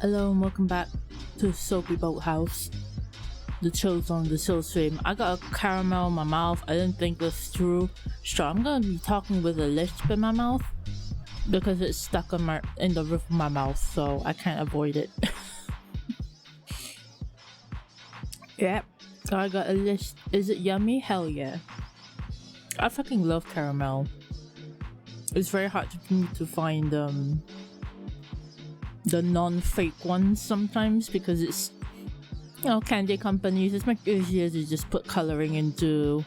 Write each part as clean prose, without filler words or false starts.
Hello and welcome back to Soapy Boathouse, the chill zone, the chill stream. I got a caramel in my mouth. I didn't think this through. So I'm gonna be talking with a lisp in my mouth because it's stuck in the roof of my mouth, so I can't avoid it. Yep, so I got a lisp. Is it yummy? Hell yeah. I fucking love caramel. It's very hard for me to find the non-fake ones sometimes because it's, you know, candy companies, it's much easier to just put coloring into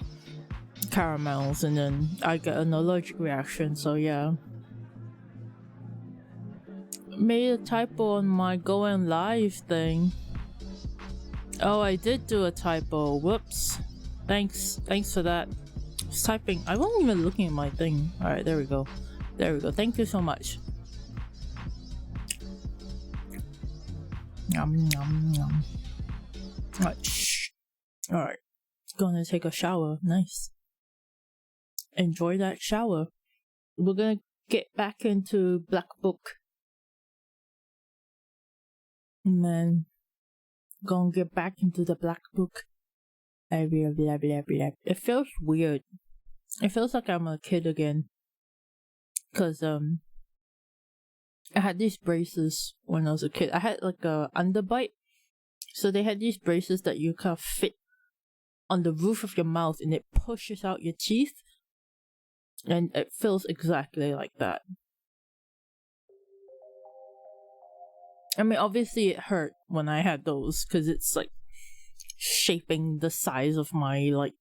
caramels and then I get an allergic reaction, so yeah. Made a typo on my going live thing. Oh, I did do a typo. Whoops. Thanks for that. I was typing. I wasn't even looking at my thing. Alright, there we go. There we go. Thank you so much. Yum, yum, yum. Alright, shh. Alright. Gonna take a shower. Nice. Enjoy that shower. We're gonna get back into Black Book. Man. Gonna get back into the Black Book. Blah, blah, blah, blah. It feels weird. It feels like I'm a kid again. Cause, I had these braces when I was a kid. I had like a underbite. So they had these braces that you kind of fit on the roof of your mouth and it pushes out your teeth. And it feels exactly like that. I mean, obviously it hurt when I had those because it's like shaping the size of my like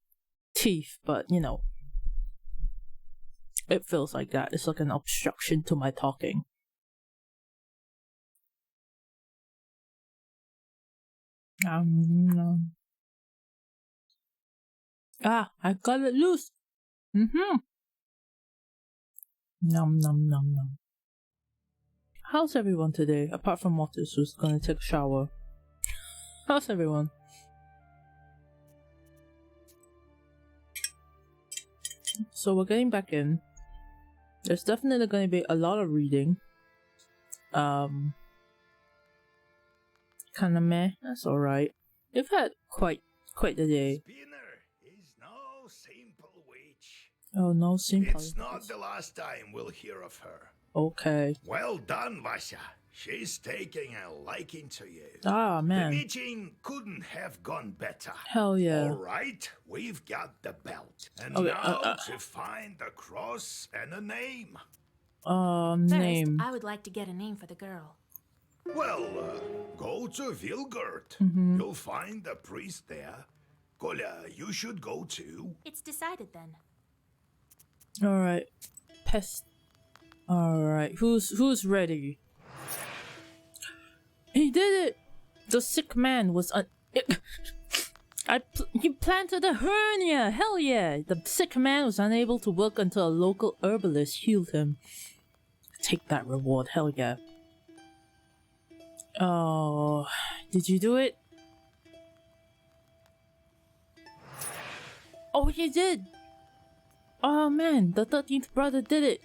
teeth, but you know, it feels like that. It's like an obstruction to my talking. I got it loose. Nom nom nom nom. How's everyone today? Apart from Mortis, who's gonna take a shower. How's everyone? So we're getting back in. There's definitely gonna be a lot of reading. Kinda meh. That's alright. We've had quite the day. Spinner is no simple witch. Oh, no simple. It's not the last time we'll hear of her. Okay. Well done, Vasya. She's taking a liking to you. Ah, man. The meeting couldn't have gone better. Hell yeah. Alright, we've got the belt. And okay, now to find the cross and a name. Name. First, I would like to get a name for the girl. Well, go to Vilgurt. You'll find the priest there. Kolya, you should go too. It's decided then. Alright. Pest. Alright. Who's ready? He did it! The sick man was he planted a hernia! Hell yeah! The sick man was unable to work until a local herbalist healed him. Take that reward, hell yeah. Oh, did you do it? Oh, he did! Oh man, the 13th brother did it!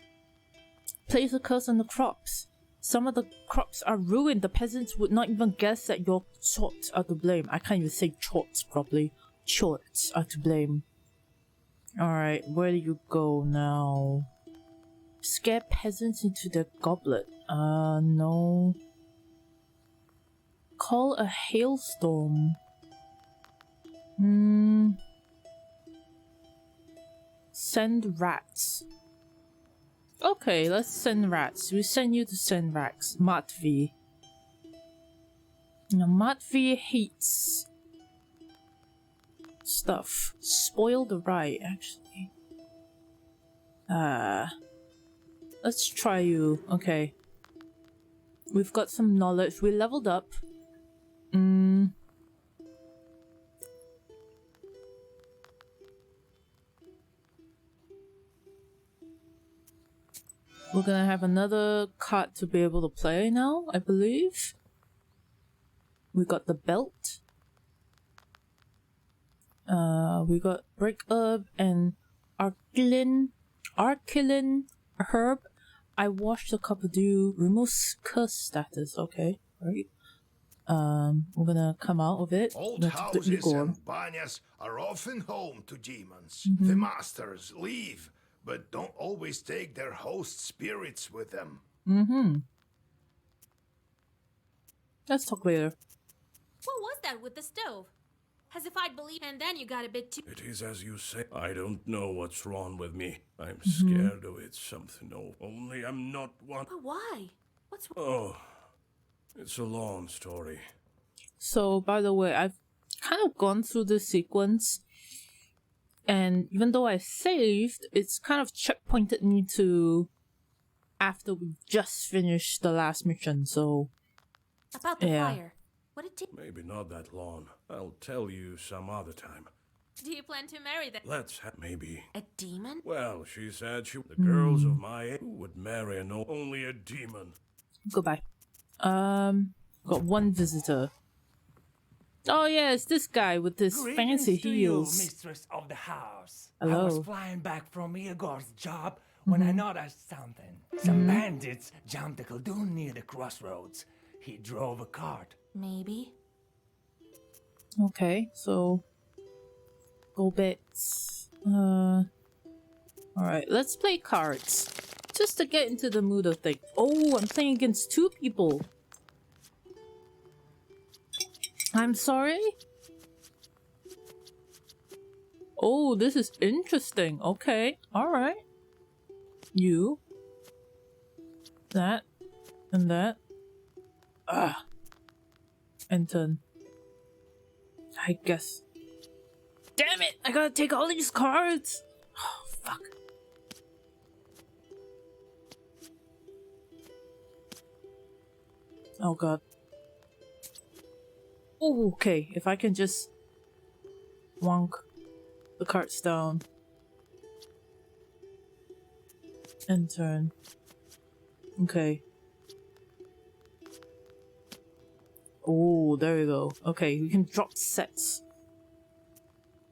Place a curse on the crops. Some of the crops are ruined. The peasants would not even guess that your chorts are to blame. I can't even say chorts properly. Chorts are to blame. Alright, where do you go now? Scare peasants into their goblet. No. Call a hailstorm. Send rats. Okay, let's send rats. We send you to send rats. Matvi. Now, Matvi hates stuff. Spoil the rye, actually. Let's try you. Okay. We've got some knowledge. We leveled up. We're gonna have another card to be able to play now, I believe. We got the belt. We got break herb and arquilin herb. I washed a cup of dew. Removes curse status. Okay, right. We're gonna come out of it. Old Let's take the houses Igor. and banyas are often home to demons. The masters leave, but don't always take their host spirits with them. Let's talk later. What was that with the stove? As if I'd believe, and then you got a bit too. It is as you say. I don't know what's wrong with me. I'm scared of it something. No, only I'm not one. But why? What's wrong? Oh, it's a long story. So, by the way, I've kind of gone through this sequence, and even though I saved, it's kind of checkpointed me to after we just finished the last mission, so About the yeah. fire. What did it? Maybe not that long. I'll tell you some other time. Do you plan to marry that Let's have maybe. a demon? Well, she said the girls of my age would marry only a demon. Goodbye. Got one visitor. Oh yeah, it's this guy with this fancy Greetings to heels. you, mistress of the house. Hello. I was flying back from Igor's job when I noticed something. Some bandits jumped a Khaldun near the crossroads. He drove a cart. Maybe. Okay, so go bits. Alright, let's play cards. Just to get into the mood of things. Oh, I'm playing against two people. I'm sorry? Oh, this is interesting. Okay, alright. You. That. And that. Ah. And turn. I guess. Damn it! I gotta take all these cards! Oh, fuck. Oh god. Oh, okay. If I can just wonk the cards down and turn. Okay. Oh, there we go. Okay, we can drop sets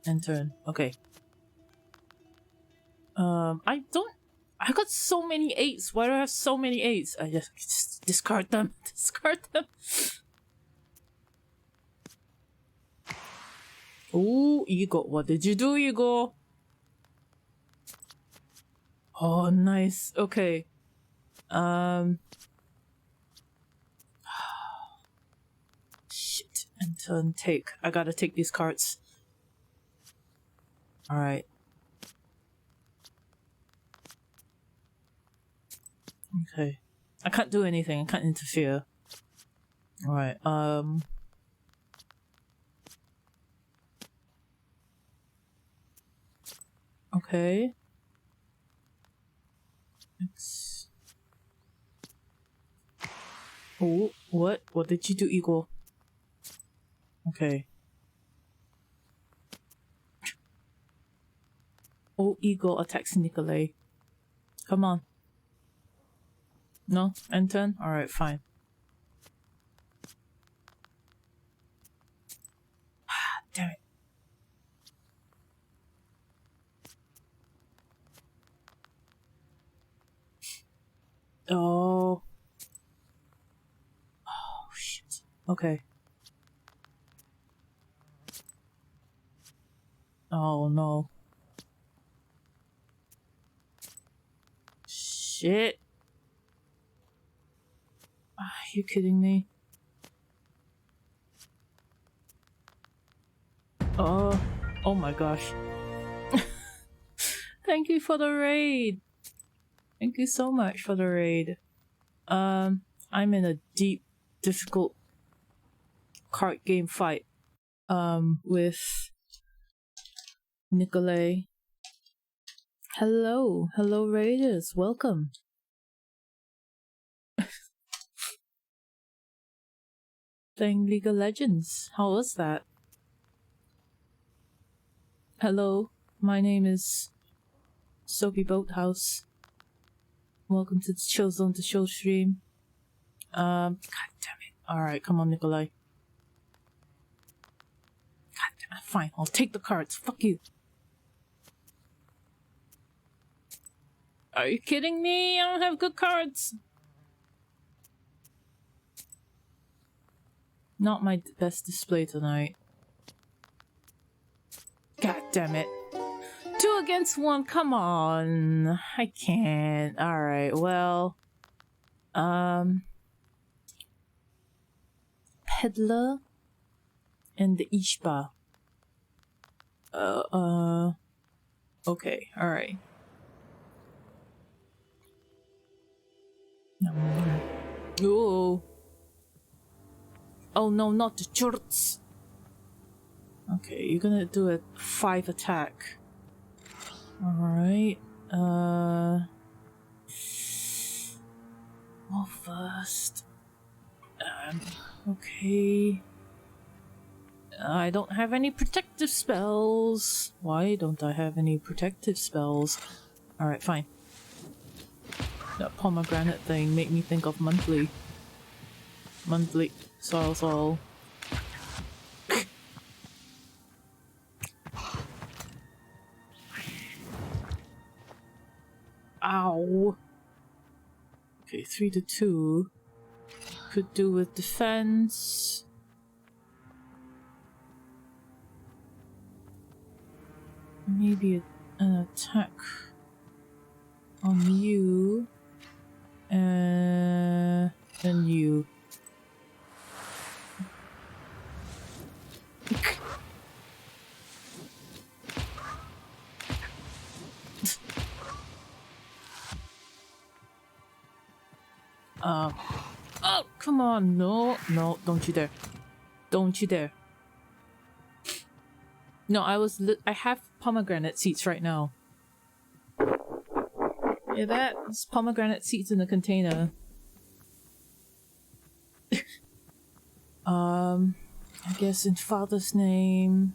and turn. Okay. I got so many 8s. Why do I have so many 8s? I just discard them. Discard them. Oh, Igor. What did you do, Igor? Oh, nice. Okay. Shit. And turn take. I gotta take these cards. Alright. Okay. I can't do anything. I can't interfere. Alright, okay. Let's... Oh, what? What did you do, Igor? Okay. Oh, Igor attacks Nikolai. Come on. No? End turn? Alright, fine. Damn it. Oh. Oh, shit. Okay. Oh, no. Shit. Are you kidding me? Oh. Oh my gosh. Thank you for the raid. Thank you so much for the raid. I'm in a deep, difficult card game fight. With Nikolai. Hello. Hello, raiders. Welcome. Playing League of Legends. How was that? Hello. My name is Soapy Boathouse. Welcome to the Chill Zone to Show stream. God damn it. Alright, come on, Nikolai. God damn it. Fine, I'll take the cards. Fuck you. Are you kidding me? I don't have good cards. Not my best display tonight. God damn it. 2 against 1, come on. I can't. Alright, well. Peddler and the Ishba. Okay, alright. Oh. Oh no, not the CHORTS. Okay, you're gonna do a 5 attack. Alright. Well, first. Okay. I don't have any protective spells. Why don't I have any protective spells? Alright, fine. That pomegranate thing made me think of monthly. Monthly. Sol. Ow. Okay, 3 to 2. Could do with defense. Maybe an attack on you. And you. Oh, come on. No, don't you dare. Don't you dare. No, I have pomegranate seeds right now. Yeah, that's pomegranate seeds in the container. I guess in Father's name.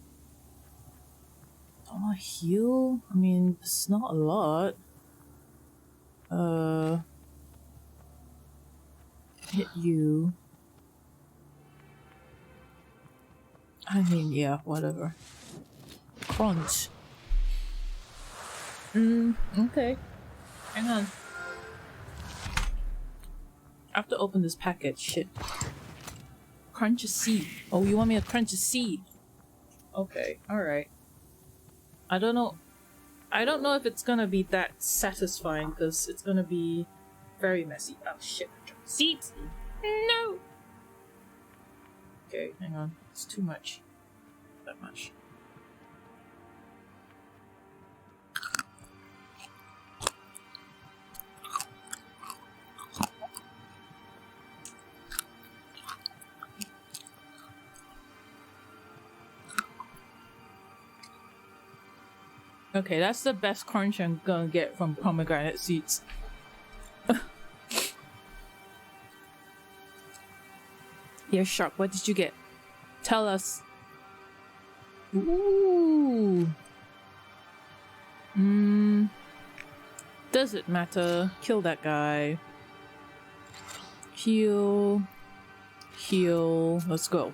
Don't I heal? I mean, it's not a lot. Hit you. I mean, yeah, whatever. Crunch. Okay. Hang on. I have to open this package. Shit. Crunch a seed. Oh, you want me to crunch a seed? Okay, alright. I don't know if it's gonna be that satisfying, because it's gonna be very messy. Oh shit. Seeds! No! Okay, hang on. It's too much. That much. Okay, that's the best crunch I'm gonna get from pomegranate seeds. Here, Shark, what did you get? Tell us. Ooh. Does it matter? Kill that guy. Heal. Heal. Let's go.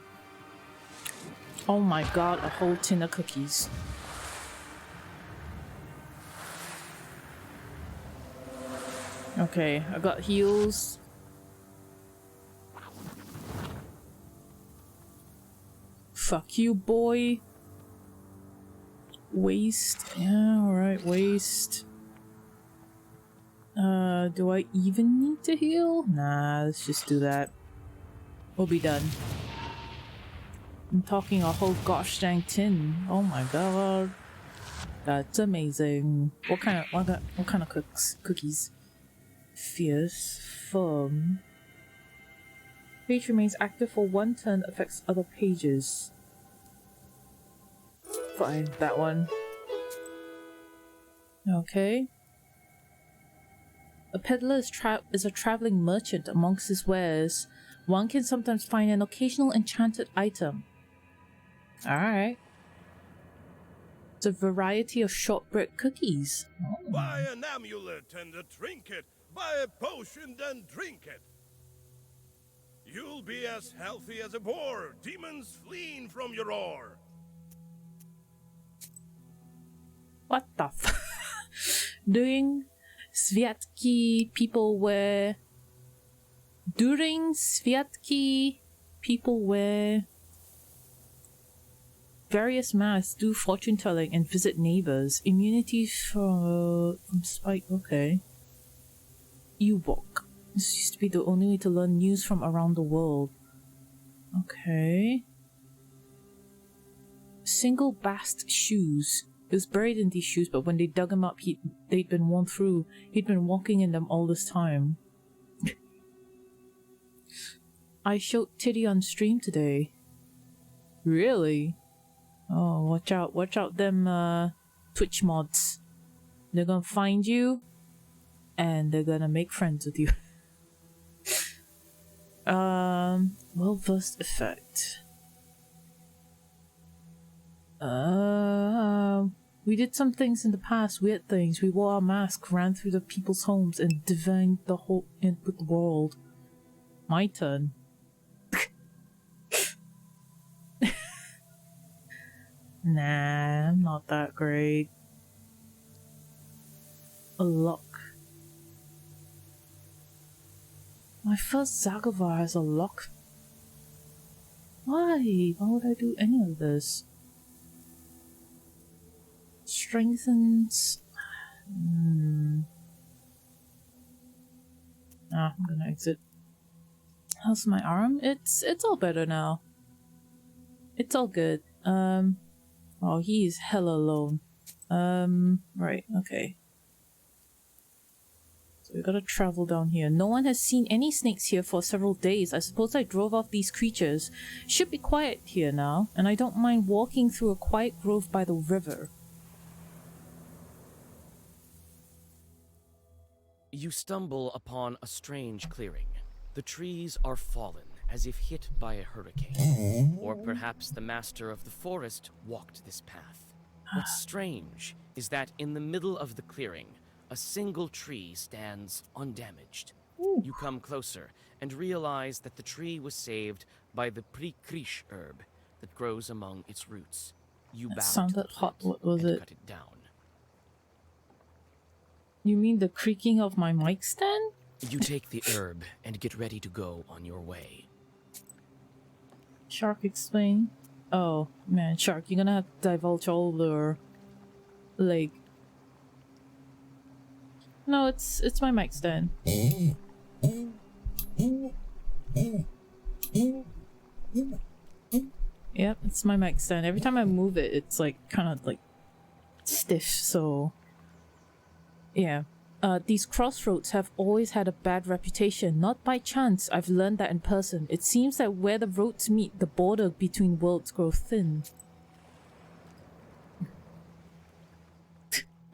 Oh my god, a whole tin of cookies. Okay, I got heals. Fuck you, boy. Waste. Yeah, alright, waste. Do I even need to heal? Nah, let's just do that. We'll be done. I'm talking a whole gosh dang tin. Oh my god. That's amazing. What kind of cookies? Fierce. Firm. Page remains active for 1 turn, affects other pages. Fine, that one. Okay. A peddler is a traveling merchant. Amongst his wares, one can sometimes find an occasional enchanted item. Alright. It's a variety of shortbread cookies. Oh. Buy an amulet and a trinket. Buy a potion and drink it. You'll be as healthy as a boar, demons fleeing from your roar. What the f- During Sviatki, people wear people wear various masks, do fortune telling, and visit neighbors. Immunity from spike. Okay. U-Book. This used to be the only way to learn news from around the world. Okay. Single bast shoes. He was buried in these shoes, but when they dug him up, they'd been worn through. He'd been walking in them all this time. I showed titty on stream today. Really? Oh, watch out them Twitch mods. They're gonna find you and they're gonna make friends with you. Well-versed effect. We did some things in the past, weird things. We wore our masks, ran through the people's homes, and divined the whole with the world. My turn. Nah, I'm not that great. A lock. My first Zagavar has a lock. Why? Why would I do any of this? Strengthens. I'm gonna exit. How's my arm? It's all better now. It's all good. Oh, he's hella alone. Right, okay. So we gotta travel down here. No one has seen any snakes here for several days. I suppose I drove off these creatures. Should be quiet here now, and I don't mind walking through a quiet grove by the river. You stumble upon a strange clearing. The trees are fallen, as if hit by a hurricane. Or perhaps the master of the forest walked this path. What's strange is that in the middle of the clearing, a single tree stands undamaged. Ooh. You come closer and realize that the tree was saved by the prikrish herb that grows among its roots. You bow sounded to the hot. plant What was and it? cut it down. You mean the creaking of my mic stand? You take the herb and get ready to go on your way. Shark, explain. Oh man, Shark, you're gonna have to divulge all the like. No, it's my mic stand. Yep, it's my mic stand. Every time I move it, it's like kind of like stiff. So yeah. These crossroads have always had a bad reputation. Not by chance, I've learned that in person. It seems that where the roads meet, the border between worlds grows thin.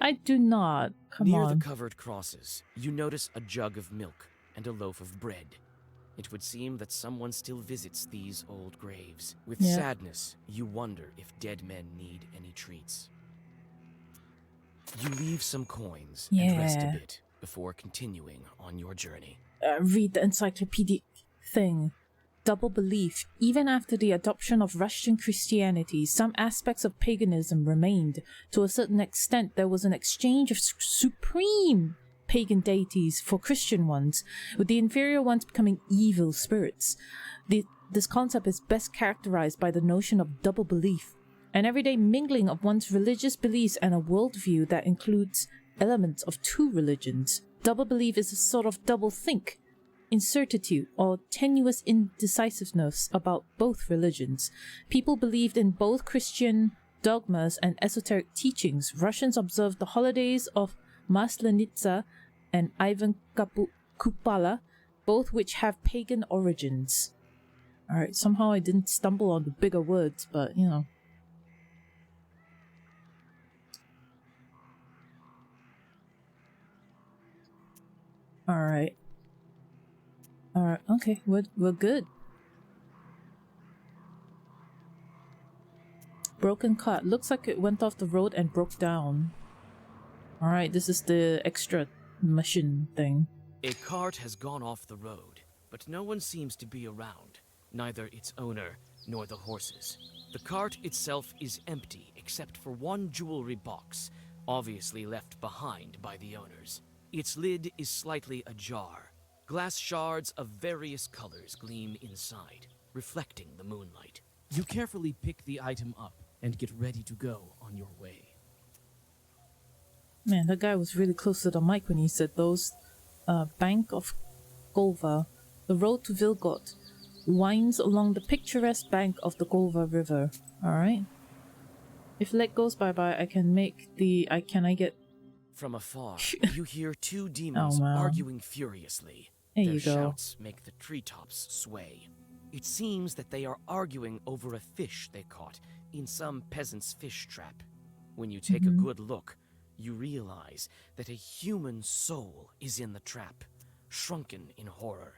I do not. Come Near on. the covered crosses, you notice a jug of milk and a loaf of bread. It would seem that someone still visits these old graves. With Yeah. sadness, you wonder if dead men need any treats. You leave some coins and rest a Yeah. bit before continuing on your journey. Read the encyclopedic thing. Double belief. Even after the adoption of Russian Christianity, some aspects of paganism remained. To a certain extent, there was an exchange of supreme pagan deities for Christian ones, with the inferior ones becoming evil spirits. This concept is best characterized by the notion of double belief, an everyday mingling of one's religious beliefs and a worldview that includes elements of two religions. Double belief is a sort of double think, incertitude, or tenuous indecisiveness about both religions. People believed in both Christian dogmas and esoteric teachings. Russians observed the holidays of Maslenitsa and Ivan Kupala, both which have pagan origins. Alright, somehow I didn't stumble on the bigger words, but you know. Alright. Alright, okay, we're good. Broken cart. Looks like it went off the road and broke down. Alright, this is the extra mission thing. A cart has gone off the road, but no one seems to be around, neither its owner nor the horses. The cart itself is empty except for one jewelry box, obviously left behind by the owners. Its lid is slightly ajar. Glass shards of various colors gleam inside. reflecting the moonlight. You carefully pick the item up and get ready to go on your way. Man, that guy was really close to the mic when he said those. Bank of Golva. The road to Vilgot winds along the picturesque bank of the Golva River. Alright. If Leg goes bye-bye, I can make the... Can I get... From afar, you hear two demons Oh, wow. arguing furiously. There Their you go. shouts make the treetops sway. It seems that they are arguing over a fish they caught in some peasant's fish trap. When you take a good look, you realize that a human soul is in the trap, shrunken in horror.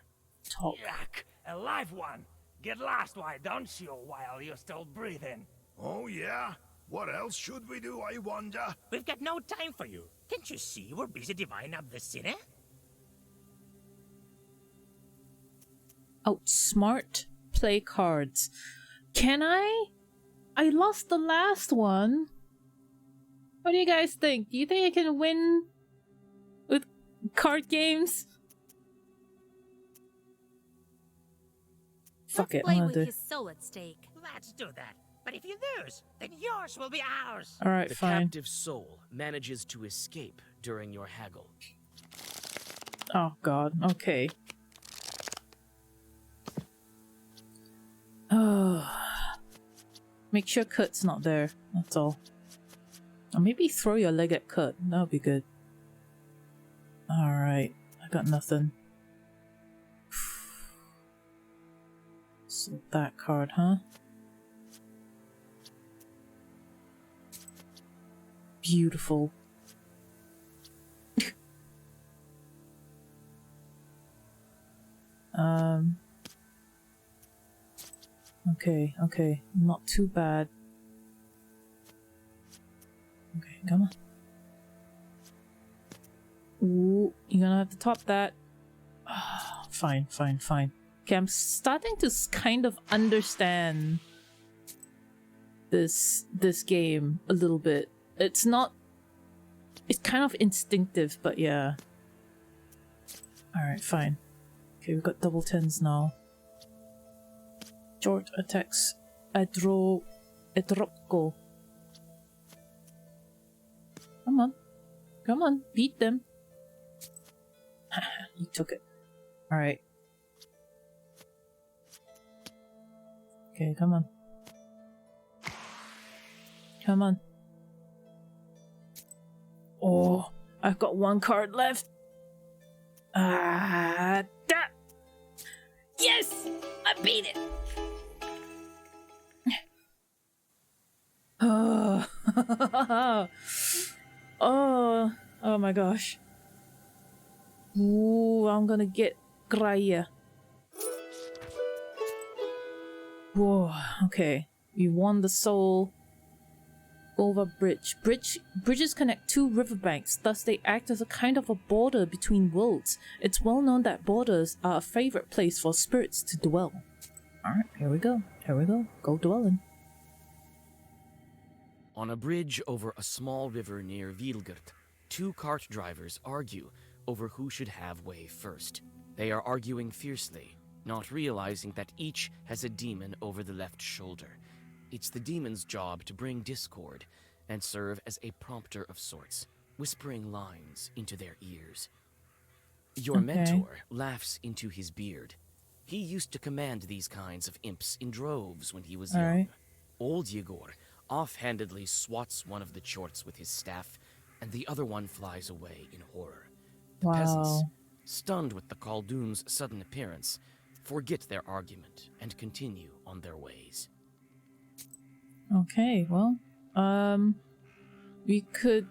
Talk. Yuck! A live one! Get lost, why don't you, while you're still breathing? Oh, yeah? What else should we do, I wonder? We've got no time for you. Can't you see we're busy dividing up the sinner? Outsmart, play cards. Can I? I lost the last one. What do you guys think? Do you think I can win with card games? Fuck Let's it, play I'm with gonna do. his soul at stake. Let's do that. But if you lose, then yours will be ours. Alright, The fine. captive soul manages to escape during your haggle. Oh god, okay. Make sure Kurt's not there, that's all. Or maybe throw your leg at Kurt, that would be good. Alright, I got nothing. So that card, huh? Beautiful. Okay, not too bad. Okay, come on. Ooh, you're gonna have to top that. Fine. Okay, I'm starting to kind of understand this game a little bit. It's kind of instinctive, but yeah. Alright, fine. Okay, we've got double tens now. Short attacks. Edropko. Come on, beat them. You took it. Alright. Okay, come on. Oh, I've got one card left. Yes! I beat it! Oh my gosh. Ooh, I'm gonna get Graya. Whoa, okay. We won the soul. Over bridge. Bridges connect two riverbanks, thus they act as a kind of a border between worlds. It's well known that borders are a favorite place for spirits to dwell. Alright, here we go. Go dwelling. On a bridge over a small river near Vilgert, two cart drivers argue over who should have way first. They are arguing fiercely, not realizing that each has a demon over the left shoulder. It's the demon's job to bring discord and serve as a prompter of sorts, whispering lines into their ears. Your mentor laughs into his beard. He used to command these kinds of imps in droves when he was young. Alright. Old Yegor offhandedly swats one of the chorts with his staff, and the other one flies away in horror. The peasants, stunned with the Khaldun's sudden appearance, forget their argument and continue on their ways. Okay, well, we could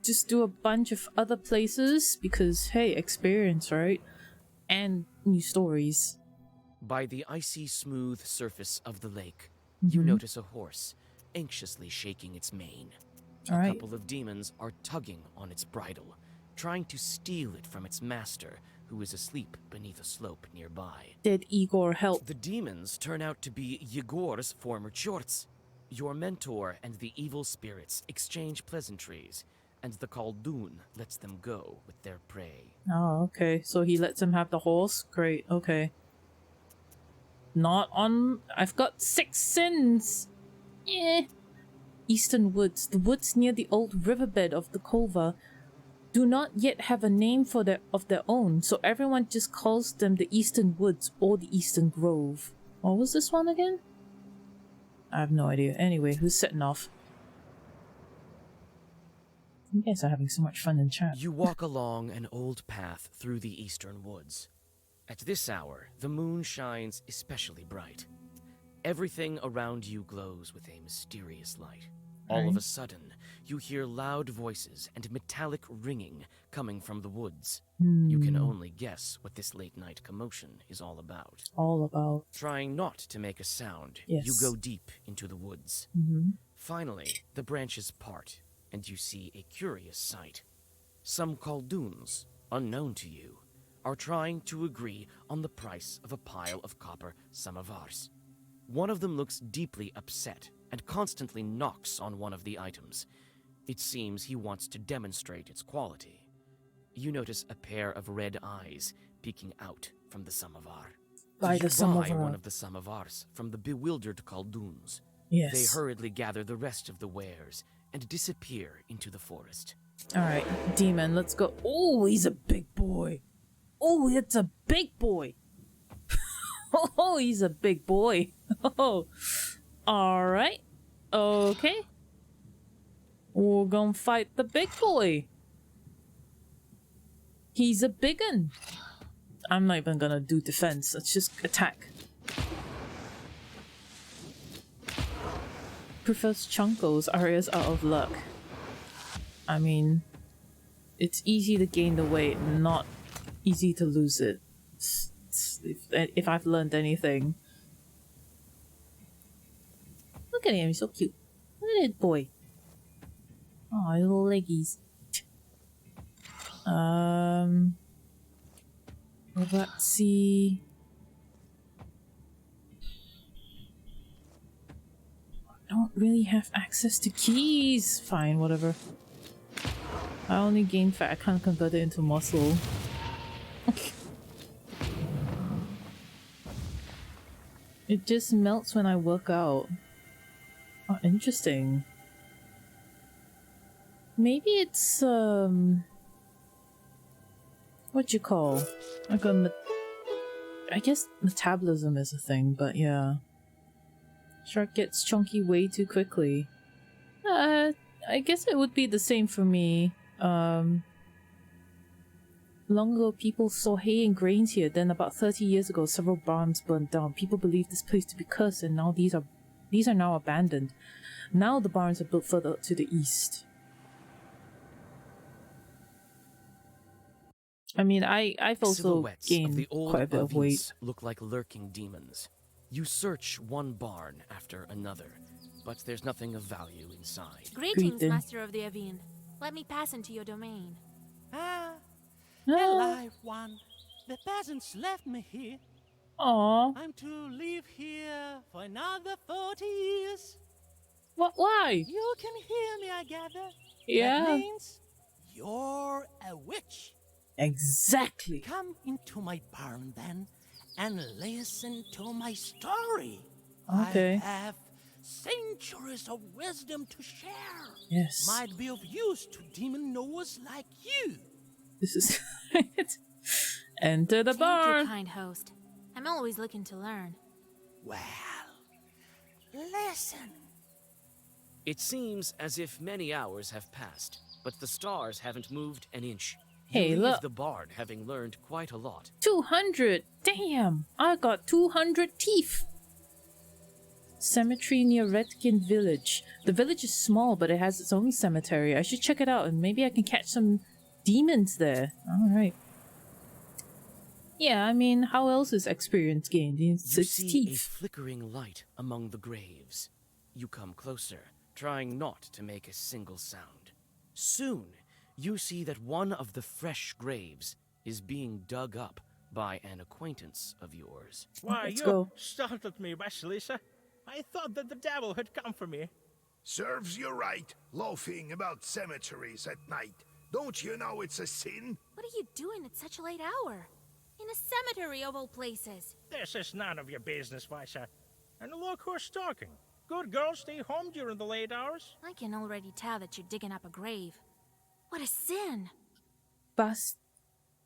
just do a bunch of other places because, hey, experience, right? And new stories. By the icy smooth surface of the lake, you notice a horse, anxiously shaking its mane. A couple of demons are tugging on its bridle, trying to steal it from its master, who is asleep beneath a slope nearby. Did Igor help? The demons turn out to be Yegor's former chorts. Your mentor and the evil spirits exchange pleasantries, and the Khaldun lets them go with their prey. Oh, okay. So he lets him have the horse? Great, okay. not on... I've got 6 sins. Eastern Woods. The woods near the old riverbed of the Culva do not yet have a name for their own, so everyone just calls them the Eastern Woods or the Eastern Grove. What was this one again? I have no idea. Anyway, who's setting off? You guys are having so much fun in chat. You walk along an old path through the eastern woods. At this hour, the moon shines especially bright. Everything around you glows with a mysterious light. All of a sudden, you hear loud voices and metallic ringing coming from the woods. You can only guess what this late-night commotion is all about. Trying not to make a sound, you go deep into the woods. Finally, the branches part, and you see a curious sight. Some Khaldoons, unknown to you, are trying to agree on the price of a pile of copper samovars. One of them looks deeply upset and constantly knocks on one of the items. It seems he wants to demonstrate its quality. You notice a pair of red eyes peeking out from the samovar. Buy one of the samovars from the bewildered Khaldoons. Yes. They hurriedly gather the rest of the wares and disappear into the forest. Alright, Demon, let's go. Oh, he's a big boy. Oh, it's a big boy. Oh, he's a big boy. Oh, alright. Okay. We're gonna fight the big boy. He's a big un. I'm not even gonna do defense. Let's just attack. Prefers Chunkos, Aria's out of luck. I mean, it's easy to gain the weight, not easy to lose it. If I've learned anything. Look at him, he's so cute. Look at that boy. Oh, little leggies. Let's see. I don't really have access to keys. Fine, whatever. I only gain fat, I can't convert it into muscle. It just melts when I work out. Oh, interesting. Maybe it's, what you call? Like I guess metabolism is a thing, but yeah. Shark gets chunky way too quickly. I guess it would be the same for me. Long ago, people saw hay and grains here. Then, about 30 years ago, several barns burned down. People believed this place to be cursed, and now these are now abandoned. Now the barns are built further to the east. I mean, I've also gained quite a bit of weight. Look like lurking demons. You search one barn after another, but there's nothing of value inside. Greetings, Master of the Avine. Let me pass into your domain. Alive one. The peasants left me here. Aww. I'm to live here for another 40 years. What? Why? You can hear me, I gather. Yeah. That means you're a witch. Exactly. Come into my barn then, and listen to my story. Okay. I have centuries of wisdom to share. Yes. Might be of use to demon knowers like you. This is enter the Thank barn. you, kind host. I'm always looking to learn. Well, listen. It seems as if many hours have passed, but the stars haven't moved an inch. Hey, you leave look. the barn having learned quite a lot. 200. Damn, I got 200 teeth. Cemetery near Redkin Village. The village is small, but it has its own cemetery. I should check it out, and maybe I can catch some demons there. Alright. Yeah, I mean, how else is experience gained? It's You its see teeth. a flickering light among the graves. You come closer, trying not to make a single sound. Soon, you see that one of the fresh graves is being dug up by an acquaintance of yours. Why, Let's you go. startled me, Vasilisa. I thought that the devil had come for me. Serves you right, loafing about cemeteries at night. Don't you know it's a sin? What are you doing at such a late hour? In a cemetery of all places. This is none of your business, Vaisa. And look who's talking. Good girls stay home during the late hours. I can already tell that you're digging up a grave. What a sin!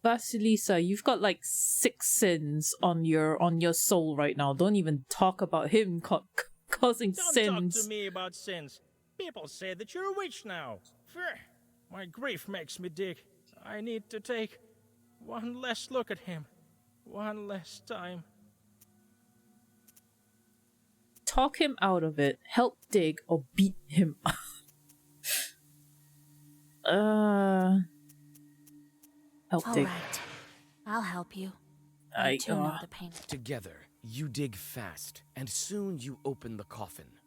Vasilisa, you've got like 6 sins on your soul right now. Don't even talk about him causing Don't sins. talk to me about sins. People say that you're a witch now. Phew, my grief makes me dig. I need to take one last look at him. One last time. Talk him out of it. Help dig or beat him up. Help All dig. right. I'll help you. I too know the pain. Together, you dig fast, and soon you open the coffin.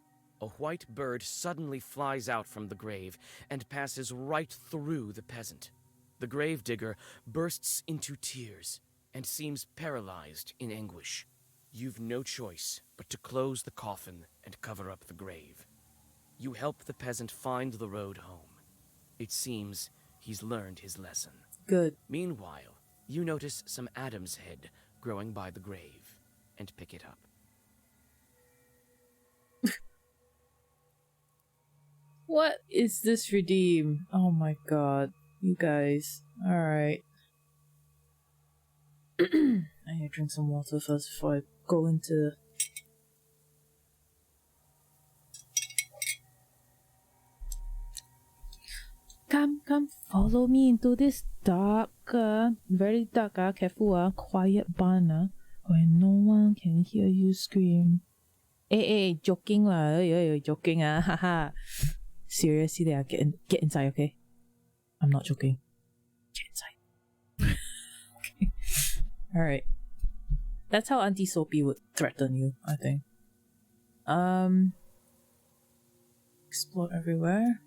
A white bird suddenly flies out from the grave and passes right through the peasant. The gravedigger bursts into tears and seems paralyzed in anguish. You've no choice but to close the coffin and cover up the grave. You help the peasant find the road home. It seems he's learned his lesson. Good. Meanwhile, you notice some Adam's head growing by the grave and pick it up. What is this redeem? Oh my god. You guys. Alright. I need to drink some water first before I go into... Come, follow me into this dark, very dark, careful, quiet barn, where no one can hear you scream. Hey, joking lah, joking haha. Seriously, get inside, okay? I'm not joking. Get inside. Okay. Alright. That's how Auntie Soapy would threaten you, I think. Explore everywhere.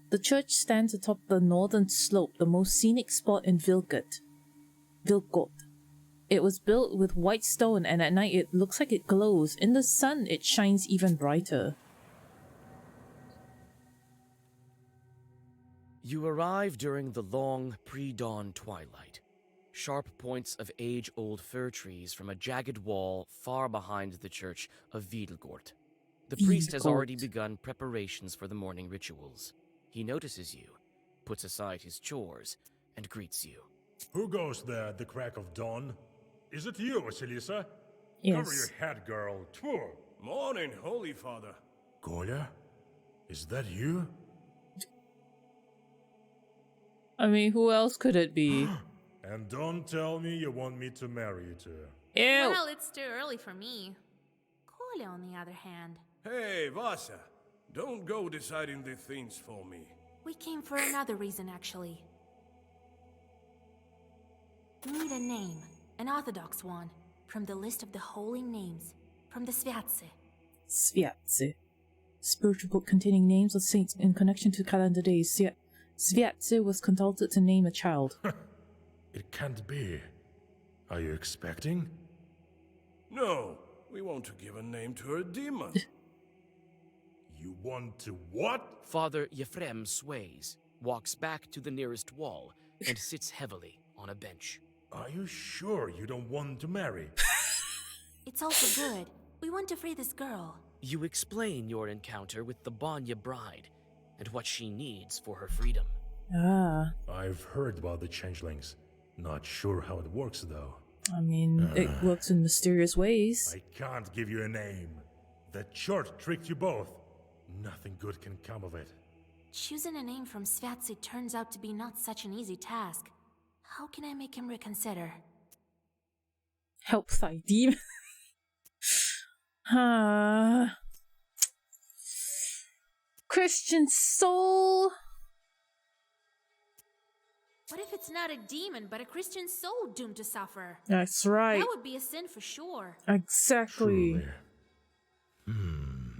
The church stands atop the northern slope, the most scenic spot in Vilgot. It was built with white stone, and at night it looks like it glows. In the sun, it shines even brighter. You arrive during the long, pre-dawn twilight. Sharp points of age-old fir trees from a jagged wall far behind the church of Wiedelgort. The priest has already begun preparations for the morning rituals. He notices you, puts aside his chores, and greets you. Who goes there at the crack of dawn? Is it you, Vasilisa? Yes. Cover your head, girl. Tfu! Morning, Holy Father. Kolya? Is that you? I mean, who else could it be? And don't tell me you want me to marry you to her. Ew! Well, it's too early for me. Kolya, on the other hand. Hey, Vasa. Don't go deciding the things for me. We came for another reason, actually. We need a name, an orthodox one, from the list of the holy names, from the Sviatse. Sviatse. Spiritual book containing names of saints in connection to calendar days. Sviatse was consulted to name a child. It can't be. Are you expecting? No, we want to give a name to a demon. You want to what? Father Yefrem sways, walks back to the nearest wall, and sits heavily on a bench. Are you sure you don't want to marry? It's also good. We want to free this girl. You explain your encounter with the Banya bride, and what she needs for her freedom. Ah. I've heard about the changelings. Not sure how it works, though. I mean, it works in mysterious ways. I can't give you a name. That chart tricked you both. Nothing good can come of it. Choosing a name from Sviatse turns out to be not such an easy task. How can I make him reconsider? Help thy demon. Christian soul. What if it's not a demon, but a Christian soul doomed to suffer? That's right. That would be a sin for sure. Exactly. Truly.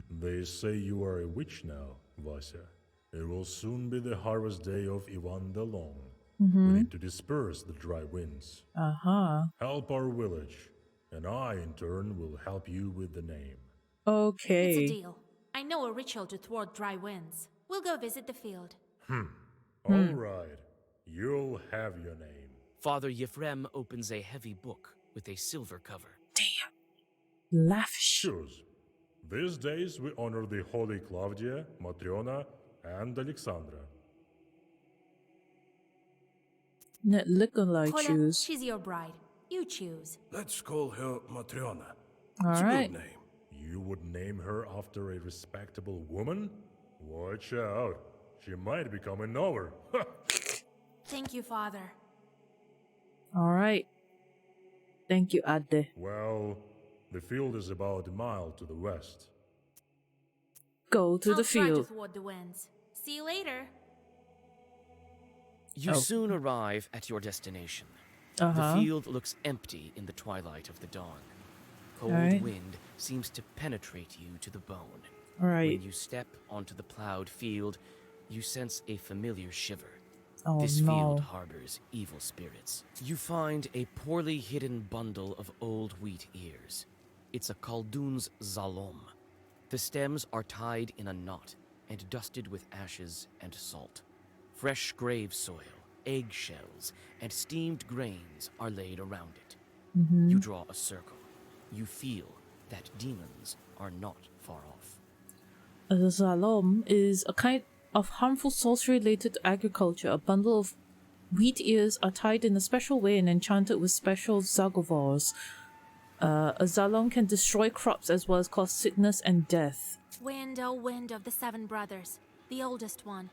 They say you are a witch now, Vasya. It will soon be the harvest day of Ivan the Long. We need to disperse the dry winds. Help our village, and I, in turn, will help you with the name. Okay. It's a deal. I know a ritual to thwart dry winds. We'll go visit the field. All right. You'll have your name. Father Yefrem opens a heavy book with a silver cover. Damn. Lavish. Choose. These days we honor the holy Claudia, Matriona, and Alexandra. Net looking like Kola, choose. she's your bride. You choose. Let's call her Matriona. All It's right. a good name. You would name her after a respectable woman? Watch out. She might become a knower. Thank you, Father. All right. Thank you, Ade. Well, the field is about a mile to the west. Go to I'll the try to field. thwart the winds. See you later. You soon arrive at your destination. Uh-huh. The field looks empty in the twilight of the dawn. Cold Alright. wind seems to penetrate you to the bone. All right. When you step onto the plowed field, you sense a familiar shiver. Oh, This no. field harbors evil spirits. You find a poorly hidden bundle of old wheat ears. It's a Khaldun's zalom. The stems are tied in a knot and dusted with ashes and salt. Fresh grave soil, eggshells, and steamed grains are laid around it. You draw a circle. You feel that demons are not far off. The zalom is a kind of harmful sorcery related to agriculture. A bundle of wheat ears are tied in a special way and enchanted with special zagovars. A zalom can destroy crops as well as cause sickness and death. Wind, oh wind of the 7 brothers, the oldest one.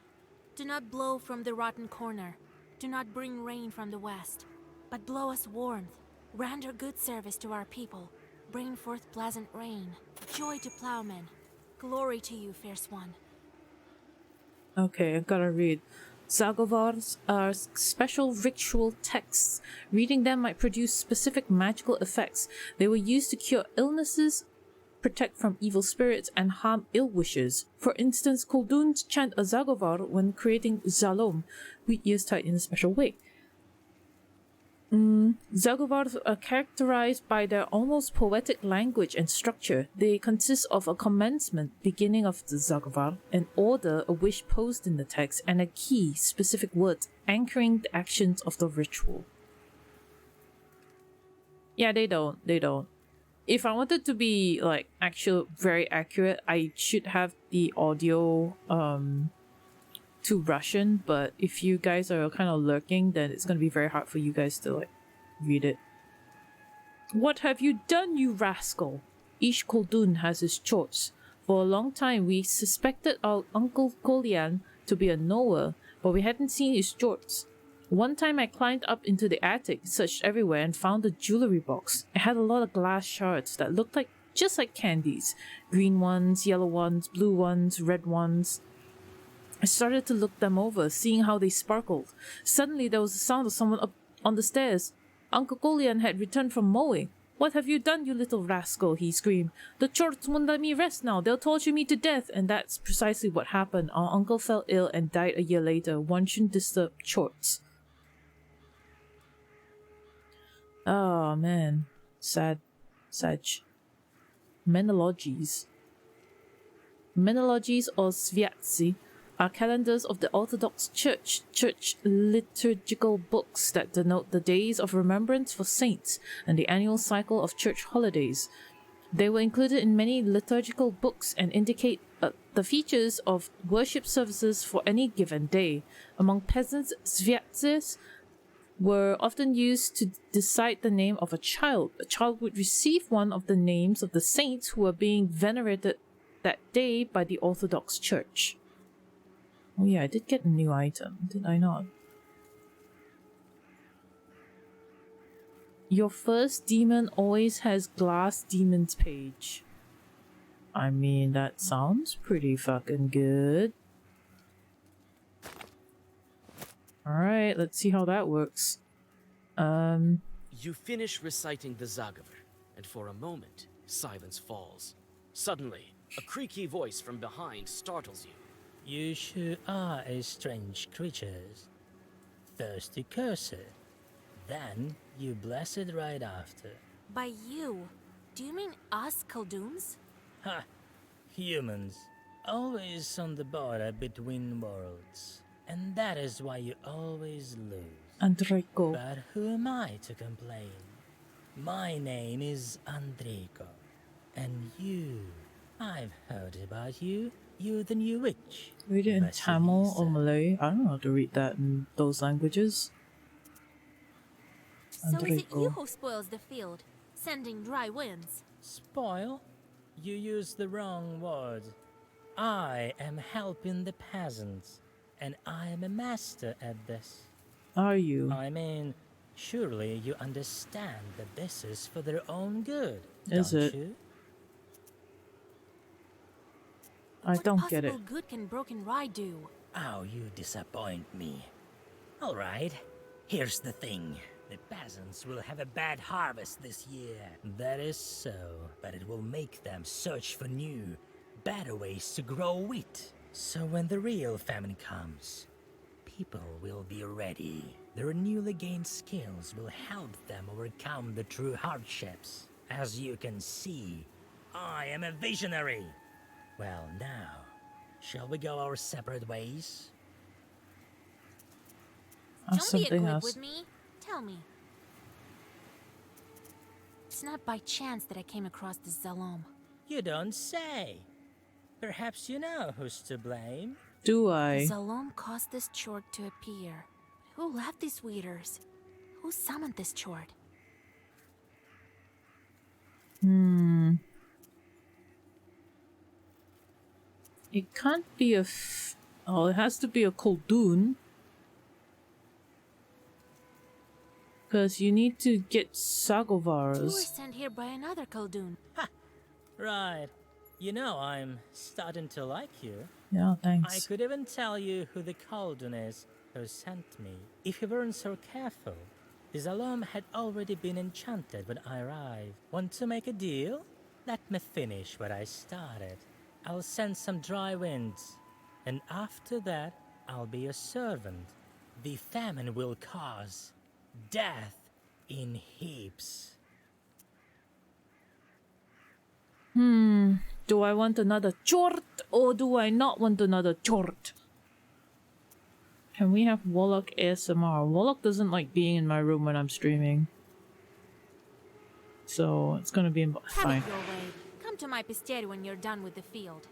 Do not blow from the rotten corner. Do not bring rain from the west, but blow us warmth. Render good service to our people. Bring forth pleasant rain. Joy to plowmen. Glory to you, fierce one. Okay, I gotta read. Zagovars are special ritual texts. Reading them might produce specific magical effects. They were used to cure illnesses, protect from evil spirits, and harm ill wishes. For instance, Khaldun's chant a Zagovar when creating Zalom, wheat ears tied in a special way. Zagovars are characterized by their almost poetic language and structure. They consist of a commencement, beginning of the Zagovar, an order, a wish posed in the text, and a key, specific words, anchoring the actions of the ritual. Yeah, they don't. If I wanted to be, like, very accurate, I should have the audio, to Russian, but if you guys are kind of lurking, then it's gonna be very hard for you guys to, like, read it. What have you done, you rascal? Each Khaldun has his chorts. For a long time, we suspected our Uncle Kolian to be a knower, but we hadn't seen his chorts. One time I climbed up into the attic, searched everywhere, and found a jewelry box. It had a lot of glass shards that looked like just like candies. Green ones, yellow ones, blue ones, red ones. I started to look them over, seeing how they sparkled. Suddenly there was the sound of someone up on the stairs. Uncle Kolian had returned from mowing. What have you done, you little rascal? He screamed. The chorts won't let me rest now. They'll torture me to death. And that's precisely what happened. Our uncle fell ill and died a year later. One shouldn't disturb chorts. Oh man. Sad. Menologies. Menologies or Sviatsi are calendars of the Orthodox Church liturgical books that denote the days of remembrance for saints and the annual cycle of church holidays. They were included in many liturgical books and indicate the features of worship services for any given day. Among peasants, Sviatses were often used to decide the name of a child. A child would receive one of the names of the saints who were being venerated that day by the Orthodox Church. Oh yeah, I did get a new item, did I not? Your first demon always has glass demons page. I mean, that sounds pretty fucking good. Alright, let's see how that works. You finish reciting the Zagaver, and for a moment, silence falls. Suddenly, a creaky voice from behind startles you. You sure are a strange creatures. Thirsty cursor. Then you bless it right after. By you, do you mean us Khalduns? Ha! Humans. Always on the border between worlds. And that is why you always lose. Andrico. But who am I to complain? My name is Andrico. And you, I've heard about you. You the new witch. Read it in Tamil or Vasilisa. Malay. I don't know how to read that in those languages. So is it you Andrico. who spoils the field, sending dry winds? Spoil? You used the wrong word. I am helping the peasants, and I am a master at this. Are you? I mean, surely you understand that this is for their own good, Is don't it? you? I don't get What it. possible good can broken rye do? Oh, you disappoint me. All right, here's the thing. The peasants will have a bad harvest this year. That is so. But it will make them search for new, better ways to grow wheat. So when the real famine comes, People will be ready. Their newly gained skills will help them overcome the true hardships. As you can see, I am a visionary. Well, now, shall we go our separate ways? That's Don't be a something glib else. with me. Tell me. It's not by chance that I came across this Zalom. you don't say. Perhaps you know who's to blame. Do The I? Zalom caused this chort to appear. Who left these weeders? Who summoned this chort? It can't be a oh, it has to be a Koldun. Because you need to get You were Sagovars. sent here by another Khaldun. Right. You know, I'm starting to like you. Yeah, I thanks. could even tell you who the Khaldun is who sent me. If you weren't so careful, the Zalom had already been enchanted when I arrived. Want to make a deal? Let me finish what I started. I'll send some dry winds, and after that, I'll be a servant. The famine will cause death in heaps. Do I want another chort or do I not want another chort? Can we have Warlock ASMR? Warlock doesn't like being in my room when I'm streaming. So it's gonna be Have fine. it your way. Come to my pistieri when you're done with the field.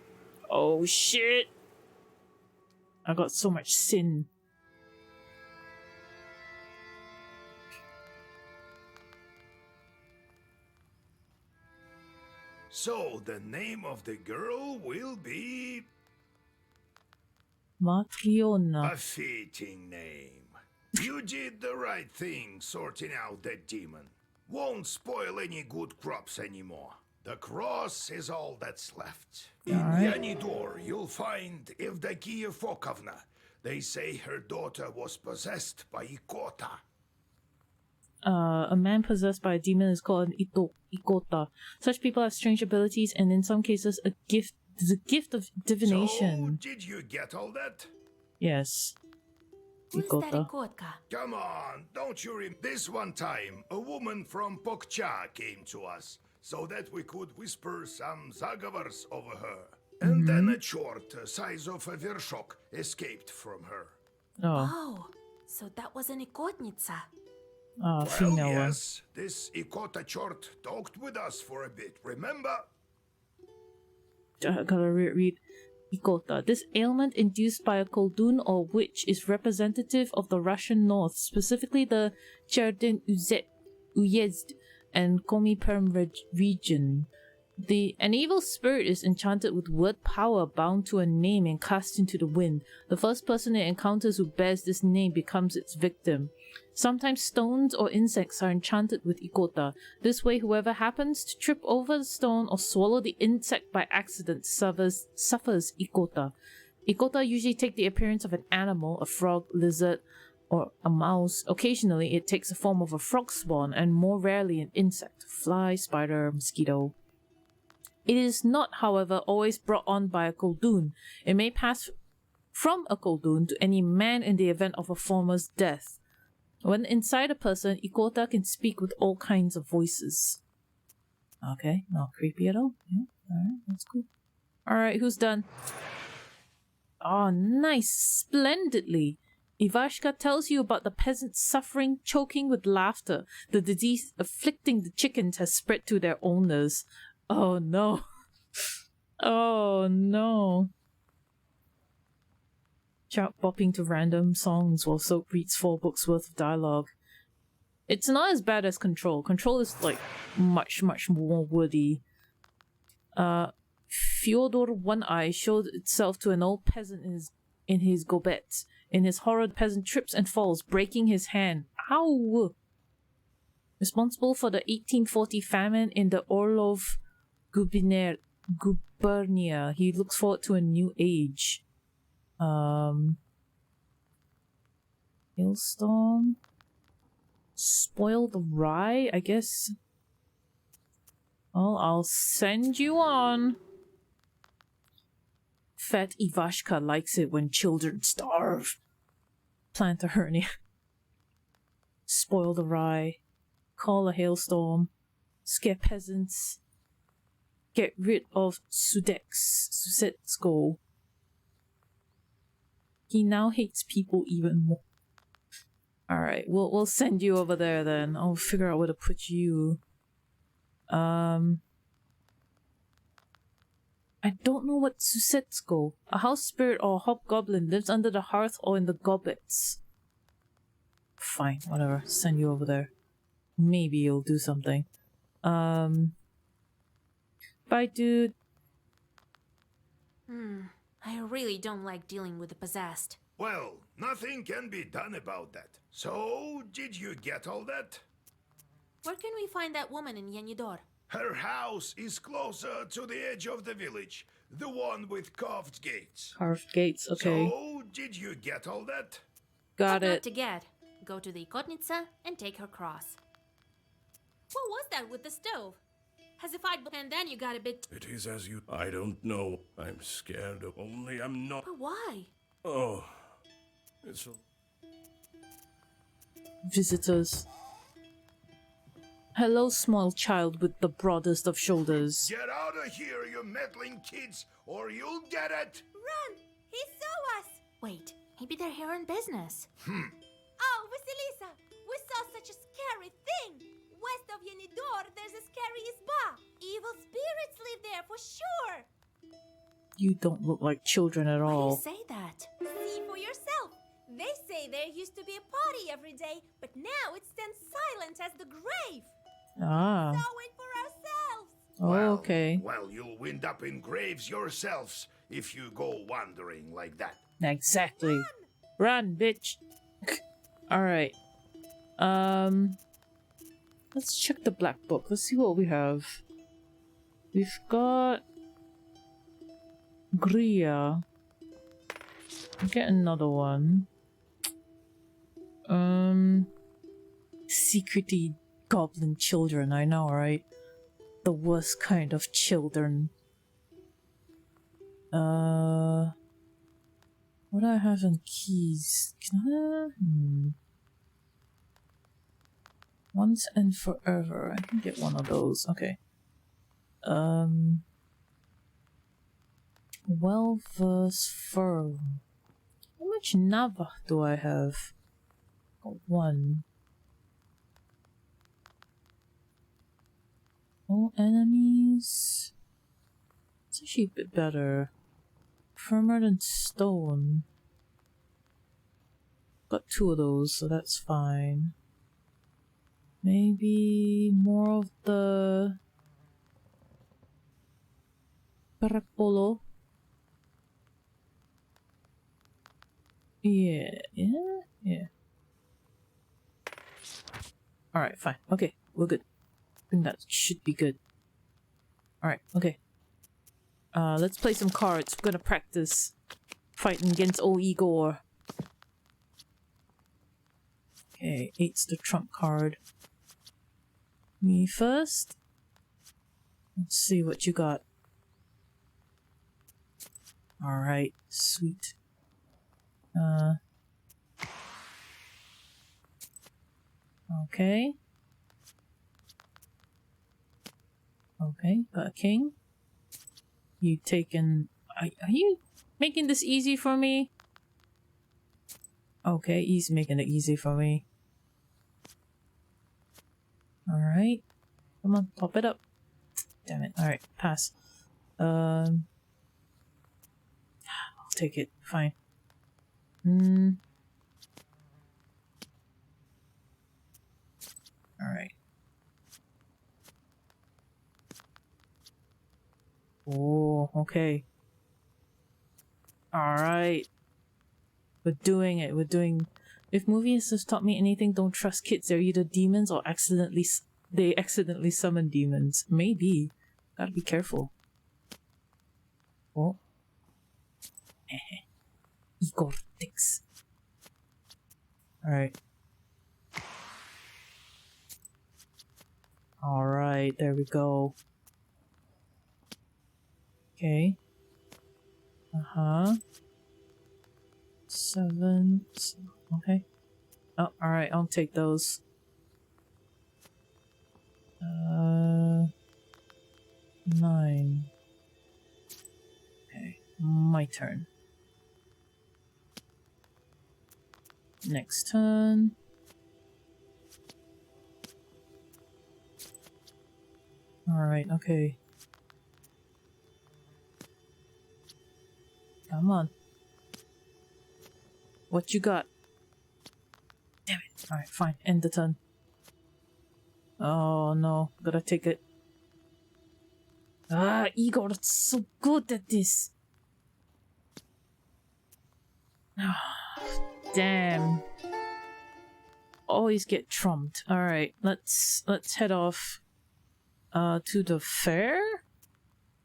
Oh shit! I got so much sin. So the name of the girl will be Matriona. a fitting name. You did the right thing sorting out that demon. Won't spoil any good crops anymore. The cross is all that's left. In Alright. Yanidor, you'll find Evdakia Fokovna. They say her daughter was possessed by Ikota. A man possessed by a demon is called an Ikota. Such people have strange abilities and in some cases a gift. There's a gift of So, divination. did you get all that? Yes. Who is that Ikota. Ikotka? Come on, don't you remember? This one time, a woman from Pokcha came to us so that we could whisper some zagovars over her. And then a chort size of a vershok escaped from her. Oh, Oh, so that was an Ikotnitsa. ah, Well, female one. yes, this Ikota chort talked with us for a bit, remember? I gotta read. Ikota. This ailment induced by a koldun or witch is representative of the Russian north, specifically the Cherden Uyezd and Komi-Perm region. An evil spirit is enchanted with word power bound to a name and cast into the wind. The first person it encounters who bears this name becomes its victim. Sometimes stones or insects are enchanted with Ikota. This way, whoever happens to trip over the stone or swallow the insect by accident suffers Ikota. Ikota usually take the appearance of an animal, a frog, lizard, or a mouse. Occasionally, it takes the form of a frog spawn, and more rarely an insect, fly, spider, mosquito. It is not, however, always brought on by a koldun. It may pass from a koldun to any man in the event of a former's death. When inside a person, Ikota can speak with all kinds of voices. Okay, not creepy at all. Yeah, alright, that's cool. Alright, who's done? Oh, nice. Splendidly. Ivashka tells you about the peasants suffering, choking with laughter. The disease afflicting the chickens has spread to their owners. Oh no. Oh no. Sharp bopping to random songs while Soap reads 4 books worth of dialogue. It's not as bad as Control. Control is like much more woody. Fyodor One Eye showed itself to an old peasant in his gobet. In his horror, the peasant trips and falls, breaking his hand. Ow! Responsible for the 1840 famine in the Orlov gubernia. He looks forward to a new age. Hailstorm? Spoil the rye, I guess. Well, I'll send you on. Fat Ivashka likes it when children starve. Plant a hernia. Spoil the rye. Call a hailstorm. Scare peasants. Get rid of Susetsko. He now hates people even more. Alright, we'll send you over there then. I'll figure out where to put you. I don't know what Susetsko. A house spirit or a hobgoblin lives under the hearth or in the gobbets. Fine, whatever. Send you over there. Maybe you'll do something. Bye, dude. I really don't like dealing with the possessed. Well, nothing can be done about that. So, did you get all that? Where can we find that woman in Yenidor? Her house is closer to the edge of the village. The one with carved gates. Carved gates, okay. So, did you get all that? Got What it. not to get? Go to the Kotnitsa and take her cross. What was that with the stove? As if I'd... And then you got a bit... It is as you... I don't know. I'm scared. Only I'm not... But why? Oh. It's... Visitors. Hello, small child with the broadest of shoulders. Get out of here, you meddling kids, or you'll get it! Run! He saw us! Wait, maybe they're here in business. Oh, Vasilisa! We saw such a scary thing! West of Yenidor, there's a scary isba! Evil spirits live there for sure! You don't look like children at Why do all. you say that? See for yourself! They say there used to be a party every day, but now it stands silent as the grave! Ah. Saw it for ourselves! Oh, okay. Well, you'll wind up in graves yourselves if you go wandering like that. Exactly. Run, bitch. Alright. Let's check the black book. Let's see what we have. We've got Gria. Get another one. Secretly goblin children, I know, right? The worst kind of children. What do I have in keys? Can I? Once and forever. I can get one of those. Okay. Well-versed firm. How much Nava do I have? Got one. All enemies. It's actually a bit better. Firmer than stone. Got 2 of those, so that's fine. Maybe more of the Parapolo. Yeah. Alright, fine. Okay, we're good. I think that should be good. Alright, okay. Let's play some cards. We're gonna practice fighting against old Igor. Okay, 8's the trump card. Me first. Let's see what you got. Alright, sweet. Okay. Okay, got a king. You taking... Are you making this easy for me? Okay, he's making it easy for me. Alright. Come on, top it up. Damn it. Alright, pass. I'll take it. Fine. Alright. Oh, okay. Alright. We're doing it. We're doing... If movies has taught me anything, don't trust kids. They're either demons or they accidentally summon demons. Maybe. Gotta be careful. Oh. Igor Dix. Alright. Alright, there we go. Okay. Uh-huh. 7. Okay. Oh, alright, I'll take those. 9. Okay, my turn. Next turn. Alright, okay. Come on. What you got? Damn it. Alright, fine. End the turn. Oh no. Gotta take it. Ah, Igor, it's so good at this. Damn. Always get trumped. Alright, let's head off to the fair?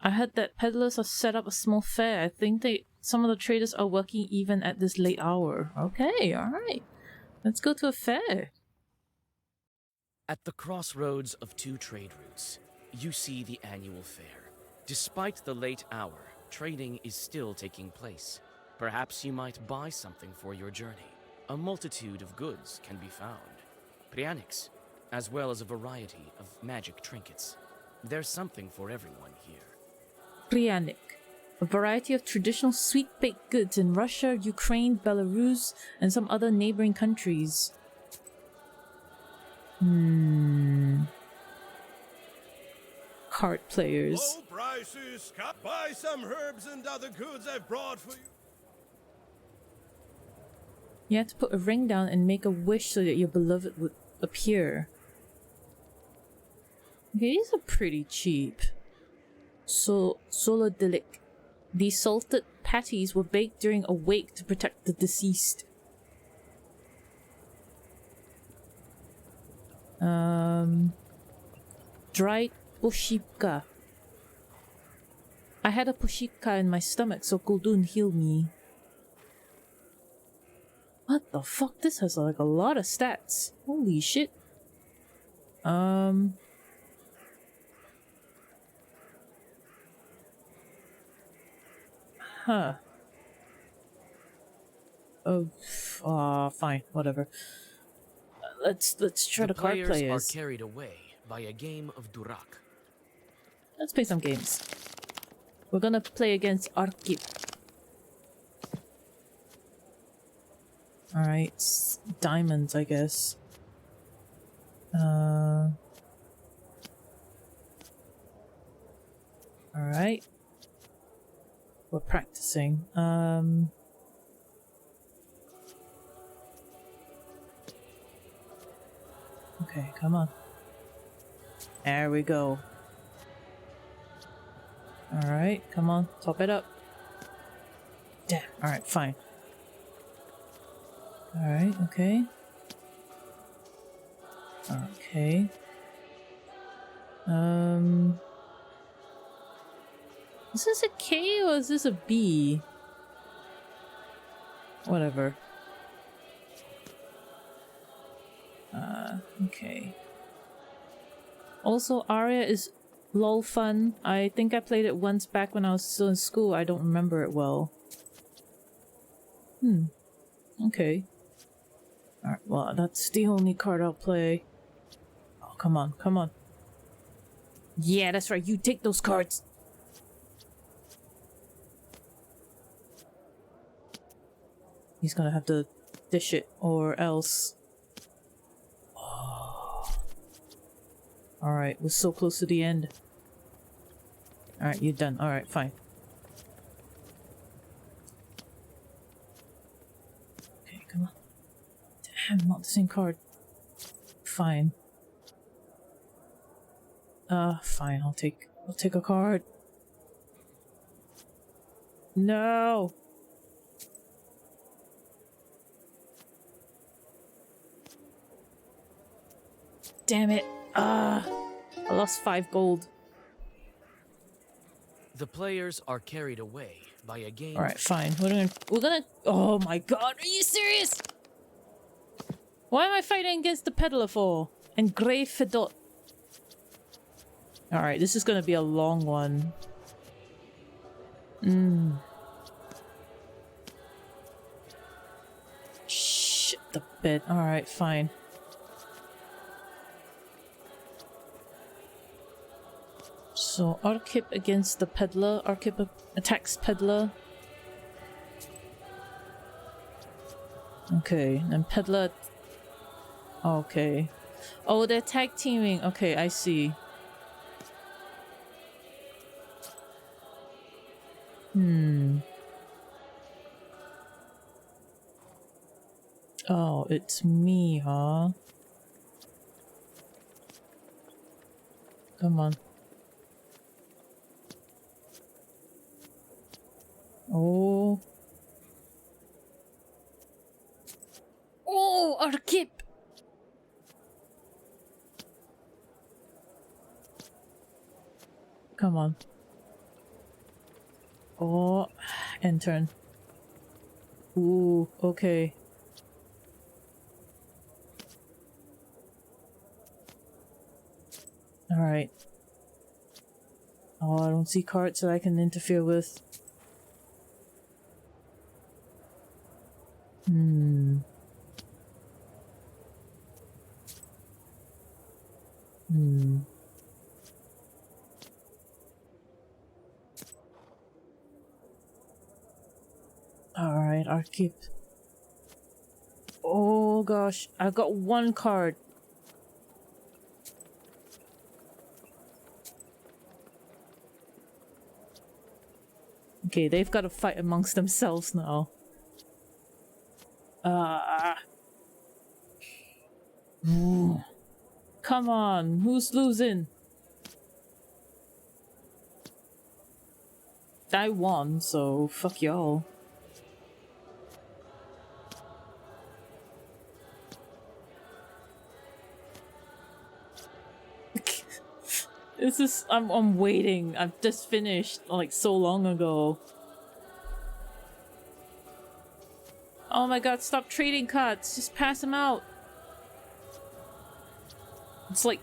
I heard that peddlers have set up a small fair. I think some of the traders are working even at this late hour. Okay, alright. Let's go to a fair. At the crossroads of two trade routes, you see the annual fair. Despite the late hour, trading is still taking place. Perhaps you might buy something for your journey. A multitude of goods can be found. Prianics, as well as a variety of magic trinkets. There's something for everyone here. Prianic. A variety of traditional sweet-baked goods in Russia, Ukraine, Belarus, and some other neighboring countries. Card players. Low prices. Buy some herbs and other goods I've brought for you. You have to put a ring down and make a wish so that your beloved would appear. Okay, these are pretty cheap. Solodilic. These salted patties were baked during a wake to protect the deceased. Dried poshipka. I had a poshipka in my stomach, so Kuldun healed me. What the fuck? This has like a lot of stats. Holy shit. Huh. Oh, fine, whatever. Let's try the card players. Players are carried away by a game of Durak. Let's play some games. We're gonna play against Arkip. Alright, diamonds, I guess. Alright. We're practicing. Okay, come on. There we go. Alright, come on, top it up. Damn, alright, fine. Alright, okay. Okay. Is this a K or is this a B? Whatever. Okay. Also, Aria is lol fun. I think I played it once back when I was still in school. I don't remember it well. Okay. Alright, well, that's the only card I'll play. Oh, come on, come on. Yeah, that's right, you take those cards! He's gonna have to dish it, or else. Oh. Alright, we're so close to the end. Alright, you're done. Alright, fine. Okay, come on. Damn, not the same card. Fine. Fine, I'll take a card. No! Damn it. I lost 5 gold. The players are carried away by a game. Alright, fine. We're gonna. Oh my god, are you serious? Why am I fighting against the peddler for? And Grey Fedot. Alright, this is gonna be a long one. Shit the bed. Alright, fine. So, Arkip against the peddler. Arkip attacks peddler. Okay, and peddler... Okay. Oh, they're tag teaming. Okay, I see. Oh, it's me, huh? Come on. Oh. Oh, Arkip! Come on. Oh, end turn. Ooh, okay. Alright. Oh, I don't see cards that I can interfere with. Alright, I'll keep... Oh gosh, I've got 1 card. Okay, they've got to fight amongst themselves now. Ooh. Come on, who's losing? I won, so fuck y'all. This is... I'm waiting. I've just finished like so long ago. Oh my god, stop trading cards. Just pass them out. It's like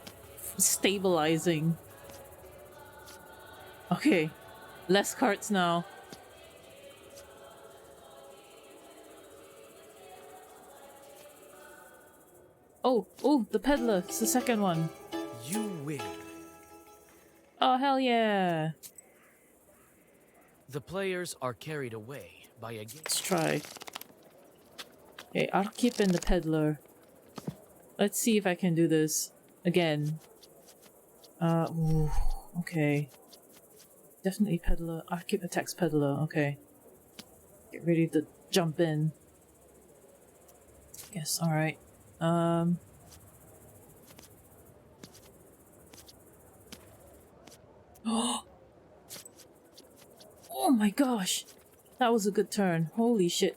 stabilizing. Okay. Less cards now. Oh, the peddler. It's the second one. You win. Oh, hell yeah. The players are carried away by a game. Let's try. Okay, Arkip and the peddler. Let's see if I can do this again. Ooh, okay. Definitely peddler. Arkip attacks peddler. Okay. Get ready to jump in. Yes, alright. Oh my gosh! That was a good turn. Holy shit.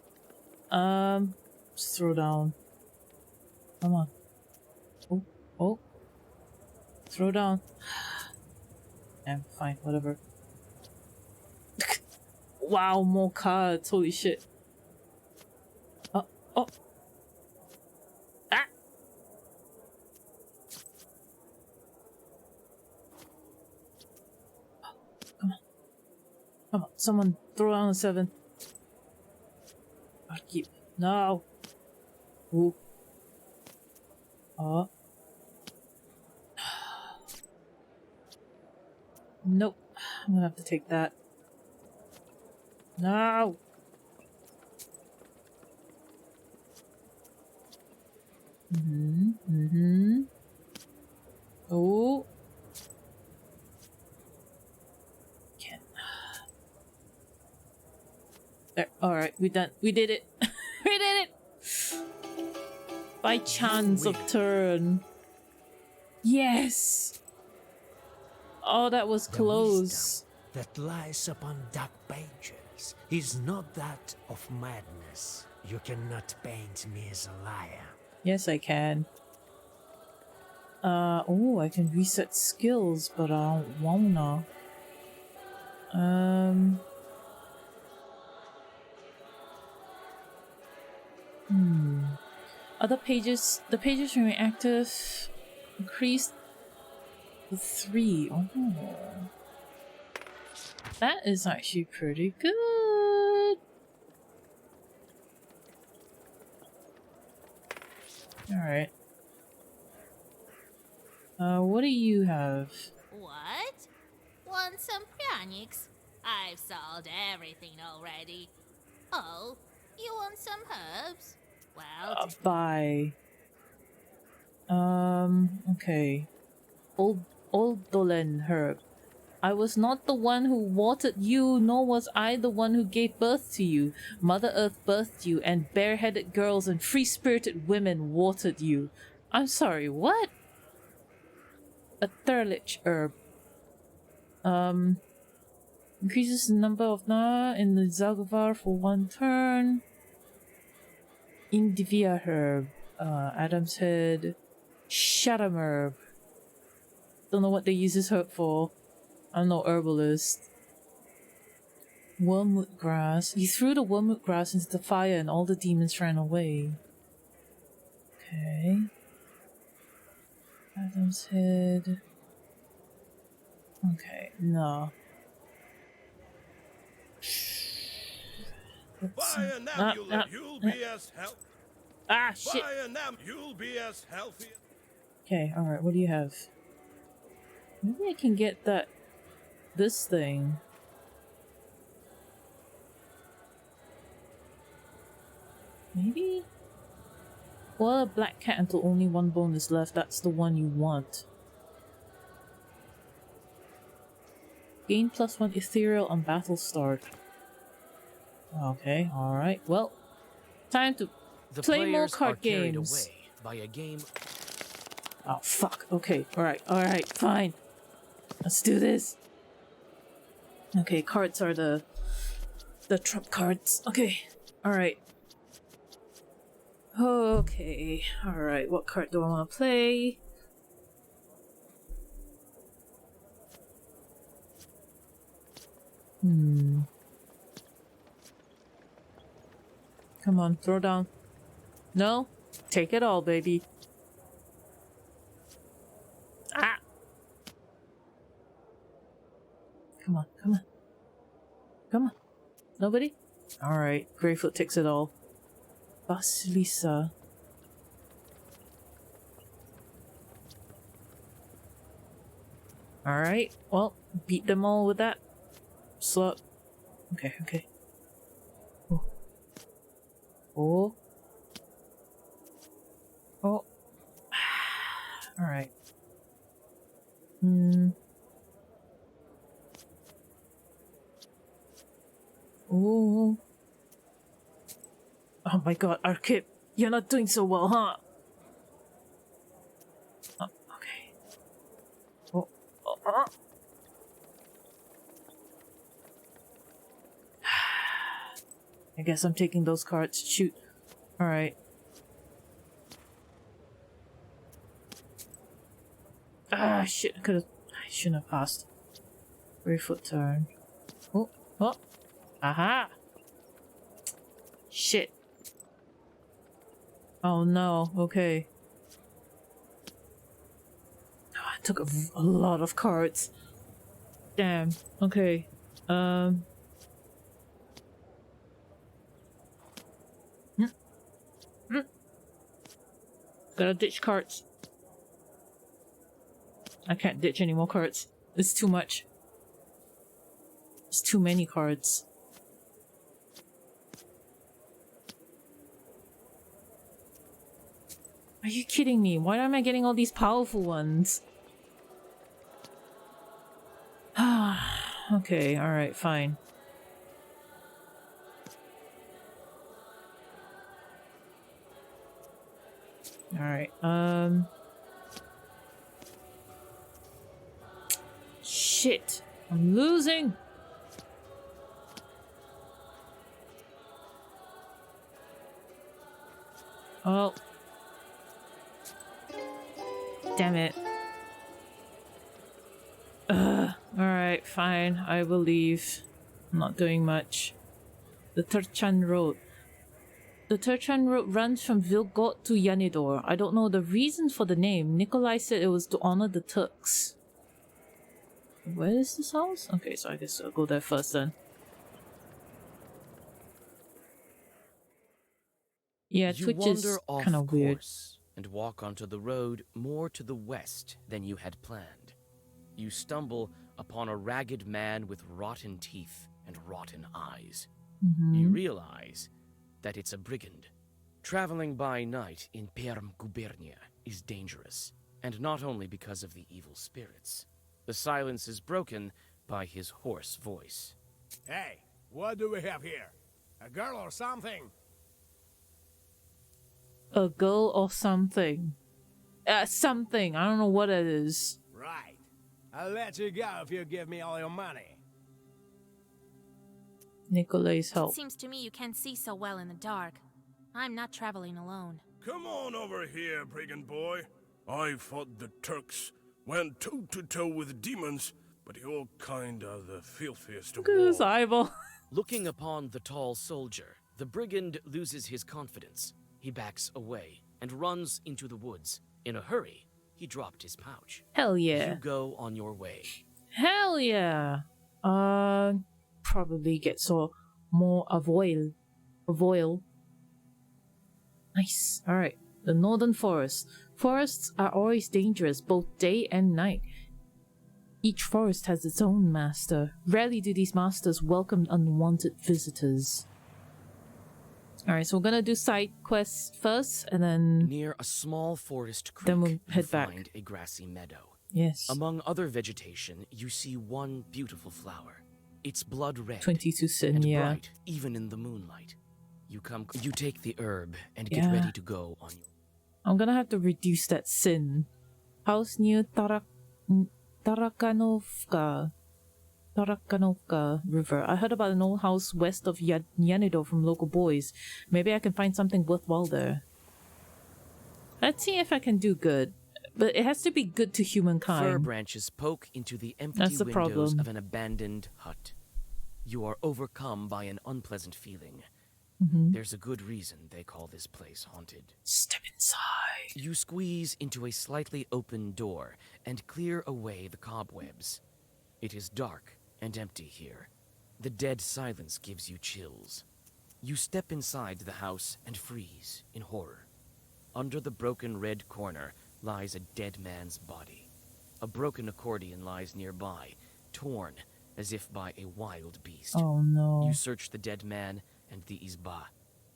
Just throw down. Come on. Oh. Throw down. Yeah, fine, whatever. Wow, more cards. Holy shit. Oh. Ah! Come on, someone throw down a 7. I'll keep. No! Ooh. Oh. Nope. I'm gonna have to take that. No! Oh. Can't. There. Alright, we done. We did it. We did it! By chance of turn. Yes! Oh, that was close. That lies upon dark pages is not that of madness. You cannot paint me as a liar. Yes, I can. Oh, I can reset skills, but I don't wanna. Other pages, the pages remain active. Increased to 3. Oh. That is actually pretty good. Alright. What do you have? What? Want some pranics? I've sold everything already. Oh, you want some herbs? Well, Bye. Okay. Old Dolen herb. I was not the one who watered you, nor was I the one who gave birth to you. Mother Earth birthed you, and bareheaded girls and free-spirited women watered you. I'm sorry, what? A Thurlich herb. Increases the number of Na in the Zalgavar for 1 turn. Indivia herb. Adam's head. Shaddam herb. Don't know what they use this herb for. I'm no herbalist. Wormwood grass. He threw the wormwood grass into the fire and all the demons ran away. Okay. Adam's head. Okay, no. By an amulet, you'll be as healthy. Ah, shit. By an amulet, you'll be as healthy. Okay, alright, what do you have? Maybe I can get that. This thing. Maybe? Well, a black cat until only 1 bone is left. That's the one you want. Gain +1 ethereal on battle start. Okay, alright. Well, time to play more card games. Away by a game. Oh, fuck. Okay, alright, fine. Let's do this. Okay, cards are the trump cards. Okay, alright. Okay, alright. What card do I want to play? Come on, throw down. No? Take it all, baby. Ah! Come on, come on. Come on. Nobody? Alright, Greyfoot takes it all. Basilisa. Alright, well, beat them all with that. Slut. Okay, okay. Oh. Oh. Oh. Alright. Oh. Oh my god, Arkip, you're not doing so well, huh? Oh, okay. Oh. I guess I'm taking those cards. Shoot. Alright. Ah, shit. I shouldn't have passed. Greyfoot turn. Oh. Aha! Shit. Oh no, okay. Oh, I took a lot of cards. Damn, okay. Gotta ditch cards. I can't ditch any more cards. It's too much. It's too many cards. Are you kidding me? Why am I getting all these powerful ones? Okay, alright, fine. Alright, shit! I'm losing! Oh. Damn it. Alright, fine. I will leave. I'm not doing much. The Turchan Road. The Turchan Road runs from Vilgot to Yanidor. I don't know the reason for the name. Nikolai said it was to honor the Turks. Where is this house? Okay, so I guess I'll go there first then. Yeah, Twitch is kind of weird. And walk onto the road more to the west than you had planned. You stumble upon a ragged man with rotten teeth and rotten eyes. You realize that it's a brigand. Traveling by night in Perm Gubernia is dangerous, and not only because of the evil spirits. The silence is broken by his hoarse voice. Hey, what do we have here? A girl or something? A girl or something. Something. I don't know what it is. Right. I'll let you go if you give me all your money. Nikolai's help. It seems to me you can't see so well in the dark. I'm not traveling alone. Come on over here, brigand boy. I fought the Turks, went toe-to-toe with demons, but you're kinda the filthiest of all. Look at his eyeball. Looking upon the tall soldier, the brigand loses his confidence. He backs away and runs into the woods. In a hurry, he dropped his pouch. Hell yeah. You go on your way. Hell yeah. Probably get more avoil. Nice. Alright. The Northern Forest. Forests are always dangerous, both day and night. Each forest has its own master. Rarely do these masters welcome unwanted visitors. Alright, so we're gonna do side quests first, and then... Near a small forest creek, then we'll head you back. find a grassy meadow. Yes. Among other vegetation, you see one beautiful flower. It's blood red 22 sin, and yeah. bright, even in the moonlight. You take the herb and get ready to go on your... I'm gonna have to reduce that sin. House near Tarakanovka River. I heard about an old house west of Yanido from local boys. Maybe I can find something worthwhile there. Let's see if I can do good. But it has to be good to humankind. Fir branches poke into the empty windows of an abandoned hut. You are overcome by an unpleasant feeling. There's a good reason they call this place haunted. Step inside. You squeeze into a slightly open door and clear away the cobwebs. It is dark and empty here. The dead silence gives you chills. You step inside the house and freeze in horror. Under the broken red corner lies a dead man's body. A broken accordion lies nearby, torn as if by a wild beast. Oh no. You search the dead man and the izba.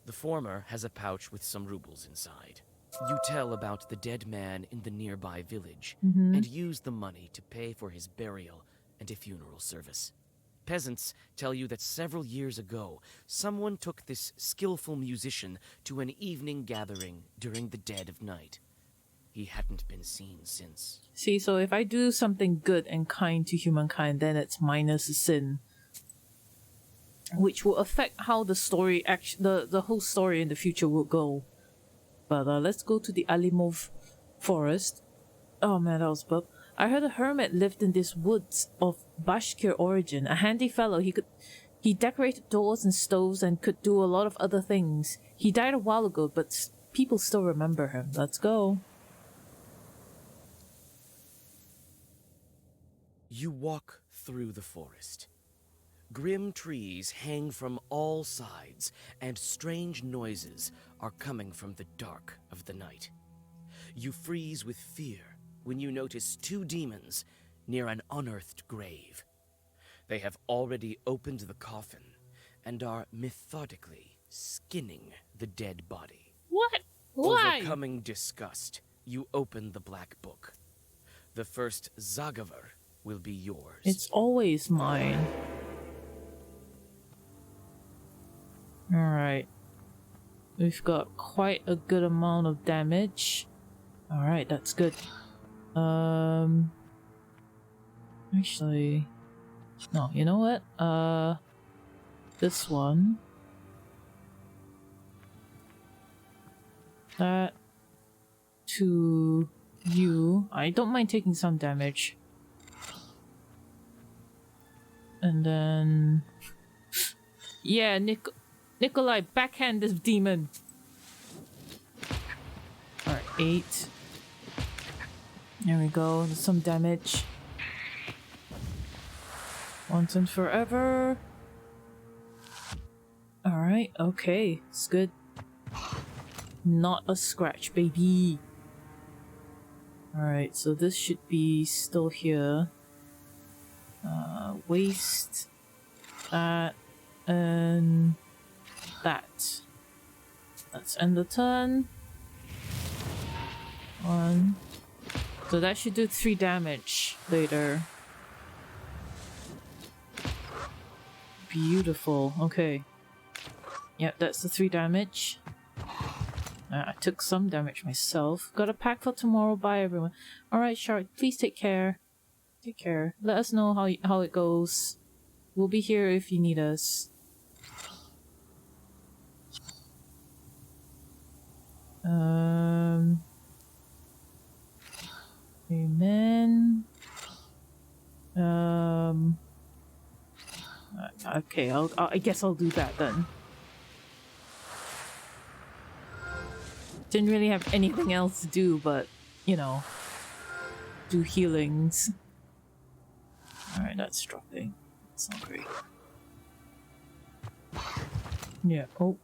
The former has a pouch with some rubles inside. You tell about the dead man in the nearby village and use the money to pay for his burial and a funeral service. Peasants tell you that several years ago, someone took this skillful musician to an evening gathering during the dead of night. He hadn't been seen since. See, so if I do something good and kind to humankind, then it's minus a sin. Which will affect how the story, the whole story in the future will go. But let's go to the Alimov forest. Oh man, that was bub. I heard a hermit lived in these woods of Bashkir origin. A handy fellow. He decorated doors and stoves and could do a lot of other things. He died a while ago, but people still remember him. Let's go. You walk through the forest. Grim trees hang from all sides, and strange noises are coming from the dark of the night. You freeze with fear when you notice two demons near an unearthed grave. They have already opened the coffin and are methodically skinning the dead body. What? Why? Overcoming disgust, you open the black book. The first Zagavar will be yours. It's always mine. Alright. We've got quite a good amount of damage. Alright, that's good. Actually... No, you know what? This one. That to you. I don't mind taking some damage. And then... Yeah, Nikolai, backhand this demon. Alright, 8. There we go, there's some damage. Once and forever. Alright, okay, it's good. Not a scratch, baby. Alright, so this should be still here. Waste. That. And that. Let's end the turn. 1. So that should do 3 damage later. Beautiful. Okay. Yep, that's the 3 damage. I took some damage myself. Got a pack for tomorrow. Bye, everyone. Alright, Shark, please take care. Take care. Let us know how it goes. We'll be here if you need us. Amen. Okay, I guess I'll do that then. Didn't really have anything else to do but, you know, do healings. Alright, that's dropping. That's not great. Yeah, oh.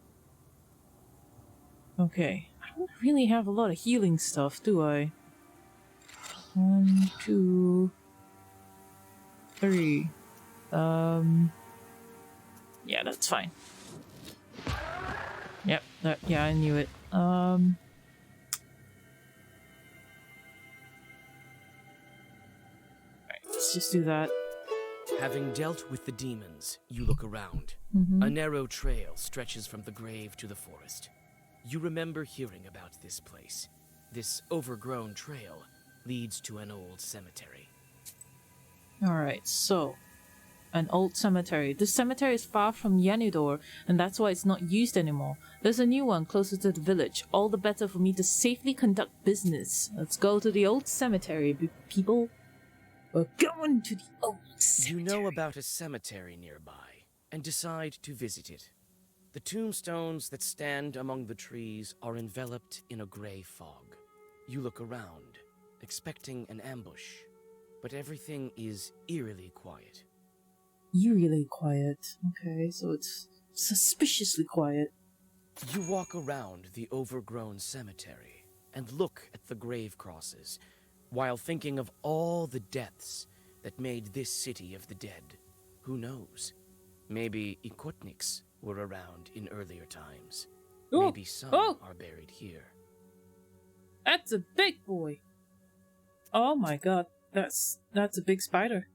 Okay. I don't really have a lot of healing stuff, do I? 1, 2, 3. Yeah, that's fine. Yep, yeah, I knew it. Right, let's just do that. Having dealt with the demons, you look around. A narrow trail stretches from the grave to the forest. You remember hearing about this place. This overgrown trail leads to an old cemetery. Alright, so... an old cemetery. This cemetery is far from Yanidor, and that's why it's not used anymore. There's a new one closer to the village. All the better for me to safely conduct business. Let's go to the old cemetery, people. We're going to the old cemetery. You know about a cemetery nearby, and decide to visit it. The tombstones that stand among the trees are enveloped in a gray fog. You look around, expecting an ambush, but everything is eerily quiet. Eerily quiet. Okay, so it's suspiciously quiet. You walk around the overgrown cemetery and look at the grave crosses, while thinking of all the deaths that made this city of the dead. Who knows? Maybe Ikotniks were around in earlier times. Oh, maybe some are buried here. That's a big boy. Oh my god, that's a big spider.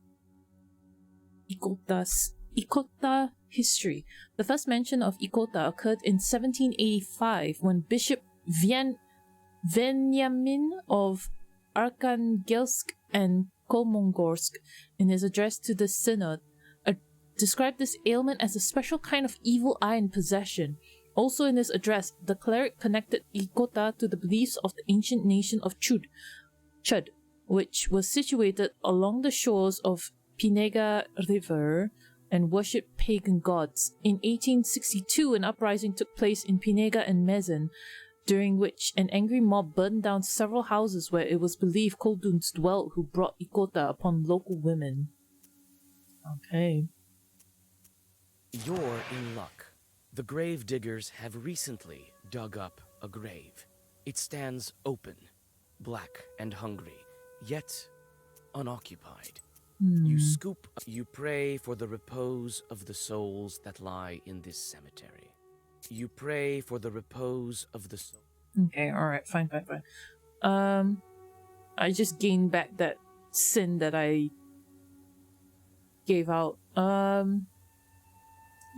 Ikota history. The first mention of Ikota occurred in 1785 when Bishop Veniamin of Arkhangelsk and Kolmogorsk, in his address to the synod, described this ailment as a special kind of evil eye and possession. Also in his address, the cleric connected Ikota to the beliefs of the ancient nation of Chud, which was situated along the shores of Pinega River and worshipped pagan gods. In 1862, an uprising took place in Pinega and Mezen, during which an angry mob burned down several houses where it was believed Kolduns dwelt, who brought Ikota upon local women. Okay. You're in luck. The grave diggers have recently dug up a grave. It stands open, black and hungry, yet unoccupied. You scoop, you pray for the repose of the souls that lie in this cemetery. You pray for the repose of the Okay, alright, fine. I just gained back that sin that I gave out.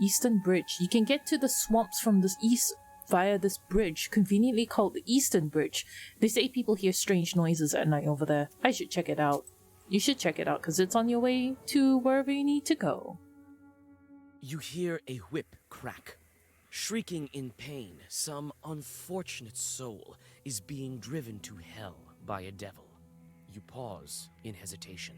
Eastern Bridge. You can get to the swamps from the east via this bridge, conveniently called the Eastern Bridge. They say people hear strange noises at night over there. I should check it out. You should check it out, because it's on your way to wherever you need to go. You hear a whip crack. Shrieking in pain, some unfortunate soul is being driven to hell by a devil. You pause in hesitation.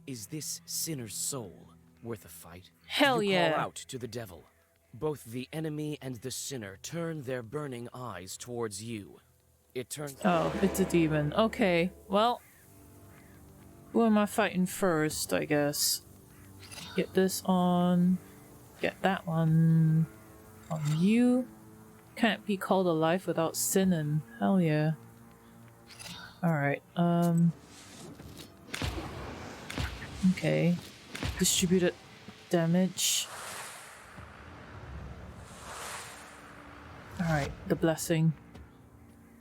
Is this sinner's soul worth a fight? Hell you yeah. call out to the devil. Both the enemy and the sinner turn their burning eyes towards you. It turns... Oh, it's a demon. Okay, well... Who am I fighting first, I guess? Get this on... Get that one... on you. Can't be called alive without sinning. Hell yeah. Alright, okay. Distributed damage. Alright, the blessing.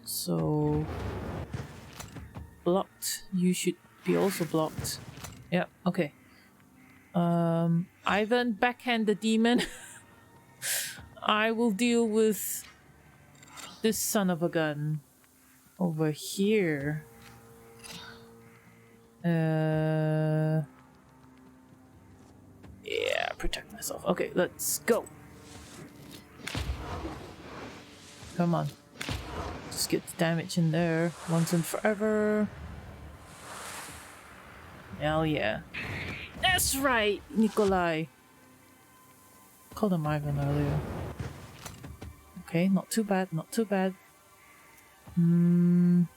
So... blocked. You should be also blocked. Yep, okay. Ivan, backhand the demon. I will deal with this son of a gun over here. Yeah, protect myself. Okay, let's go. Come on. Just get the damage in there once and forever. Hell yeah. That's right, Nikolai. Called him Ivan earlier. Okay, not too bad, not too bad. So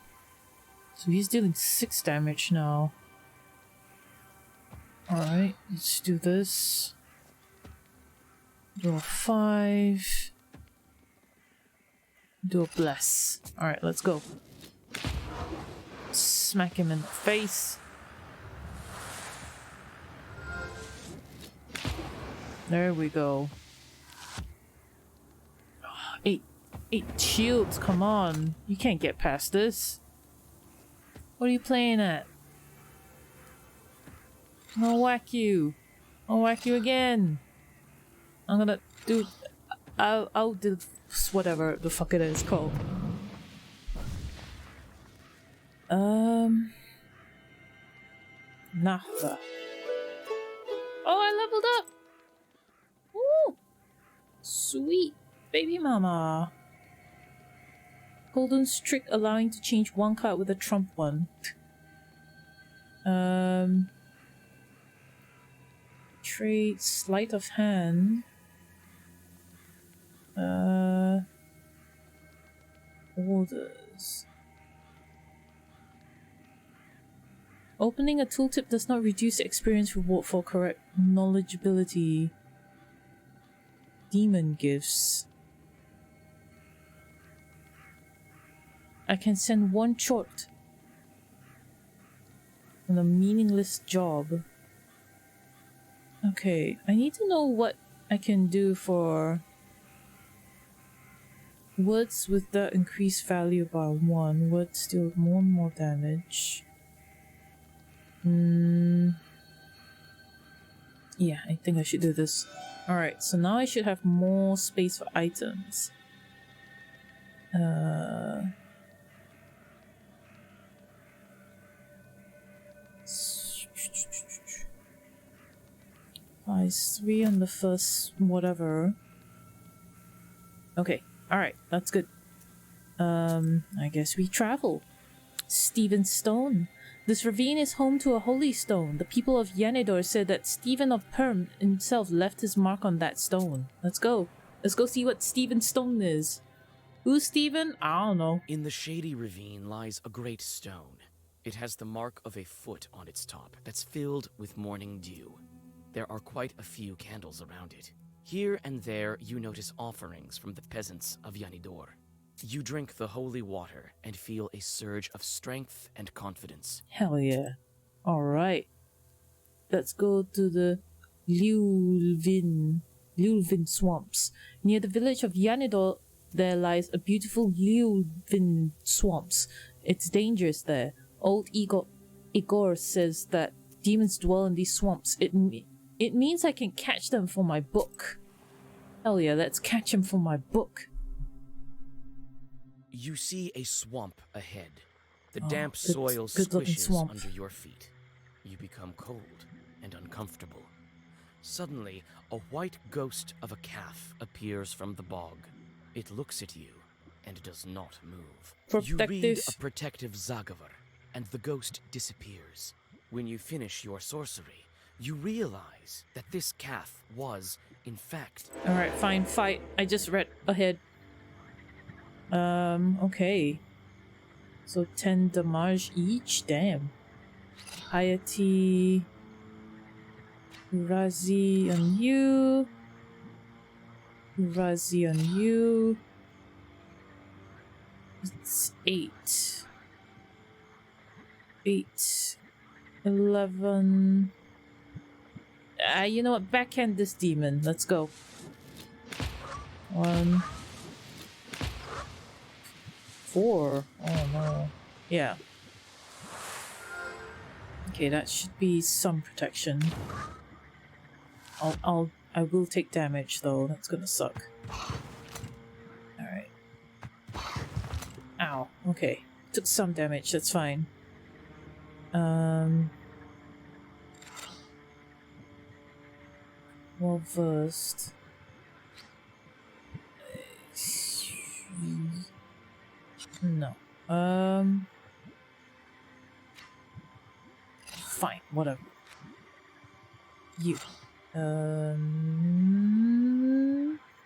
he's dealing 6 damage now. Alright, let's do this. Do a 5. Do a bless. Alright, let's go. Smack him in the face. There we go. 8 shields, come on. You can't get past this. What are you playing at? I'll whack you. I'll whack you again. I'm gonna do... I'll do whatever the fuck it is called. Nahva. Oh, I leveled up! Woo! Sweet baby mama. Golden Trick allowing to change one card with a trump one. Trade sleight of hand. Orders. Opening a tooltip does not reduce the experience reward for correct knowledgeability. Demon gifts. I can send 1 chort on a meaningless job. Okay, I need to know what I can do for words with the increased value by 1. Words deal more and more damage. Yeah, I think I should do this. Alright, so now I should have more space for items. 3 on the first whatever. Okay, alright, that's good. I guess we travel. Stephen Stone. This ravine is home to a holy stone. The people of Yanidor said that Stephen of Perm himself left his mark on that stone. Let's go. Let's go see what Stephen Stone is. Who's Stephen? I don't know. In the shady ravine lies a great stone. It has the mark of a foot on its top that's filled with morning dew. There are quite a few candles around it. Here and there you notice offerings from the peasants of Yanidor. You drink the holy water and feel a surge of strength and confidence. Hell yeah. Alright. Let's go to the Liulvin swamps. Near the village of Yanidor there lies a beautiful Leuven swamps. It's dangerous there. Old Igor says that demons dwell in these swamps. It means I can catch them for my book. Hell yeah, let's catch him for my book. You see a swamp ahead. The damp soil squishes under your feet. You become cold and uncomfortable. Suddenly, a white ghost of a calf appears from the bog. It looks at you and does not move. You read a protective Zagavar, and the ghost disappears. When you finish your sorcery, you realize that this calf was, in fact... Alright, fine, fight. I just read ahead. Okay. So 10 damage each? Damn. Piety... Razi on you. Razi on you. It's 8. 8. 11. You know what? Backhand this demon. Let's go. 1. 4. Oh no. Yeah. Okay, that should be some protection. I will take damage though. That's gonna suck. Alright. Ow. Okay. Took some damage. That's fine. Well versed. No. Fine. Whatever. You.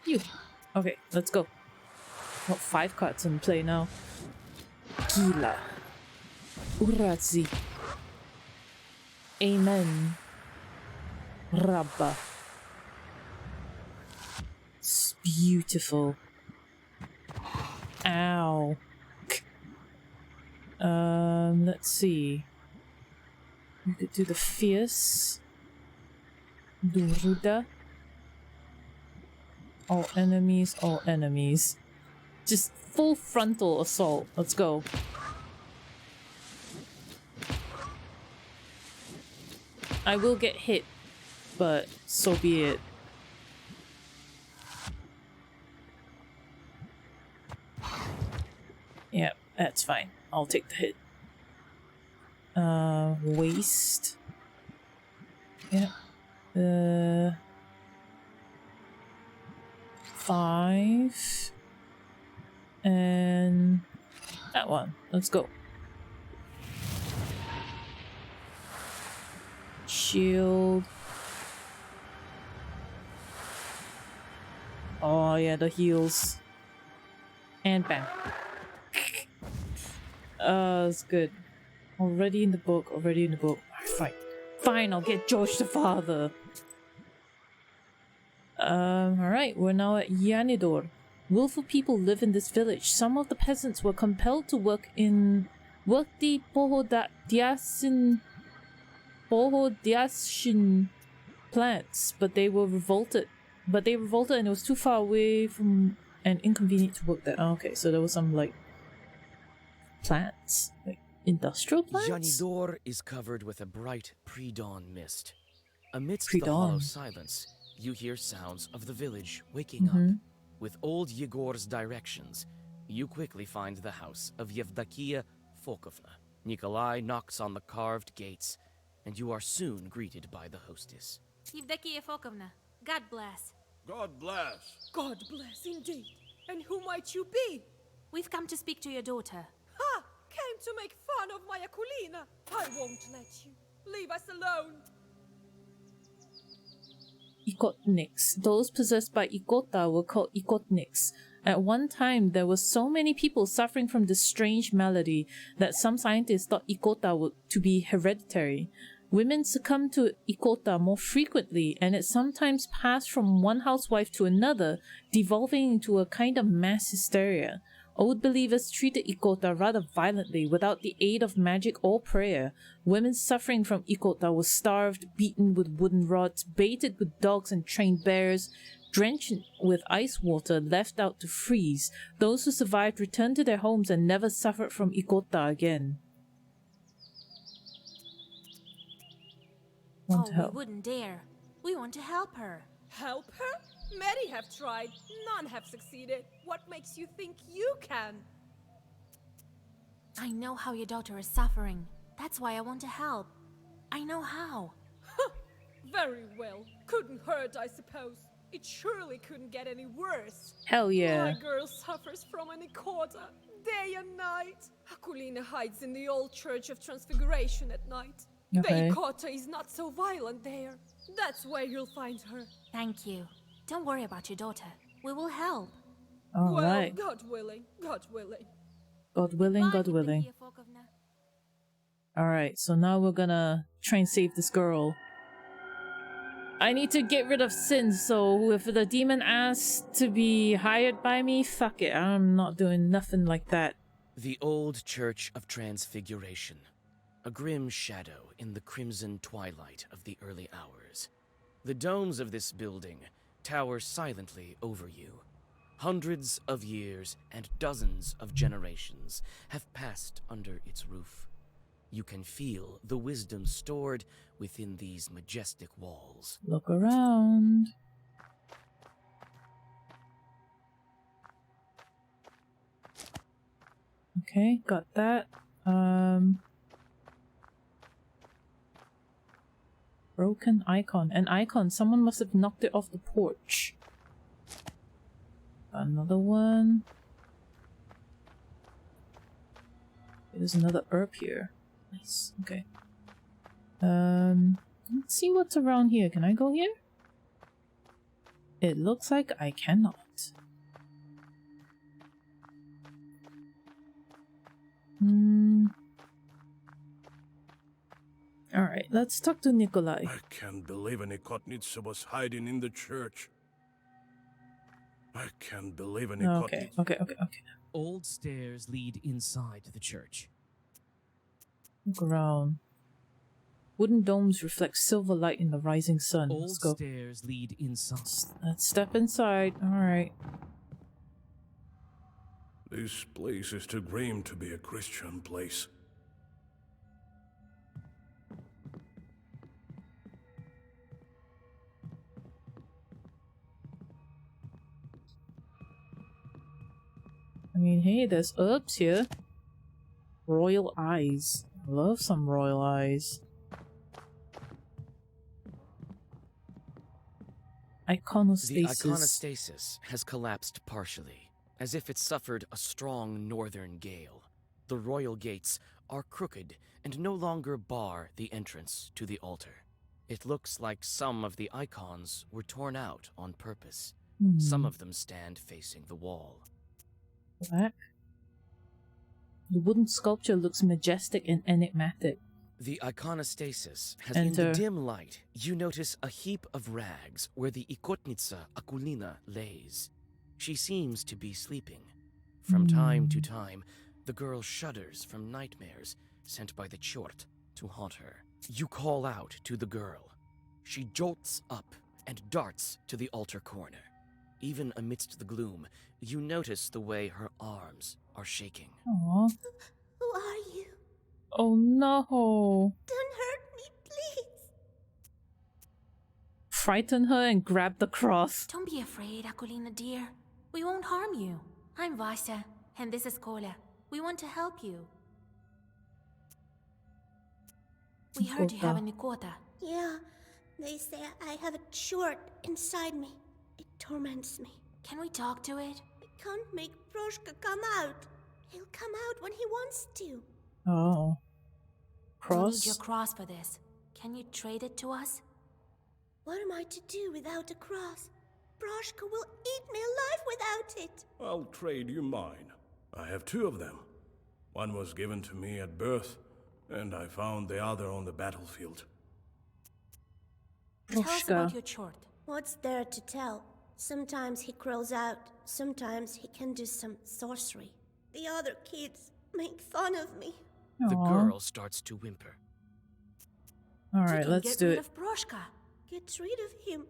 You. Okay, let's go. Got 5 cards in play now. Gila. Urazi. Amen. Rabba. It's beautiful. Ow. Let's see. We could do the fierce. Duruda. All enemies, all enemies. Just full frontal assault. Let's go. I will get hit, but so be it. Yeah, that's fine. I'll take the hit. Waste. Yeah. 5. And that one. Let's go. Shield. Oh yeah, the heals. And bam. It's good. Already in the book, already in the book. Fine. Fine, I'll get George the Father. Alright, we're now at Yanidor. Willful people live in this village. Some of the peasants were compelled to work the Pohodyasin plants, but they revolted and it was too far away from and inconvenient to work there. Oh, okay, so there was some like plants, like industrial plants? Yanidor is covered with a bright pre-dawn mist. Amidst the hollow silence, you hear sounds of the village waking up. With old Yegor's directions, you quickly find the house of Yevdakia Fokovna. Nikolai knocks on the carved gates, and you are soon greeted by the hostess. Yevdakia Fokovna, God bless. God bless. God bless indeed. And who might you be? We've come to speak to your daughter. Ha! Came to make fun of my Akulina. I won't let you. Leave us alone. Ikotniks. Those possessed by Ikota were called Ikotniks. At one time, there were so many people suffering from this strange malady that some scientists thought Ikota to be hereditary. Women succumbed to Ikota more frequently, and it sometimes passed from one housewife to another, devolving into a kind of mass hysteria. Old believers treated Ikota rather violently without the aid of magic or prayer. Women suffering from Ikota were starved, beaten with wooden rods, baited with dogs and trained bears, drenched with ice water, left out to freeze. Those who survived returned to their homes and never suffered from Ikota again. Want to help? We wouldn't dare. We want to help her. Help her? Many have tried, none have succeeded. What makes you think you can? I know how your daughter is suffering. That's why I want to help. I know how. Very well. Couldn't hurt, I suppose. It surely couldn't get any worse. Hell yeah. My girl suffers from an Ikota, day and night. Akulina hides in the old Church of Transfiguration at night. Okay. The Ikota is not so violent there. That's where you'll find her. Thank you. Don't worry about your daughter. We will help. All well, right. God willing, God willing. God willing, God willing. Alright, so now we're gonna try and save this girl. I need to get rid of Sin, so if the demon asks to be hired by me, fuck it. I'm not doing nothing like that. The old Church of Transfiguration. A grim shadow in the crimson twilight of the early hours. The domes of this building tower silently over you. Hundreds of years and dozens of generations have passed under its roof. You can feel the wisdom stored within these majestic walls. Look around. Okay, got that. Broken icon. An icon. Someone must have knocked it off the porch. Another one. There's another herb here. Nice. Okay. Let's see what's around here. Can I go here? It looks like I cannot. Alright, let's talk to Nikolai. I can't believe an Ikotnitsa was hiding in the church. I can't believe an Ikotnitsa... Okay. Old stairs lead inside the church. Look around. Wooden domes reflect silver light in the rising sun. Old Let's go. stairs lead inside. Let's step inside. Alright. This place is too grim to be a Christian place. I mean, hey, there's herbs here. Royal eyes. Love some royal eyes. Iconostasis. The iconostasis has collapsed partially, as if it suffered a strong northern gale. The royal gates are crooked and no longer bar the entrance to the altar. It looks like some of the icons were torn out on purpose. Some of them stand facing the wall. Black. The wooden sculpture looks majestic and enigmatic. The iconostasis has in the dim light, you notice a heap of rags where the Ikotnitsa Akulina lays. She seems to be sleeping. From time to time, the girl shudders from nightmares sent by the Chort to haunt her. You call out to the girl. She jolts up and darts to the altar corner. Even amidst the gloom, you notice the way her arms are shaking. Aww. Who are you? Oh no. Don't hurt me, please. Frighten her and grab the cross. Don't be afraid, Akulina dear. We won't harm you. I'm Vasa, and this is Kola. We want to help you. We heard you have a Nikota. Yeah, they say I have a chort inside me. It torments me. Can we talk to it? I can't make Proshka come out. He'll come out when he wants to. Oh. We'll Cross? need your cross for this. Can you trade it to us? What am I to do without a cross? Proshka will eat me alive without it. I'll trade you mine. I have two of them. One was given to me at birth, and I found the other on the battlefield. Tell us about your chort. What's there to tell? Sometimes he crawls out, sometimes he can do some sorcery. The other kids make fun of me. The Aw. girl starts to whimper. Alright, let's get do rid it. of Broshka. Get rid of him.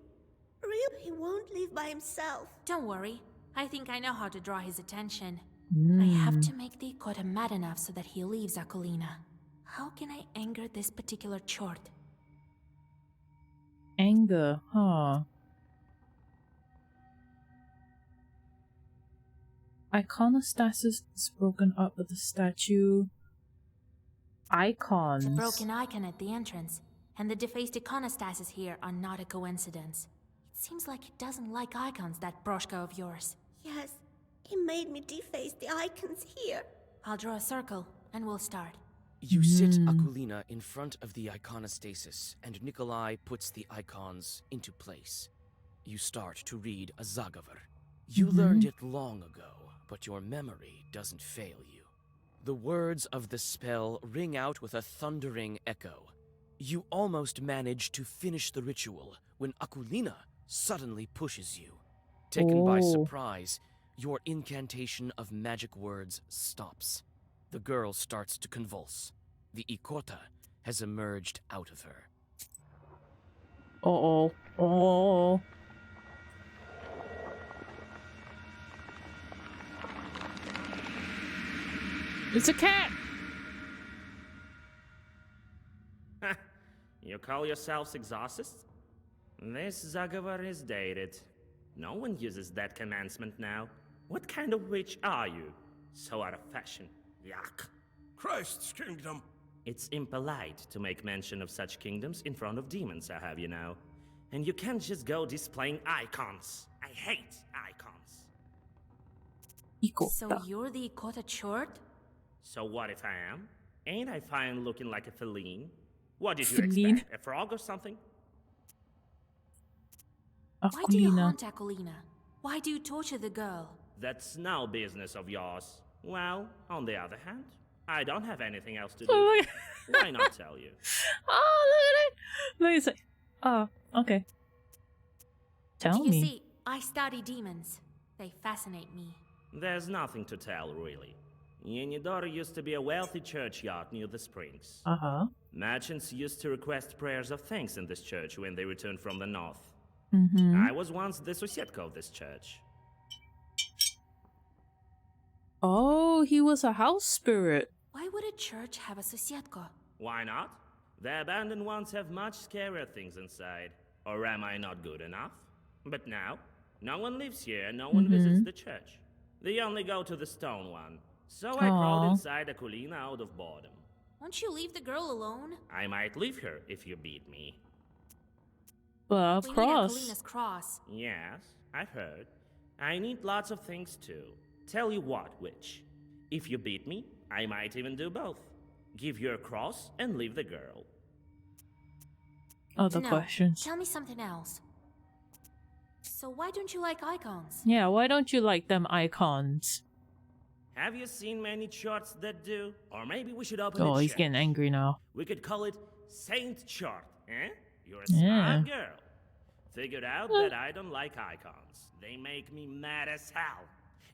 Real, he won't leave by himself. Don't worry. I think I know how to draw his attention. I Mm. have to make the Ikota mad enough so that he leaves Akulina. How can I anger this particular chort? Anger, huh? Iconostasis is broken up with the statue. Icons. The broken icon at the entrance and the defaced iconostasis here are not a coincidence. It seems like he doesn't like icons, that Broshka of yours. Yes, he made me deface the icons here. I'll draw a circle and we'll start. You sit Akulina in front of the iconostasis, and Nikolai puts the icons into place. You start to read a Zagavar. You learned it long ago, but your memory doesn't fail you. The words of the spell ring out with a thundering echo. You almost manage to finish the ritual when Akulina suddenly pushes you. Taken by surprise, your incantation of magic words stops. The girl starts to convulse. The Ikota has emerged out of her. Uh-oh. Oh. It's a cat! You call yourselves exorcists? This Zagavar is dated. No one uses that commencement now. What kind of witch are you? So out of fashion. Yuck. Christ's kingdom. It's impolite to make mention of such kingdoms in front of demons, I have you know. And you can't just go displaying icons. I hate icons. So you're the Ikota chort? So what if I am? Ain't I fine looking like a feline? What did you Feline? expect? A frog or something? Why do you haunt Akulina? Why do you torture the girl? That's no business of yours. Well, on the other hand, I don't have anything else to do. Oh, Why not tell you? Oh, look at it! Look, it's like, oh, okay. Tell You me. see, I study demons. They fascinate me. There's nothing to tell, really. Yenidor used to be a wealthy churchyard near the springs. Uh-huh. Merchants used to request prayers of thanks in this church when they returned from the north. I was once the Susiedko of this church. Oh, he was a house spirit. Why would a church have a Susiedko? Why not? The abandoned ones have much scarier things inside. Or am I not good enough? But now, no one lives here and no one visits the church. They only go to the stone one. So I crawled inside Akulina out of boredom. Won't you leave the girl alone? I might leave her if you beat me. Well, We need cross. Akulina's cross. Yes, I've heard. I need lots of things too. Tell you what, witch. If you beat me, I might even do both. Give your cross and leave the girl. Other No, questions. Tell me something else. So why don't you like icons? Yeah, why don't you like them icons? Have you seen many charts that do? Or maybe we should open Oh, a he's church. getting angry now. We could call it Saint Chart, eh? You're a Yeah. smart girl. Figured out that I don't like icons. They make me mad as hell.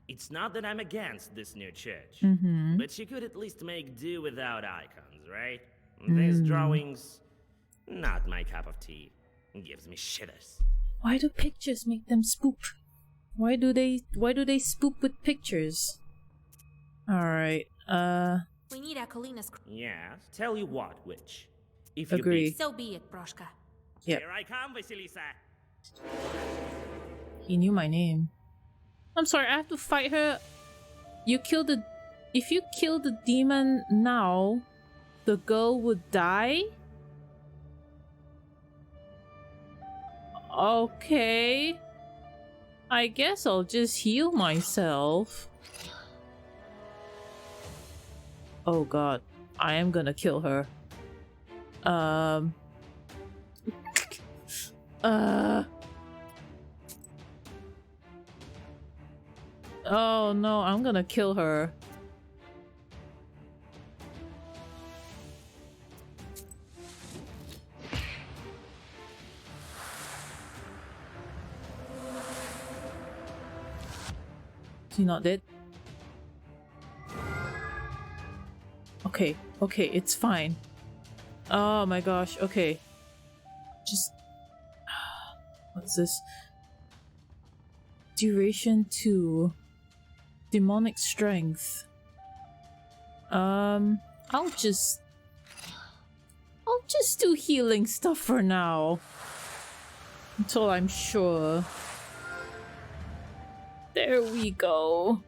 It's not that I'm against this new church, but you could at least make do without icons, right? These drawings, not my cup of tea. Gives me shivers. Why do pictures make them spook? Why do they spook with pictures? Alright, We need Akulina's cross. Yes. Tell you what, witch. If you Agree. beat... So be it, Broshka. Yep. Here I come, Vasilisa. He knew my name. I'm sorry, I have to fight her. If you kill the demon now, the girl would die? Okay. I guess I'll just heal myself. Oh god. I am gonna kill her. Oh no, I'm gonna kill her. Is he not dead? Okay, okay, it's fine. Oh my gosh, okay. Just... What's this? Duration 2. Demonic strength. I'll just do healing stuff for now. Until I'm sure. There we go.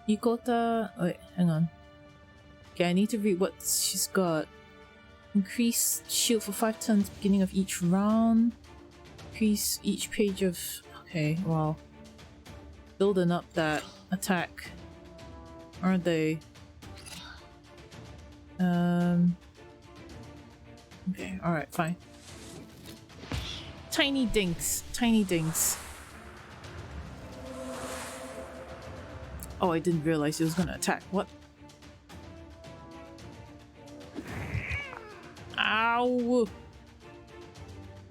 Yukota... Wait, hang on. Okay, I need to read what she's got. Increase shield for 5 turns beginning of each round. Increase each page of... Okay, wow. Building up that attack. Aren't they? Okay, alright, fine. Tiny dinks. Tiny dinks. Oh, I didn't realize he was gonna attack. What? Ow!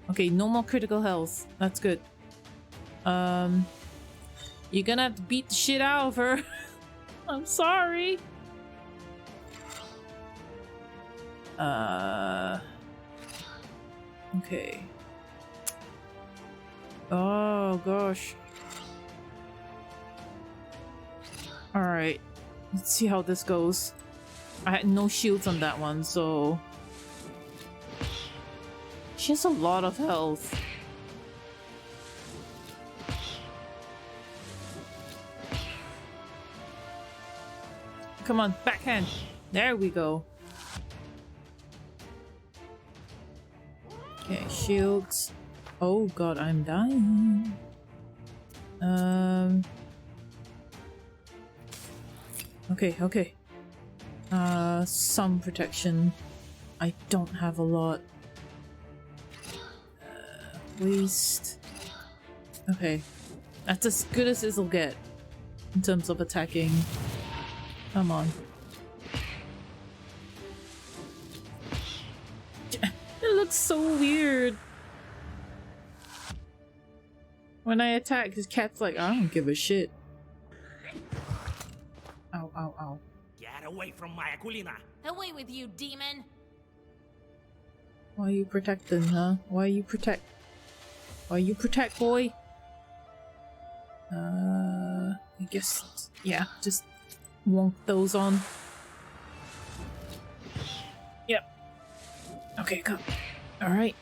Okay, no more critical health. That's good. You're gonna have to beat the shit out of her. I'm sorry. Okay. Oh gosh. Alright. Let's see how this goes. I had no shields on that one, so... She has a lot of health. Come on, backhand. There we go. Okay, shields. Oh god, I'm dying. Okay, okay. Some protection. I don't have a lot. Waste. Okay. That's as good as this'll get in terms of attacking. Come on. It looks so weird. When I attack, his cat's like, I don't give a shit. Ow, ow, ow. Get away from my Aquilina! Away with you, demon! Why are you protecting, huh? Why you protect? Why you protect, boy? I guess, yeah, just wonk those on. Yep. Okay, go. Alright.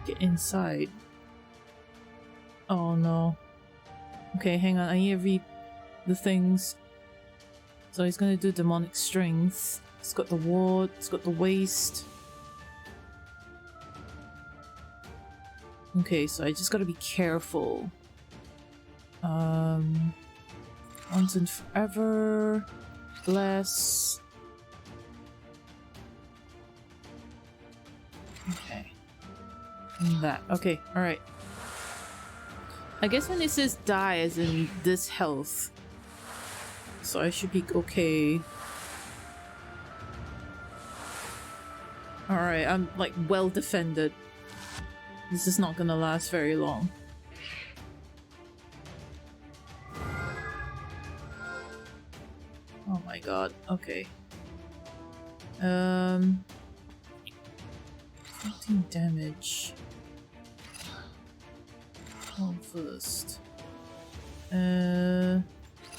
Get inside. Oh no. Okay, hang on, I need to read the things. So he's gonna do demonic strength. It's got the ward, it's got the waste. Okay, so I just gotta be careful. Once and forever. Bless. Okay. And that. Okay, alright. I guess when it says die as in this health. So I should be okay. Alright, I'm like well defended. This is not gonna last very long. Oh my god, okay. 14 damage. Oh, first.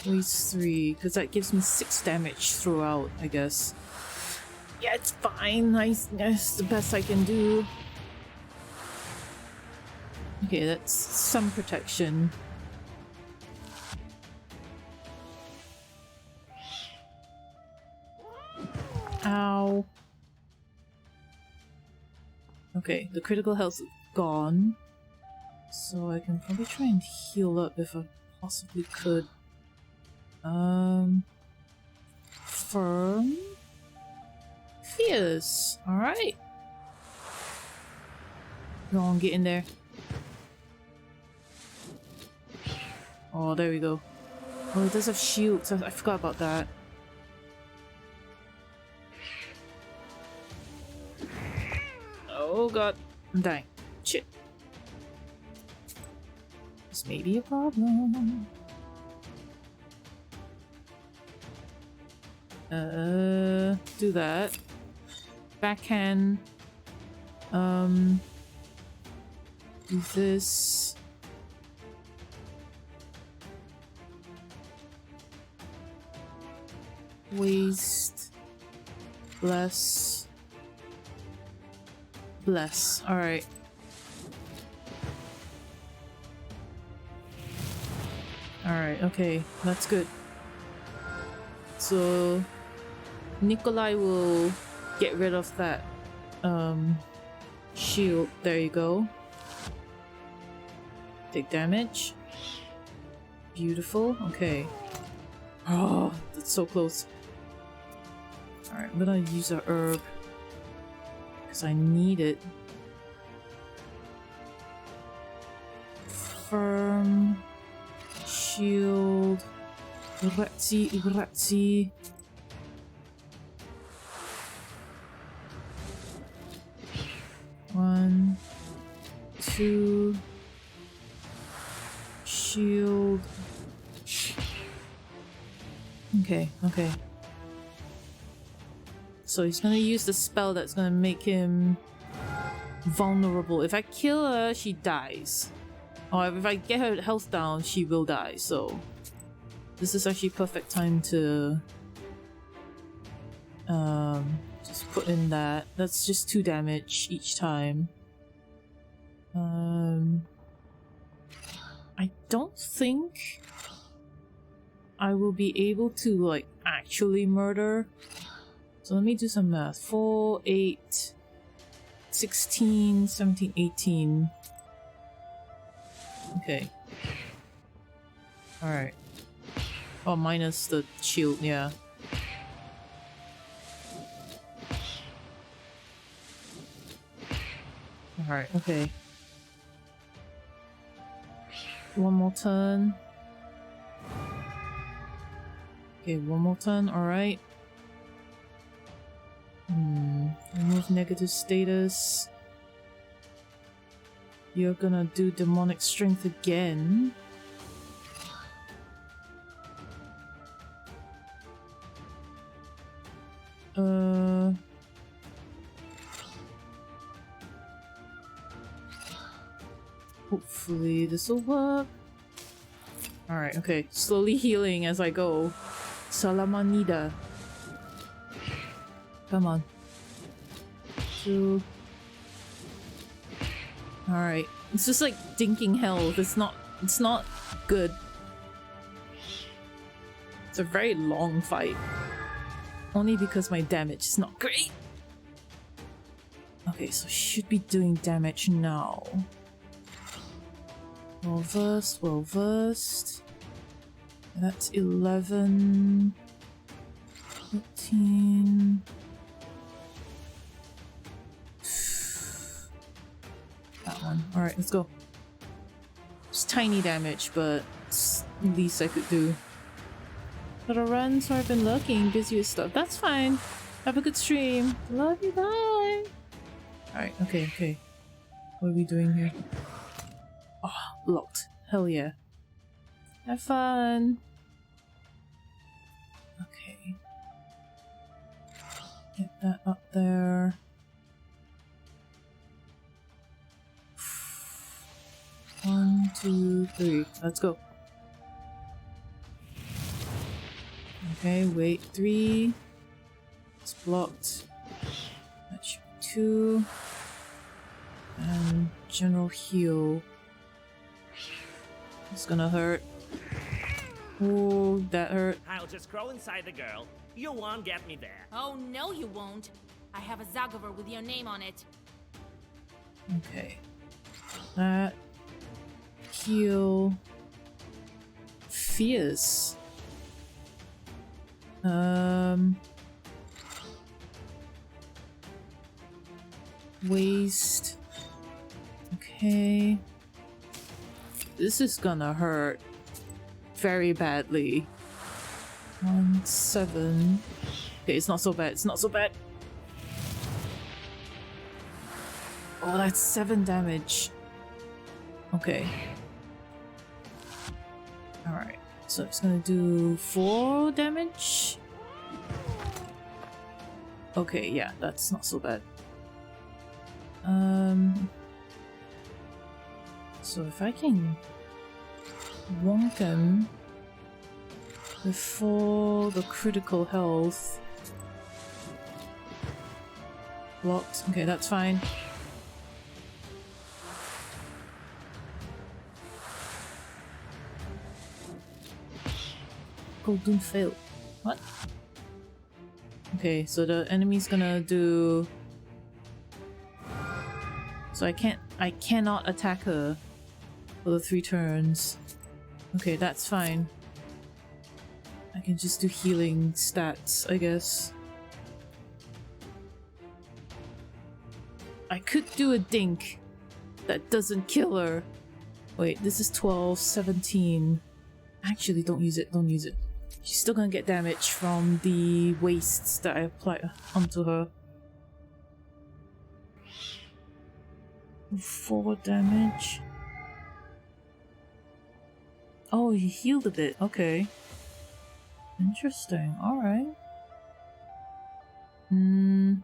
Waste 3, because that gives me 6 damage throughout, I guess. Yeah, it's fine. That's the best I can do. Okay, that's some protection. Ow. Okay, the critical health is gone. So I can probably try and heal up if I possibly could. Firm. Fierce. Alright. Go on, get in there. Oh, there we go. Oh, it does have shields. I forgot about that. god. I'm dying. Shit. This may be a problem. Do that. Backhand. Do this. Waste. Bless. Bless. Alright. Alright, okay. That's good. So Nikolai will get rid of that shield. There you go. Take damage. Beautiful. Okay. Oh, that's so close. Alright, I'm gonna use a herb because I need it. Firm. Shield. Uratzi. 1, 2. Shield. Okay. So he's gonna use the spell that's gonna make him vulnerable. If I kill her, she dies. Or if I get her health down, she will die. So this is actually perfect time to just put in that. That's just 2 damage each time. I don't think I will be able to like actually murder. So let me do some math. 4, 8, 16, 17, 18. Okay. Alright. Oh, minus the shield, yeah. Alright, okay. One more turn. Okay, one more turn, alright. Remove negative status. You're gonna do demonic strength again. Hopefully this will work. Alright, okay. Slowly healing as I go. Salamanida. Come on. 2. Alright. It's just like dinking health. It's not good. It's a very long fight. Only because my damage is not great. Okay, so should be doing damage now. Well versed. That's 11. 13. That one. Alright, let's go. It's tiny damage, but it's the least I could do. Gotta run, so I've been lurking, busy with stuff. That's fine. Have a good stream. Love you, bye! Alright, okay. What are we doing here? Oh, blocked. Hell yeah. Have fun! Okay. Get that up there. One, 2, 3. Let's go. Okay, wait. 3. It's blocked. That should be 2. And general heal. It's gonna hurt. Oh, that hurt. I'll just crawl inside the girl. You won't get me there. Oh, no you won't. I have a Zagaver with your name on it. Okay. That. Heal. Fierce. Waste. Okay. This is gonna hurt very badly. 1, 7. Okay, it's not so bad. It's not so bad. Oh, that's 7 damage. Okay. Alright. So it's gonna do 4 damage. Okay, yeah, that's not so bad. So if I can wonk him before the critical health blocked. Okay, that's fine. Golden fail. What? Okay, so the enemy's gonna do. So I cannot attack her for the 3 turns. Okay, that's fine. I can just do healing stats, I guess. I could do a dink that doesn't kill her. Wait, this is 12, 17. Actually, don't use it, don't use it. She's still gonna get damage from the wastes that I apply onto her. 4 damage. Oh, he healed a bit. Okay. Interesting. Alright. I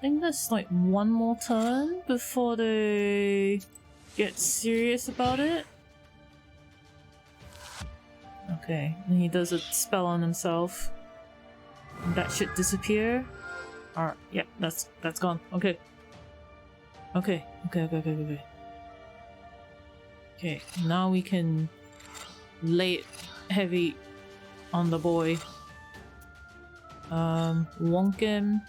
think there's like 1 more turn before they get serious about it. Okay, and he does a spell on himself. And that should disappear. Alright, yeah, that's gone. Okay. Okay. Okay, now we can lay it heavy on the boy. Wonk him.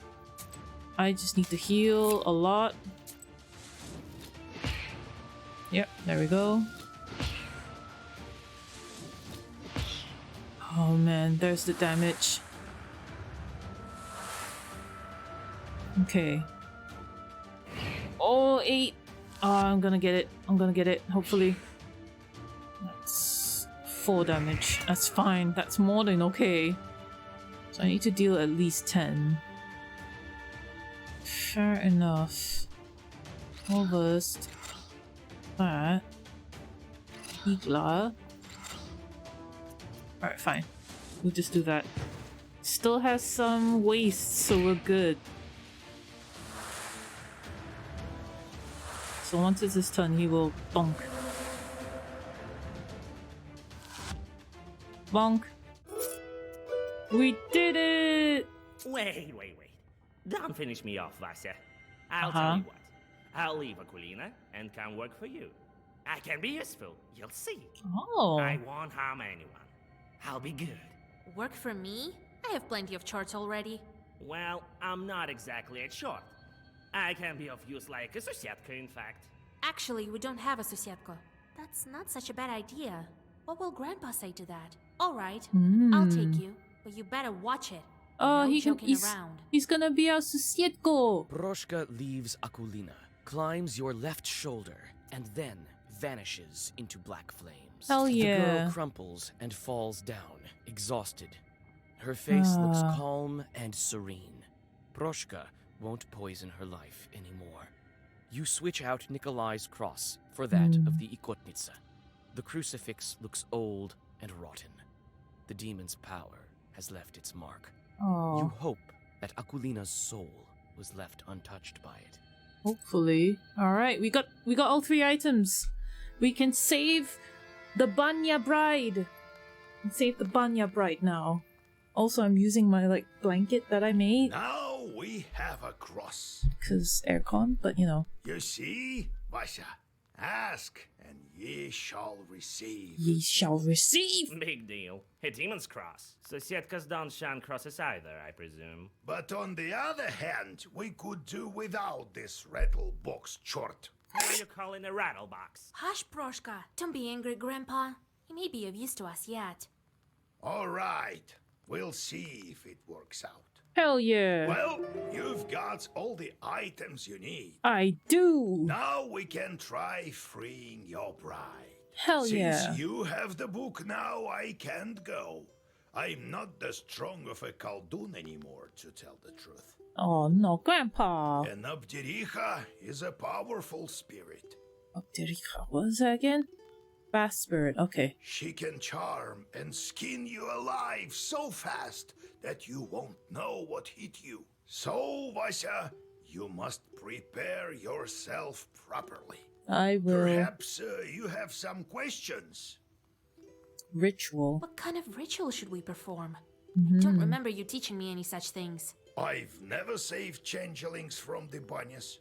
I just need to heal a lot. Yep, there we go. Oh man, there's the damage. Okay. Oh, 8. Oh, I'm gonna get it. I'm gonna get it, hopefully. That's 4 damage. That's fine. That's more than okay. So I need to deal at least 10. Fair enough. Almost. That. Igla. Alright, fine. We'll just do that. Still has some waste, so we're good. So once it's his turn, he will bonk. Bonk. We did it! Wait. Don't finish me off, Vasya. I'll tell you what. I'll leave Aquilina and come work for you. I can be useful. You'll see. Oh. I won't harm anyone. I'll be good. Work for me? I have plenty of charts already. Well, I'm not exactly a chort. I can be of use like a Susietka, in fact. Actually, we don't have a Susietka. That's not such a bad idea. What will Grandpa say to that? Alright, I'll take you, but you better watch it. Oh, No he's gonna be our Susietko. Proshka leaves Aquilina, climbs your left shoulder, and then vanishes into black flames. Hell yeah. The girl crumples and falls down, exhausted. Her face looks calm and serene. Proshka won't poison her life anymore. You switch out Nikolai's cross for that of the Ikotnitsa. The crucifix looks old and rotten. The demon's power has left its mark. You hope that Aquilina's soul was left untouched by it. Hopefully. Alright, we got all 3 items. We can save the Banya Bride. Save the Banya Bride now. Also, I'm using my blanket that I made. Now we have a cross. Cause aircon, but you know. You see, Vasya? Ask, and ye shall receive. Ye shall receive! Big deal. A demon's cross. Susietkas don't shun crosses either, I presume. But on the other hand, we could do without this rattle box chort. Who are you calling a rattle box? Hush, Proshka. Don't be angry, Grandpa. He may be of use to us yet. All right. We'll see if it works out. Hell yeah. Well, you've got all the items you need. I do. Now we can try freeing your bride. Hell yeah. Since you have the book now, I can't go. I'm not as strong of a Khaldun anymore, to tell the truth. Oh no, Grandpa. And Abdericha is a powerful spirit. Abdericha, what is that again? Fast spirit, okay. She can charm and skin you alive so fast that you won't know what hit you. So, Vasya, you must prepare yourself properly. I will. Perhaps you have some questions. Ritual. What kind of ritual should we perform? Mm-hmm. I don't remember you teaching me any such things. I've never saved changelings from the banyas.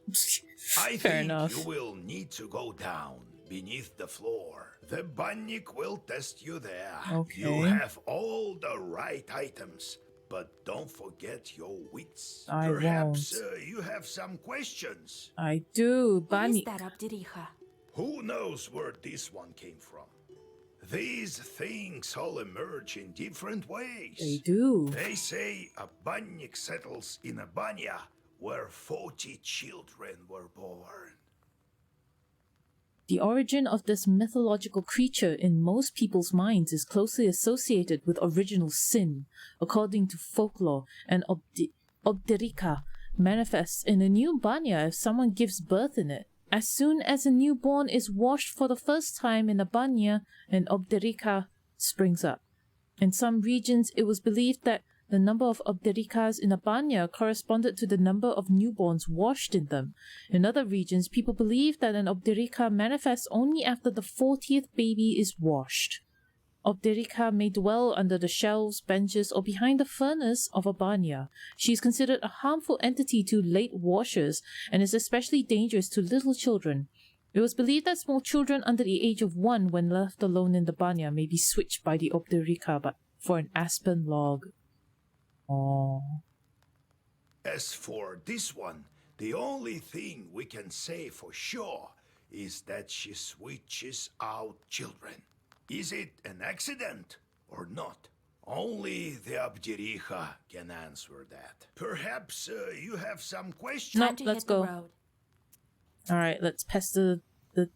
I Fair think enough. you will need to go down beneath the floor. The bannik will test you there. Okay. You have all the right items, but don't forget your wits. I Perhaps won't. You have some questions. I do, What is Bannik. that Abdericha? Who knows where this one came from? These things all emerge in different ways. They do. They say a bannik settles in a banya where 40 children were born. The origin of this mythological creature in most people's minds is closely associated with original sin, according to folklore, and Obderika manifests in a new banya if someone gives birth in it. As soon as a newborn is washed for the first time in a banya, an Obderika springs up. In some regions, it was believed that the number of Obderikas in a banya corresponded to the number of newborns washed in them. In other regions, people believe that an Obderika manifests only after the 40th baby is washed. Obderika may dwell under the shelves, benches, or behind the furnace of a banya. She is considered a harmful entity to late washers and is especially dangerous to little children. It was believed that small children under the age of 1, when left alone in the banya, may be switched by the Obderika but for an aspen log. Oh. As for this one, the only thing we can say for sure is that she switches out children. Is it an accident or not? Only the Abdericha can answer that. Perhaps you have some questions? Nope, let's go. Alright, let's pester the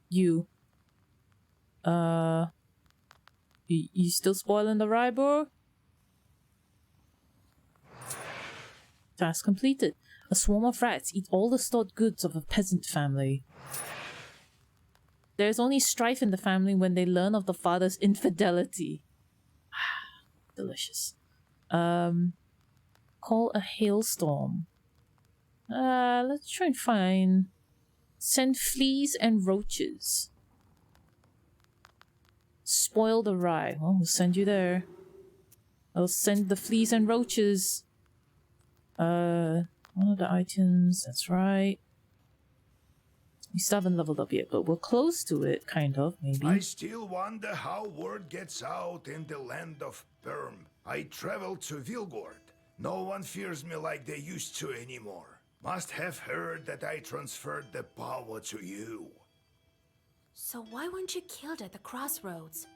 you. You still spoiling the rye, bro? Task completed. A swarm of rats eat all the stored goods of a peasant family. There is only strife in the family when they learn of the father's infidelity. Delicious. Call a hailstorm. Let's try and find... Send fleas and roaches. Spoil the rye. Well, we'll send you there. I'll send the fleas and roaches. One of the items, that's right. We still haven't leveled up yet, but we're close to it, kind of, maybe. I still wonder how word gets out in the land of Perm. I traveled to Vilgord. No one fears me like they used to anymore. Must have heard that I transferred the power to you. So why weren't you killed at the crossroads?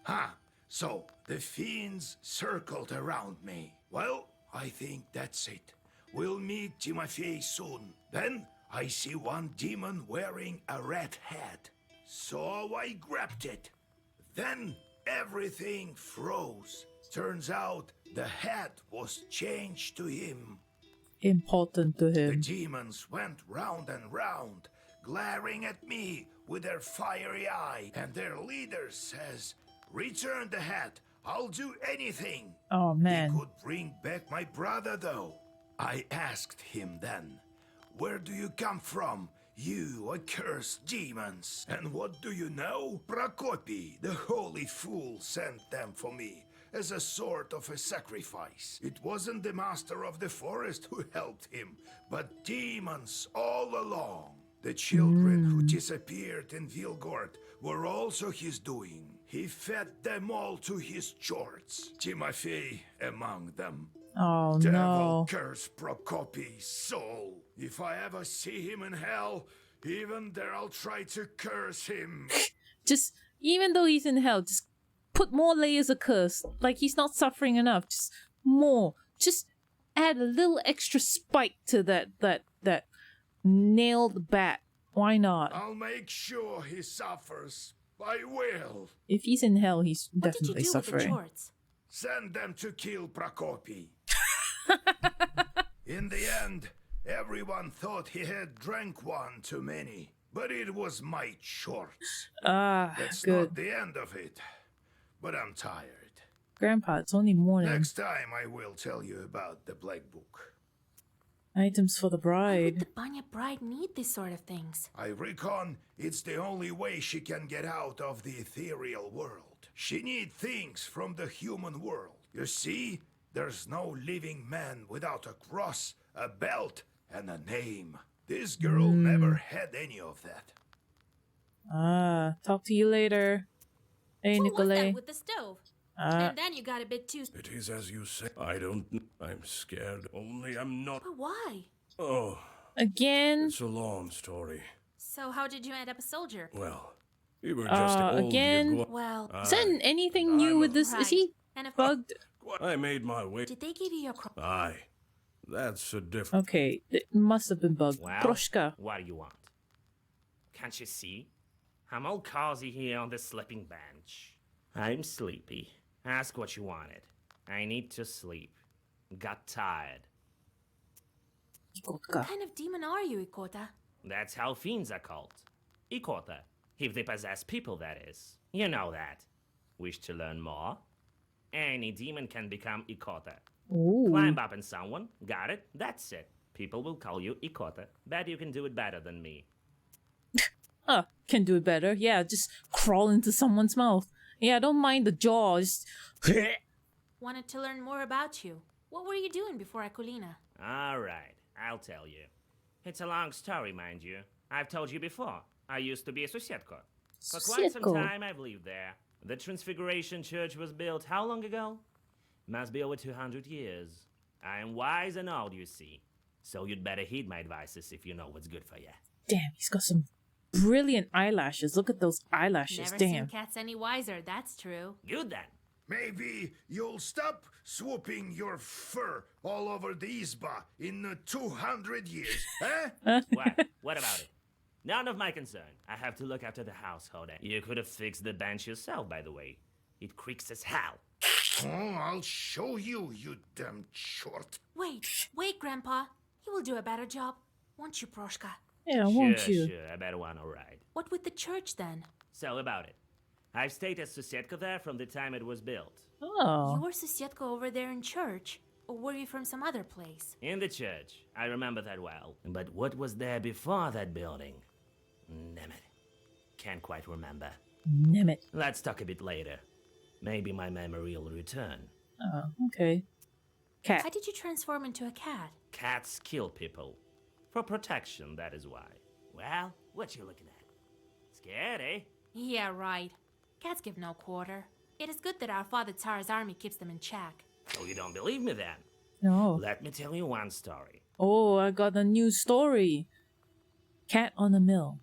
So the fiends circled around me. Well, I think that's it. We'll meet Timofey soon. Then I see one demon wearing a red hat. So I grabbed it. Then everything froze. Turns out the hat was changed to him. Important to him. The demons went round and round, glaring at me with their fiery eye. And their leader says, "Return the hat. I'll do anything." Oh, man. He could bring back my brother, though. I asked him then, "Where do you come from, you accursed demons?" And what do you know? Prokopy, the holy fool, sent them for me as a sort of a sacrifice. It wasn't the master of the forest who helped him, but demons all along. The children who disappeared in Vilgord were also his doing. He fed them all to his CHORTS, Timofey among them. Oh, Devil no. curse Prokopy's soul. If I ever see him in hell, even there I'll try to curse him. Just, even though he's in hell, just put more layers of curse. Like he's not suffering enough. Just more. Just add a little extra spike to that nailed bat. Why not? I'll make sure he suffers. I will. If he's in hell, he's What did you definitely do suffering. with the CHORTS? Send them to kill Prokopy. In the end, everyone thought he had drank one too many, but it was my CHORTS. That's good. not the end of it, but I'm tired. Grandpa, it's only morning. Next time I will tell you about the Black Book. Items for the Why would bride. the Banya bride need these sort of things? I reckon it's the only way she can get out of the ethereal world. She needs things from the human world. You see, there's no living man without a cross, a belt, and a name. This girl never had any of that. Talk to you later. Hey, What was that Nikolay. with the stove? And then you got a bit too... It is as you say. I don't. I'm scared. Only I'm not. But why? Oh, Again? it's a long story. So how did you end up a soldier? Well, we were just old. Again? Well... Is there anything new with this? Is he And if bugged? I made my way. Did they give you your cross? Aye. That's a different. Okay, it must have been bugged. Well, Proshka. what do you want? Can't you see? I'm all cozy here on the sleeping bench. I'm sleepy. Ask what you wanted. I need to sleep. Got tired. What kind of demon are you, Ikota? That's how fiends are called. Ikota. If they possess people, that is. You know that. Wish to learn more? Any demon can become Ikota. Ooh. Climb up in someone. Got it? That's it. People will call you Ikota. Bet you can do it better than me. Can do it better. Yeah, just crawl into someone's mouth. Yeah, I don't mind the jaws. Wanted to learn more about you. What were you doing before Akulina? Alright, I'll tell you. It's a long story, mind you. I've told you before. I used to be a Susietko. For quite some time I've lived there. The Transfiguration Church was built how long ago? Must be over 200 years. I am wise and old, you see. So you'd better heed my advices if you know what's good for you. Damn, he's got some brilliant eyelashes. Look at those eyelashes. Never Damn. seen cats any wiser, that's true. Good then. Maybe you'll stop swooping your fur all over the Isba in 200 years, eh? What about it? None of my concern. I have to look after the household. You could have fixed the bench yourself, by the way. It creaks as hell. Oh, I'll show you, you damn short. Wait, Grandpa. He will do a better job. Won't you, Proshka? Yeah, won't you? Sure, I better want alright. What with the church, then? So about it. I've stayed as Susietka there from the time it was built. Oh. You were Susietka over there in church? Or were you from some other place? In the church. I remember that well. But what was there before that building? Damn it. Can't quite remember. Damn it. Let's talk a bit later. Maybe my memory will return. Oh, okay. Cat. How did you transform into a cat? Cats kill people. For protection, that is why. Well, what you looking at? Scared, eh? Yeah, right. Cats give no quarter. It is good that our father Tsar's army keeps them in check. So you don't believe me then? No. Let me tell you one story. Oh, I got a new story. Cat on a mill.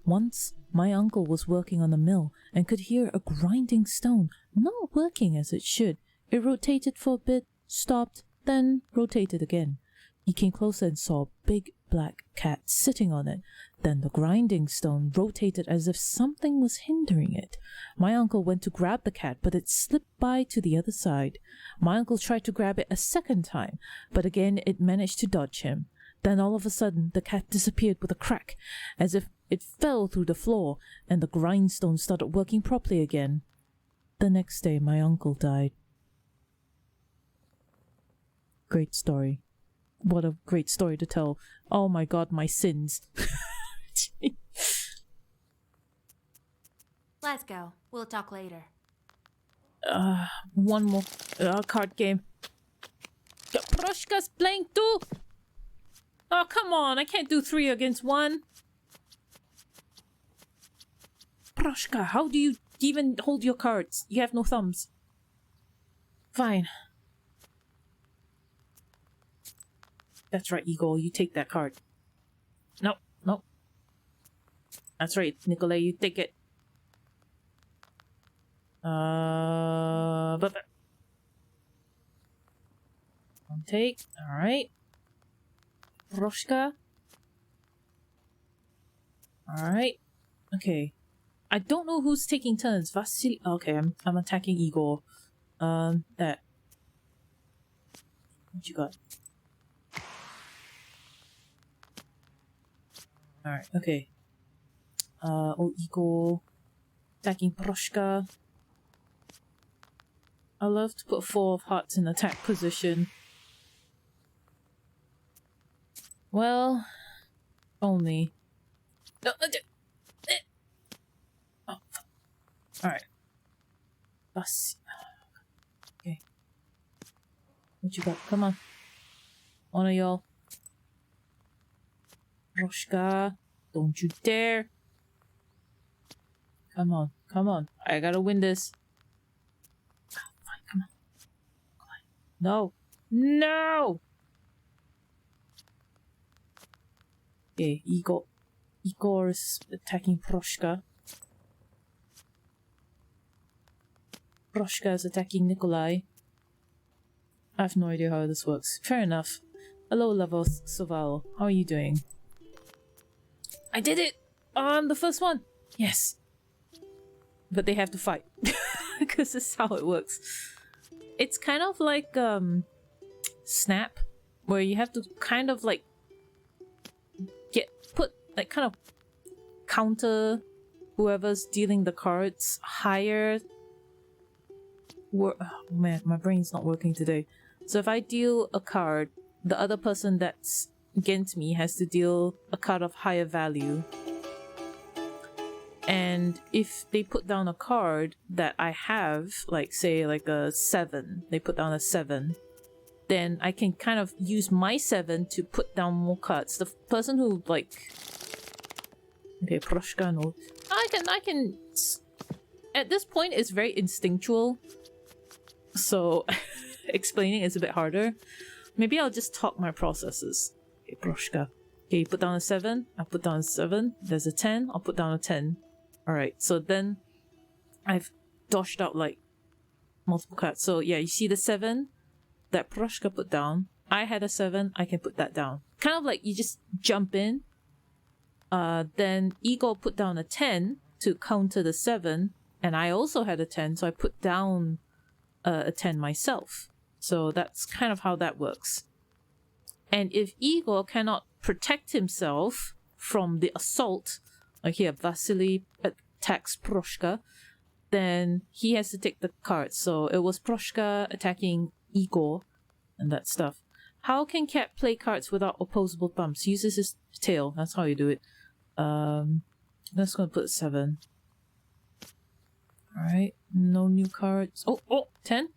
Once, my uncle was working on the mill and could hear a grinding stone not working as it should. It rotated for a bit, stopped, then rotated again. He came closer and saw a big black cat sitting on it. Then the grinding stone rotated as if something was hindering it. My uncle went to grab the cat, but it slipped by to the other side. My uncle tried to grab it a second time, but again it managed to dodge him. Then all of a sudden, the cat disappeared with a crack, as if it fell through the floor, and the grindstone started working properly again. The next day, my uncle died. Great story. What a great story to tell. Oh my god, my sins. Let's go. We'll talk later. One more card game. Proshka's playing too! Oh, come on, I can't do 3 against 1. Proshka, how do you even hold your cards? You have no thumbs. Fine. That's right, Igor, you take that card. No, no. That's right, Nikolay, you take it. But one take, alright. Proshka. Alright. Okay. I don't know who's taking turns. Vasily. Okay, I'm attacking Igor. That. What you got? Alright, okay. Eagle. Attacking Proshka. I love to put 4 of hearts in attack position. Well, only. Oh, alright. Bus. Okay. What you got? Come on. One of y'all. Proshka. Don't you dare. Come on. Come on. I gotta win this. Oh, fine. Come on. No. No! Okay, Igor's attacking Proshka. Proshka is attacking Nikolai. I have no idea how this works. Fair enough. Hello, level Soval. How are you doing? I did it! On the first one! Yes! But they have to fight. Because this is how it works. It's kind of like, Snap. Where you have to kind of like kind of counter whoever's dealing the cards higher. Oh man, my brain's not working today. So if I deal a card, the other person that's against me has to deal a card of higher value. And if they put down a card that I have, like say like a 7, they put down a 7, then I can kind of use my 7 to put down more cards. The person who like... Okay, Proshka, no. I can... At this point, it's very instinctual. So, explaining is a bit harder. Maybe I'll just talk my processes. Okay, Proshka. Okay, you put down a 7. I'll put down a 7. There's a 10. I'll put down a 10. Alright, so then I've doshed out like multiple cards. So yeah, you see the 7 that Proshka put down. I had a 7. I can put that down. Kind of like you just jump in. Then Igor put down a 10 to counter the 7. And I also had a 10, so I put down a 10 myself. So that's kind of how that works. And if Igor cannot protect himself from the assault, like here, Vasily attacks Proshka, then he has to take the cards. So it was Proshka attacking Igor and that stuff. How can cat play cards without opposable thumbs? Uses his tail. That's how you do it. That's gonna put 7. Alright, no new cards. Oh, 10?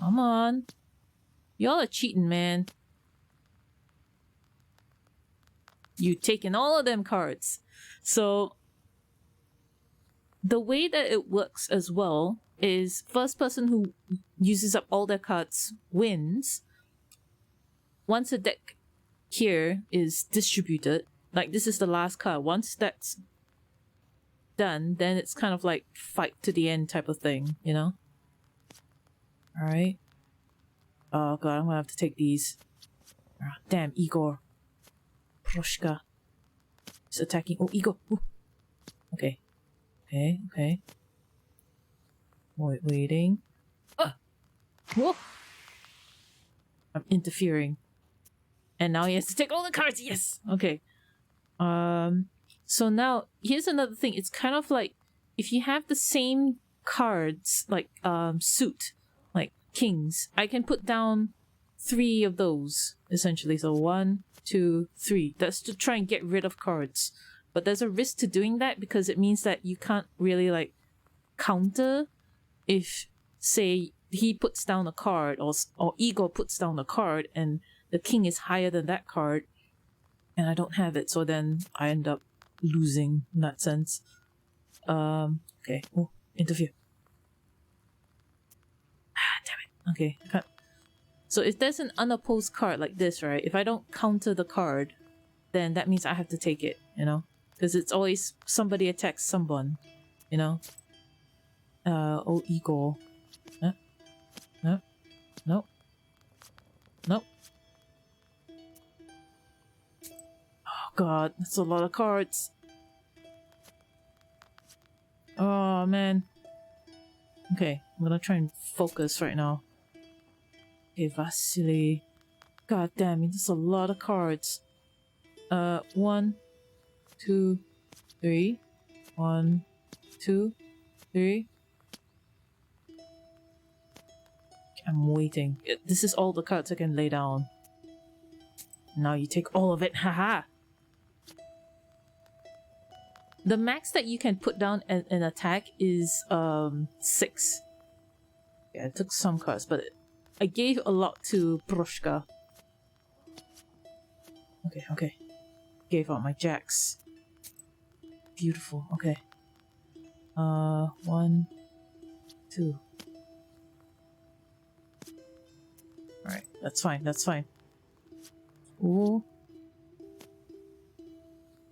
Come on. Y'all are cheating, man. You taking all of them cards. So the way that it works as well is first person who uses up all their cards wins. Once a deck here is distributed, like this is the last card. Once that's done, then it's kind of like fight to the end type of thing, you know? Alright. Oh god, I'm gonna have to take these. Oh, damn, Igor. Proshka is attacking. Oh, Igor. Ooh. Okay. Okay. Waiting. Whoa! I'm interfering. And now he has to take all the cards. Yes. Okay. So now here's another thing. It's kind of like if you have the same cards, like suit, like kings, I can put down 3 of those essentially. So 1, 2, 3. That's to try and get rid of cards. But there's a risk to doing that because it means that you can't really like counter if, say, he puts down a card or Igor puts down a card and the king is higher than that card and I don't have it, so then I end up losing in that sense. Okay. Oh, interfere. Damn it. Okay, I can't. So if there's an unopposed card like this, right? If I don't counter the card, then that means I have to take it, you know? Because it's always somebody attacks someone, you know? Oh, Igor. No. Oh god, that's a lot of cards. Oh man. Okay, I'm gonna try and focus right now. Okay, Vasily. God damn, there's a lot of cards. 1, 2, 3. 1, 2, 3. I'm waiting. This is all the cards I can lay down. Now you take all of it, haha! The max that you can put down an attack is 6. Yeah, I took some cards, but I gave a lot to Proshka. Okay. Gave out my jacks. Beautiful, okay. 1, 2. Alright, that's fine. Ooh.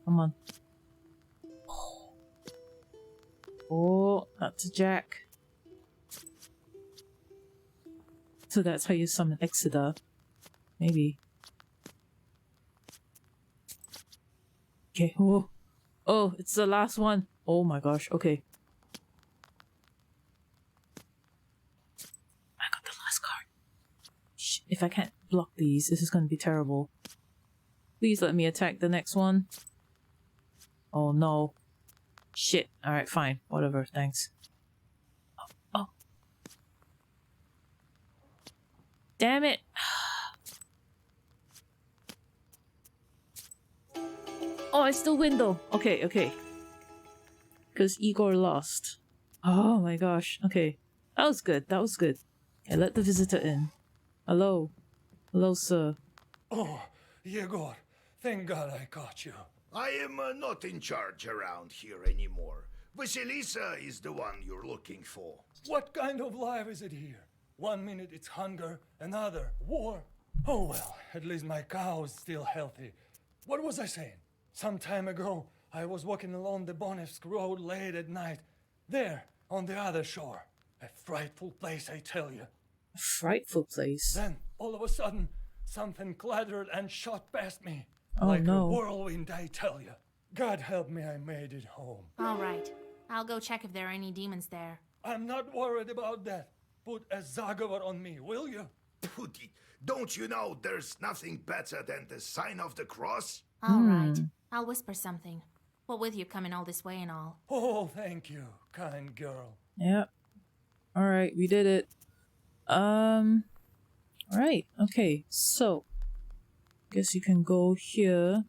Come on. Oh, that's a jack. So that's how you summon Exeter. Maybe. Okay, oh, it's the last one. Oh my gosh, okay. I got the last card. Shh, if I can't block these, this is gonna be terrible. Please let me attack the next one. Oh no. Shit. Alright, fine. Whatever, thanks. Oh. Damn it! Oh, I still win though. Okay. Because Igor lost. Oh my gosh. Okay. That was good. Okay, let the visitor in. Hello, sir. Oh, Yegor. Thank God I caught you. I am not in charge around here anymore. Vasilisa is the one you're looking for. What kind of life is it here? 1 minute it's hunger, another war. Oh well, at least my cow is still healthy. What was I saying? Some time ago, I was walking along the Bonevsk road late at night. There, on the other shore. A frightful place, I tell you. A frightful place? Then, all of a sudden, something clattered and shot past me. Oh, like no. a whirlwind, I tell you. God help me, I made it home. All right. I'll go check if there are any demons there. I'm not worried about that. Put a Zagovar on me, will you? Putty, don't you know there's nothing better than the sign of the cross? All right. I'll whisper something. What with you coming all this way and all? Oh, thank you, kind girl. Yep. Alright, we did it. Alright, okay, so guess you can go here.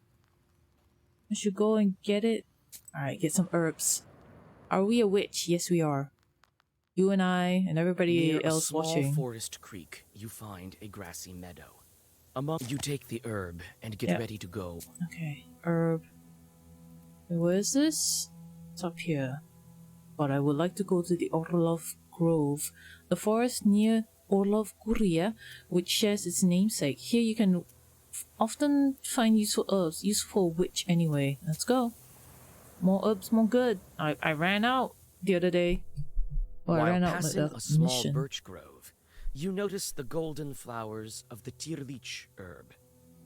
I should go and get it. Alright, get some herbs. Are we a witch? Yes, we are. You and I and everybody Near else a small watching. forest creek, you find a grassy meadow. You take the herb and get ready to go. Okay, herb. Wait, where is this? It's up here. But I would like to go to the Orlov Grove, the forest near Orlov Guria, which shares its namesake. Here you can often find useful herbs, useful for a witch anyway. Let's go. More herbs, more good. I ran out the other day. Well, While I ran out passing with the a small mission. birch grove, you notice the golden flowers of the tirlich herb.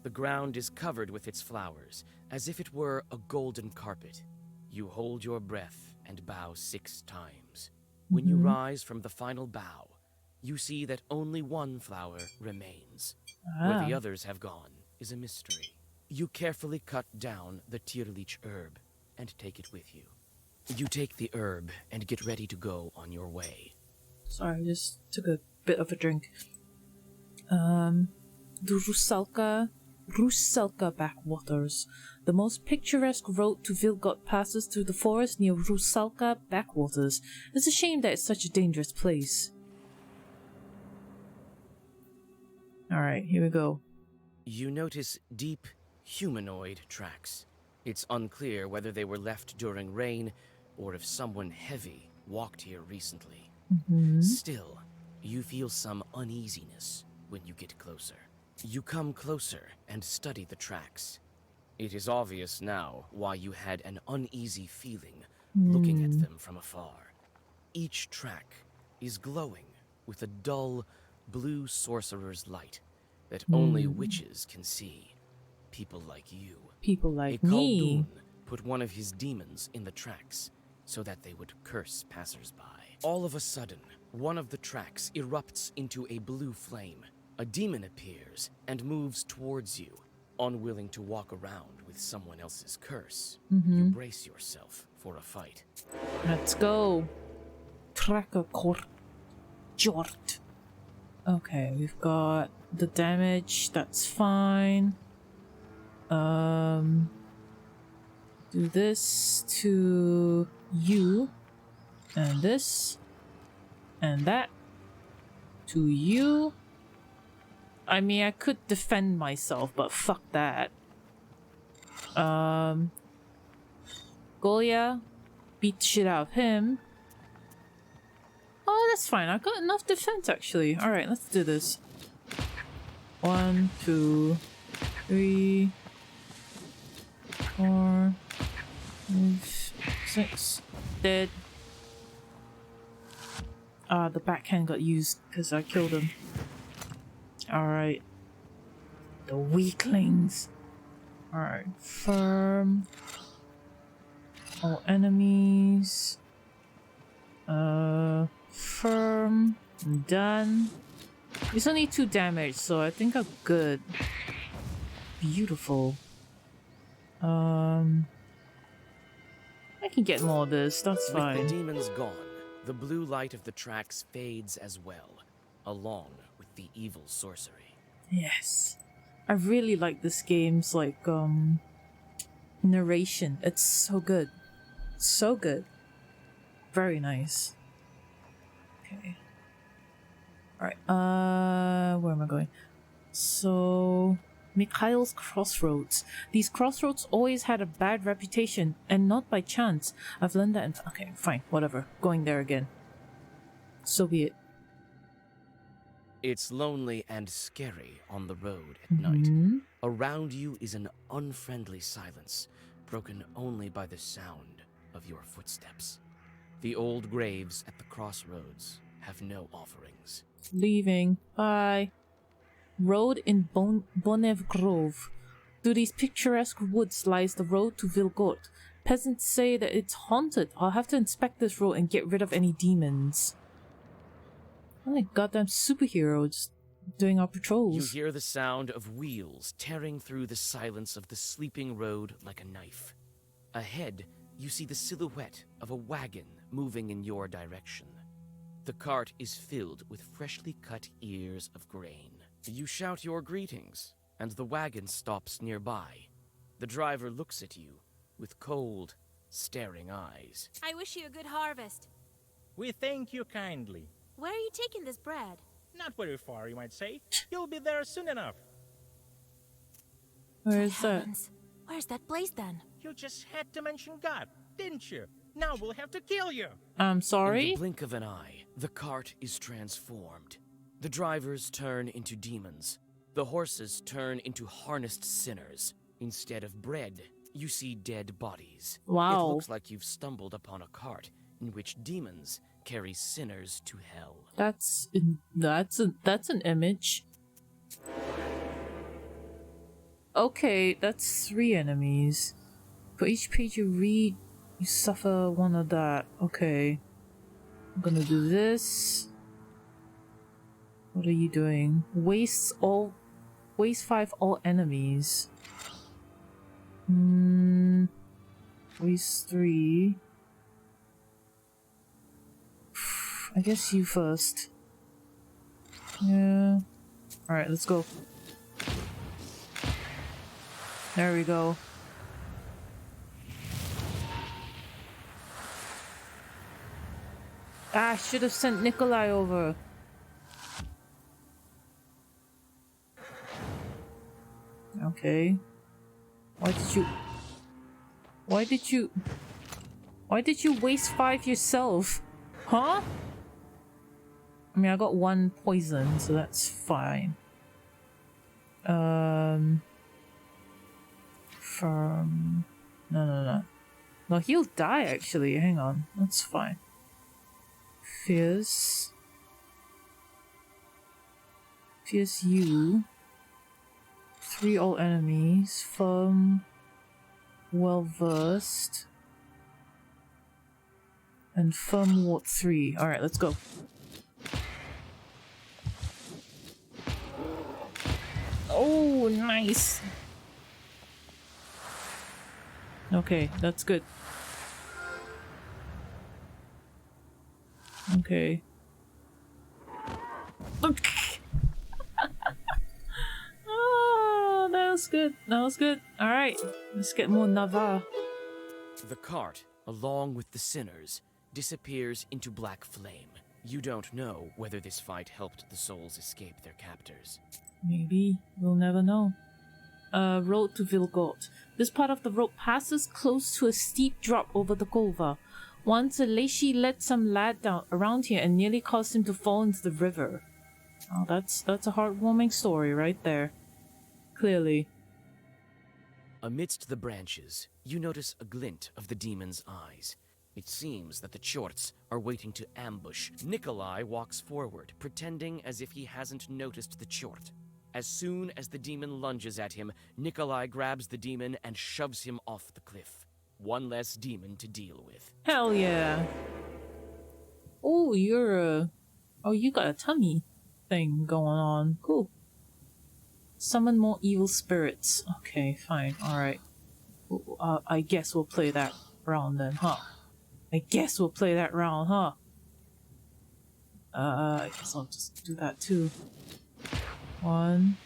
The ground is covered with its flowers, as if it were a golden carpet. You hold your breath and bow 6 times. When you rise from the final bow, you see that only one flower remains. Where the others have gone is a mystery. You carefully cut down the tirlich herb and take it with you. You take the herb and get ready to go on your way. Sorry, I just took a bit of a drink. The Rusalka backwaters. The most picturesque road to Vilgot passes through the forest near Rusalka backwaters. It's a shame that it's such a dangerous place. Alright, here we go. You notice deep, humanoid tracks. It's unclear whether they were left during rain or if someone heavy walked here recently. Still, you feel some uneasiness when you get closer. You come closer and study the tracks. It is obvious now why you had an uneasy feeling looking at them from afar. Each track is glowing with a dull, blue sorcerer's light that only witches can see. People like you. People like a me. Khaldun put one of his demons in the tracks, so that they would curse passersby. All of a sudden, one of the tracks erupts into a blue flame. A demon appears and moves towards you, unwilling to walk around with someone else's curse. You brace yourself for a fight. Let's go. Tracker Chort. Okay, we've got the damage, that's fine. Do this to you, and this, and that to you. I mean, I could defend myself, but fuck that. Golia, beat the shit out of him. Oh, that's fine. I got enough defense, actually. Alright, let's do this. 1, 2, 3, 4, 5, 6. Dead. The backhand got used because I killed him. Alright. The weaklings. Alright. Firm. All enemies. Firm. Done. It's only 2 damage, so I think I'm good. Beautiful. I can get more of this, that's fine. With the demons gone, the blue light of the tracks fades as well, along with the evil sorcery. Yes. I really like this game's like narration. It's so good. So good. Very nice. Okay. Alright, where am I going? So Mikhail's Crossroads. These crossroads always had a bad reputation, and not by chance. I've learned that in okay, fine, whatever. Going there again. So be it. It's lonely and scary on the road at night. Around you is an unfriendly silence, broken only by the sound of your footsteps. The old graves at the crossroads have no offerings. Leaving. Bye. Road in Bonev Grove. Through these picturesque woods lies the road to Vilgort. Peasants say that it's haunted. I'll have to inspect this road and get rid of any demons. I'm like goddamn superheroes doing our patrols. You hear the sound of wheels tearing through the silence of the sleeping road like a knife. Ahead, you see the silhouette of a wagon moving in your direction. The cart is filled with freshly cut ears of grain. You shout your greetings, and the wagon stops nearby. The driver looks at you with cold, staring eyes. I wish you a good harvest. We thank you kindly. Where are you taking this bread? Not very far, you might say. You'll be there soon enough. Where is that? Where's that place then? You just had to mention God, didn't you? Now we'll have to kill you. I'm sorry? In the blink of an eye, the cart is transformed. The drivers turn into demons. The horses turn into harnessed sinners. Instead of bread, you see dead bodies. Wow. It looks like you've stumbled upon a cart in which demons carry sinners to hell. That's an image. Okay, that's 3 enemies. For each page you read, you suffer one of that. Okay. I'm gonna do this. What are you doing? Waste 5 all enemies. Waste 3. I guess you first. Yeah. Alright, let's go. There we go. Ah, I should have sent Nikolai over. Okay. Why did you waste 5 yourself? Huh? I mean, I got 1 poison, so that's fine. Firm. No. No, he'll die actually. Hang on. That's fine. Fierce. Fierce you. 3 all enemies. Firm. Well versed. And Firm Ward 3. Alright, let's go. Oh, nice! Okay, that's good. Okay. Oh, that was good. That was good. Alright, let's get more Navarre. The cart, along with the sinners, disappears into black flame. You don't know whether this fight helped the souls escape their captors. Maybe. We'll never know. Road to Vilgort. This part of the road passes close to a steep drop over the Kolva. Once a Leishi led some lad down around here and nearly caused him to fall into the river. Oh, that's a heartwarming story right there. Clearly. Amidst the branches, you notice a glint of the demon's eyes. It seems that the Chorts are waiting to ambush. Nikolai walks forward, pretending as if he hasn't noticed the Chort. As soon as the demon lunges at him, Nikolai grabs the demon and shoves him off the cliff. One less demon to deal with. Hell yeah. Oh, you got a tummy thing going on. Cool. Summon more evil spirits. Okay, fine. Alright. I guess we'll play that round then, huh? I guess we'll play that round, huh? I guess I'll just do that too. 1,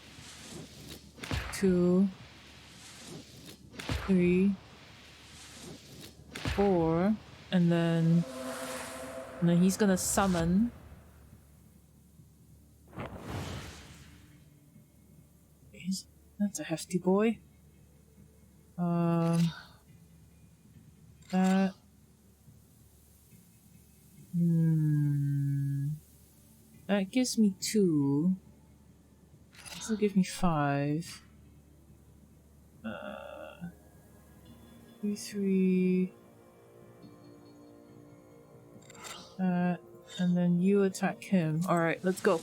2, 3, 4, and then he's gonna summon. That's a hefty boy. That. That gives me 2. This will give me 5. 3. That. And then you attack him. Alright, let's go.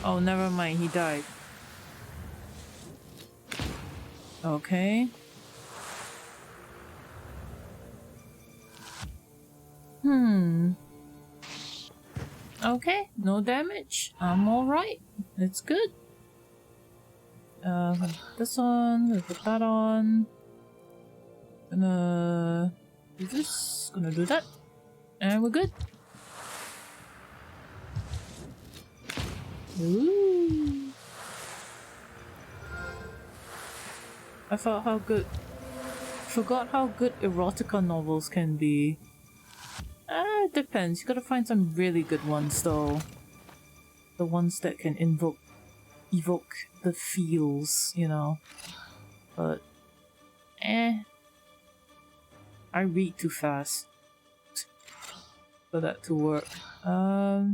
Oh, never mind, he died. Okay. Okay, no damage. I'm alright. It's good. This one, we'll put that on. Gonna do this, gonna do that. And we're good. Ooh. I felt how good. Forgot how good erotica novels can be. It depends. You gotta find some really good ones though. The ones that can evoke the feels, you know. But I read too fast for that to work. Alright,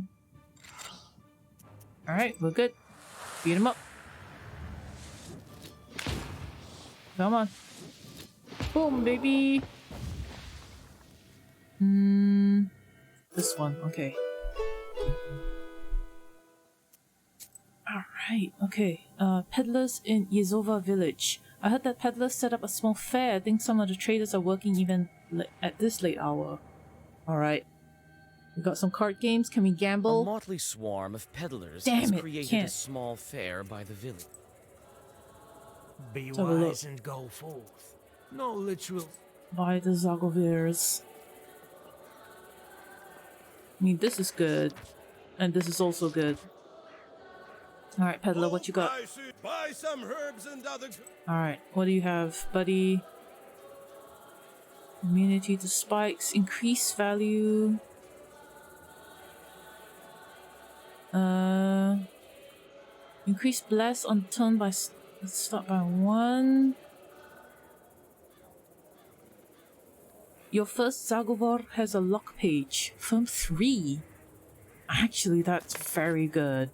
we're good. Beat him up. Come on. Boom, baby! This one, okay. Alright, okay. Peddlers in Yezova village. I heard that peddlers set up a small fair. I think some of the traders are working even at this late hour. Alright. We got some card games. Can we gamble? A motley swarm of peddlers Damn has it, created can't. a small fair by the village. Be have a look. wise and go forth. No literal. By the Zagovirs. I mean, this is good. And this is also good. Alright, peddler, what you got? Buy some herbs and other. Alright, what do you have, buddy? Immunity to spikes, increase value. Increase bless on turn by start by 1. Your first Zagovor has a lock page from 3. Actually, that's very good.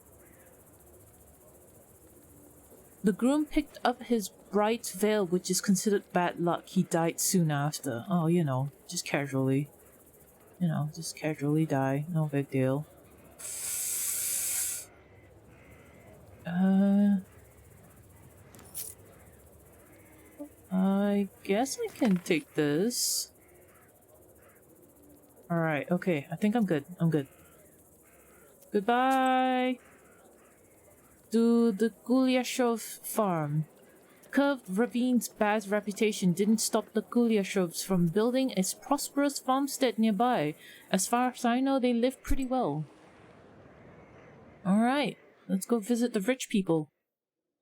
The groom picked up his bride's veil, which is considered bad luck. He died soon after. Oh, you know, just casually. You know, just casually die. No big deal. I I guess I can take this. Alright, okay. I think I'm good. I'm good. Goodbye! To the Gulyashov farm. Curved Ravine's bad reputation didn't stop the Gulyashovs from building a prosperous farmstead nearby. As far as I know, they live pretty well. Alright, let's go visit the rich people.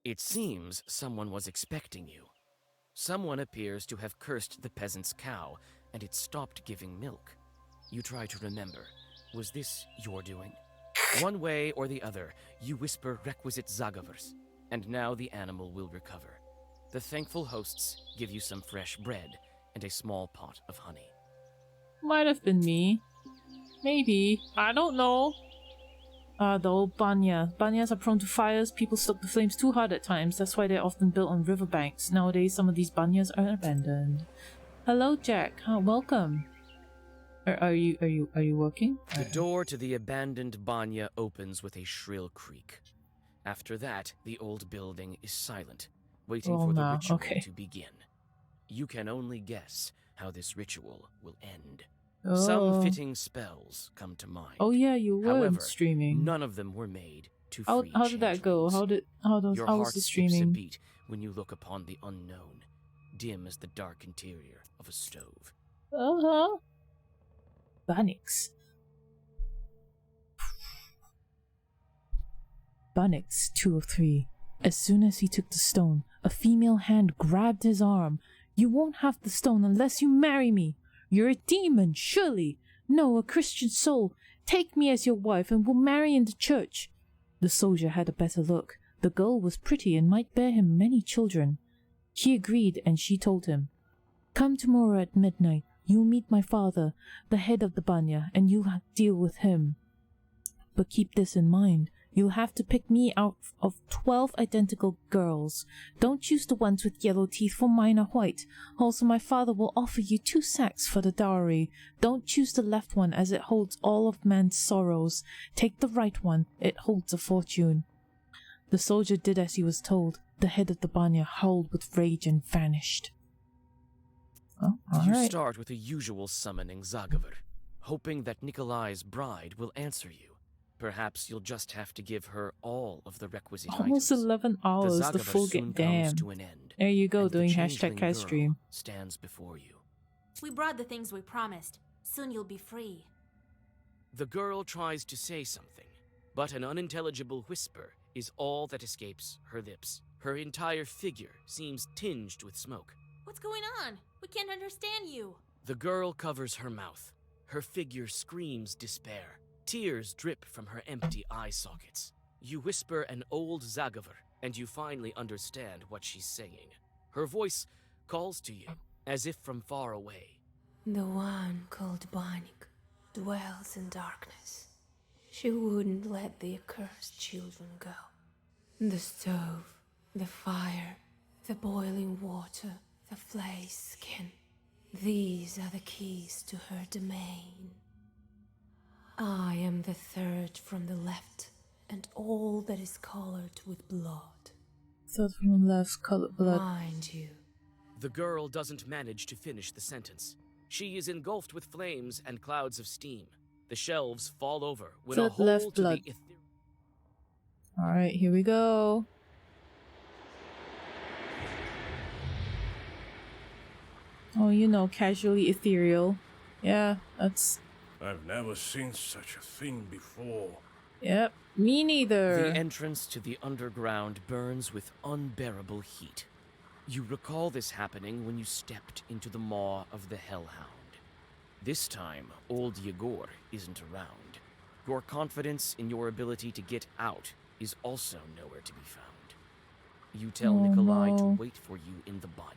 It seems someone was expecting you. Someone appears to have cursed the peasant's cow, and it stopped giving milk. You try to remember. Was this your doing? One way or the other, you whisper requisite zagavers, and now the animal will recover. The thankful hosts give you some fresh bread and a small pot of honey. Might have been me. Maybe. I don't know. The old banya. Banyas are prone to fires. People stoke the flames too hard at times. That's why they're often built on riverbanks. Nowadays, some of these banyas are abandoned. Hello, Jack. Welcome. Are you working? The door to the abandoned banya opens with a shrill creak. After that, the old building is silent, waiting for the ritual to begin. You can only guess how this ritual will end. Some fitting spells come to mind. Oh yeah, you were However, streaming. None of them were made to free How did that go? Your how heart was the skips a streaming? beat when you look upon the unknown, dim as the dark interior of a stove. Banix. Banix 203. As soon as he took the stone, a female hand grabbed his arm. You won't have the stone unless you marry me. You're a demon, surely. No, a Christian soul. Take me as your wife and we'll marry in the church. The soldier had a better look. The girl was pretty and might bear him many children. He agreed and she told him, "Come tomorrow at midnight. You'll meet my father, the head of the banya, and you'll deal with him. But keep this in mind. You'll have to pick me out of 12 identical girls. Don't choose the ones with yellow teeth, for mine are white. Also, my father will offer you 2 sacks for the dowry. Don't choose the left one, as it holds all of man's sorrows. Take the right one. It holds a fortune." The soldier did as he was told. The head of the banya howled with rage and vanished. Oh, you start with the usual summoning Zagaver, hoping that Nikolai's bride will answer you. Perhaps you'll just have to give her all of the requisite Almost items. 11 hours, the full soon damn. comes to an end, There you go, and the doing changeling #cast girl stream. stands before you. We brought the things we promised. Soon you'll be free. The girl tries to say something, but an unintelligible whisper is all that escapes her lips. Her entire figure seems tinged with smoke. What's going on? We can't understand you. The girl covers her mouth. Her figure screams despair. Tears drip from her empty eye sockets. You whisper an old Zagaver, and you finally understand what she's saying. Her voice calls to you, as if from far away. The one called Banik dwells in darkness. She wouldn't let the accursed children go. The stove, the fire, the boiling water, the flayed skin. These are the keys to her domain. I am the third from the left, and all that is colored with blood. Third from the left, colored blood. Mind you. The girl doesn't manage to finish the sentence. She is engulfed with flames and clouds of steam. The shelves fall over when a Third hole left to blood. the Alright, here we go. Oh, you know, casually ethereal. Yeah, that's... I've never seen such a thing before. Yep, me neither. The entrance to the underground burns with unbearable heat. You recall this happening when you stepped into the maw of the Hellhound. This time, old Yegor isn't around. Your confidence in your ability to get out is also nowhere to be found. You tell Nikolai to wait for you in the banya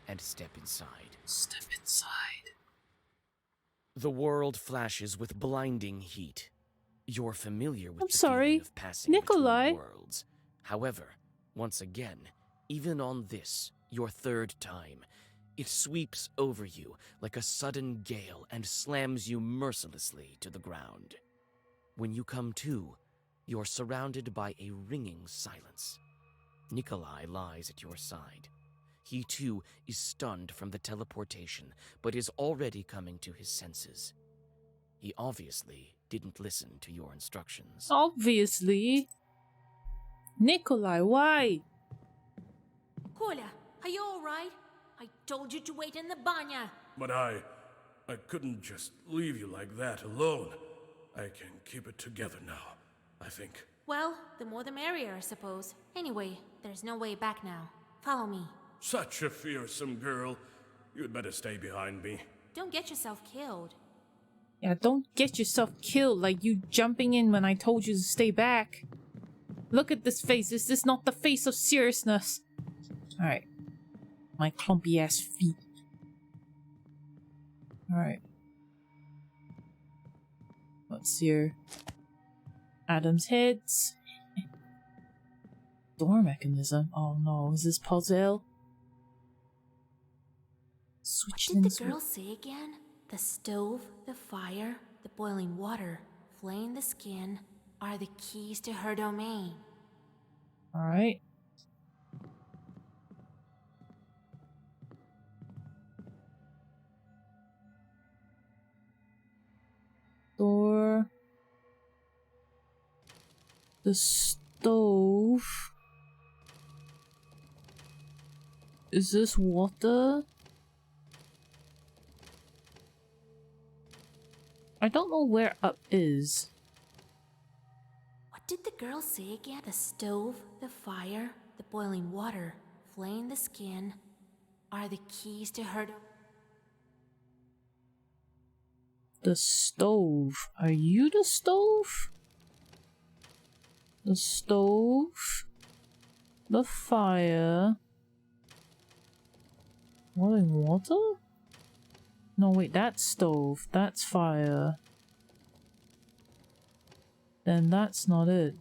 and step inside. Step inside. The world flashes with blinding heat. You're familiar with feeling of passing Nikolai. between worlds. However, once again, even on this, your third time, it sweeps over you like a sudden gale and slams you mercilessly to the ground. When you come to, you're surrounded by a ringing silence. Nikolai lies at your side. He too is stunned from the teleportation, but is already coming to his senses. He obviously didn't listen to your instructions. Obviously. Nikolai, why? Kolya, are you alright? I told you to wait in the banya. But I couldn't just leave you like that alone. I can keep it together now, I think. Well, the more the merrier, I suppose. Anyway, there's no way back now. Follow me. Such a fearsome girl. You'd better stay behind me. Don't get yourself killed. Yeah, don't get yourself killed like you jumping in when I told you to stay back. Look at this face. Is this not the face of seriousness? Alright. My clumpy ass feet. Alright. What's here? Adam's heads. Door mechanism. Oh no, is this puzzle? Switch What did the girl say again? The stove, the fire, the boiling water, flaying the skin are the keys to her domain. Alright. Door. The stove. Is this water? I don't know where up is. What did the girl say again? The stove, the fire, the boiling water, flaying the skin are the keys to her domain. The stove. Are you the stove? The stove. The fire. Boiling water? No, wait, that's stove. That's fire. Then that's not it.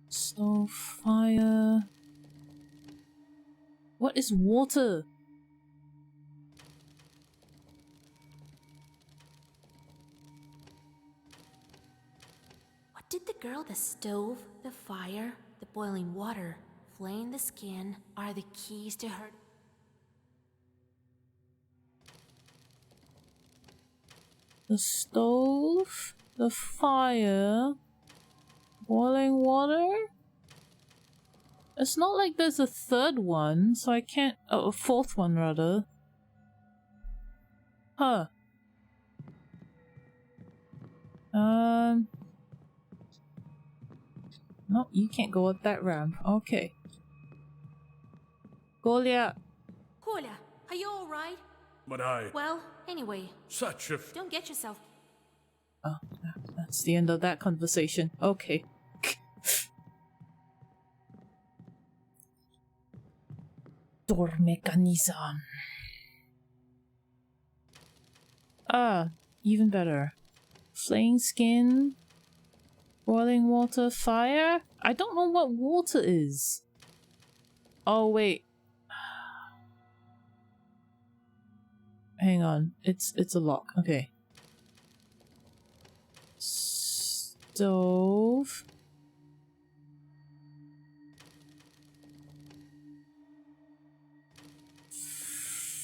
Stove, fire. What is water? What did the girl? The stove, the fire, the boiling water, flaying the skin are the keys to her. The stove, the fire, boiling water? It's not like there's a third one, so I can't... Oh, a fourth one, rather. Huh. No, you can't go up that ramp. Okay. Kolya. Kolya, are you alright? But I... Well, anyway. Such a... Don't get yourself... Oh, that's the end of that conversation. Okay. Door mechanism. Ah, even better. Flaying skin. Boiling water, fire? I don't know what water is. Oh, wait. Hang on. It's a lock. Okay. Stove.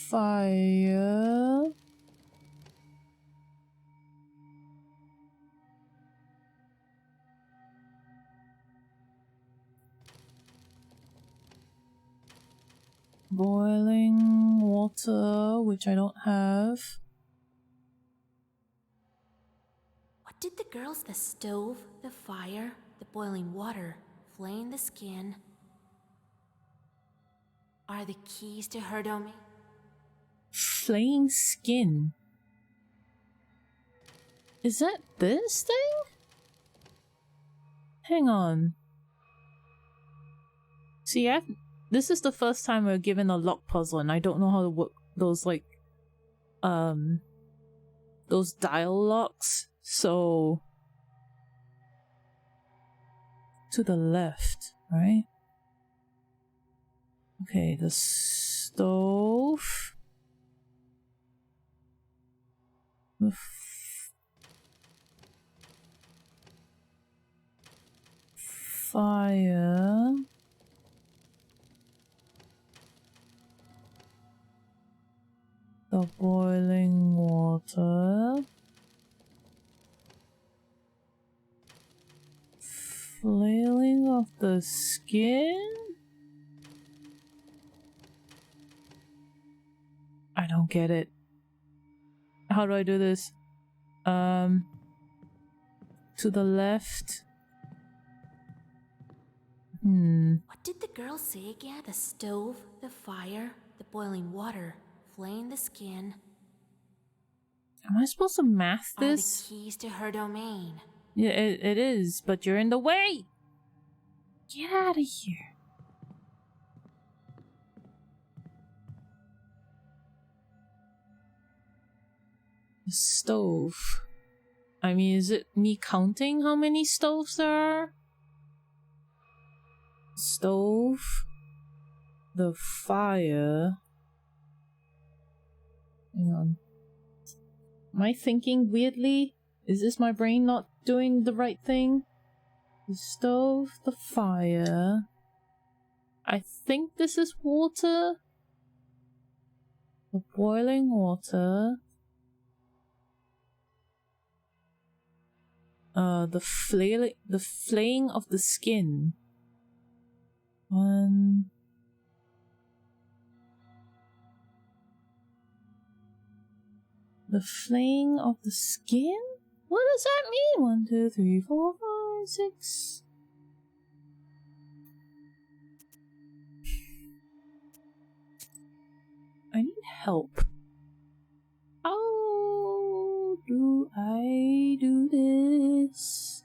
Fire. Boiling water, which I don't have. What did the girls? The stove, the fire, the boiling water, flaying the skin are the keys to her domain. Flaying skin. Is that this thing? Hang on. See, this is the first time we're given a lock puzzle, and I don't know how to work those, like, those dial locks, so... To the left, right? Okay, the stove... The fire... The boiling water. Flailing of the skin? I don't get it. How do I do this? To the left. What did the girl say again? The stove, the fire, the boiling water, flaying the skin. Am I supposed to math Are the this? keys to her domain. Yeah, it is, but you're in the way! Get out of here. The stove. I mean, is it me counting how many stoves there are? Stove. The fire. Hang on. Am I thinking weirdly? Is this my brain not doing the right thing? The stove, the fire. I think this is water. The boiling water. The flaying of the skin. One. The flaying of the skin? What does that mean? 1, 2, 3, 4, 5, 6. I need help. How do I do this?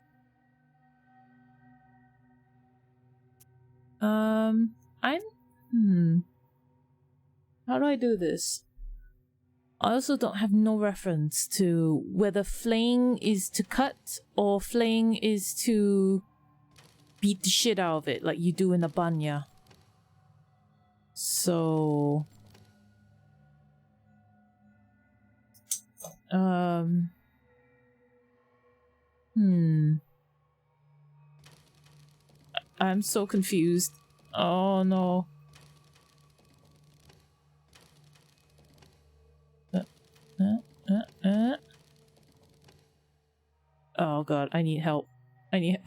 How do I do this? I also don't have no reference to whether flaying is to cut or flaying is to beat the shit out of it like you do in a banya. So... I'm so confused. Oh no. Oh god, I need help. I need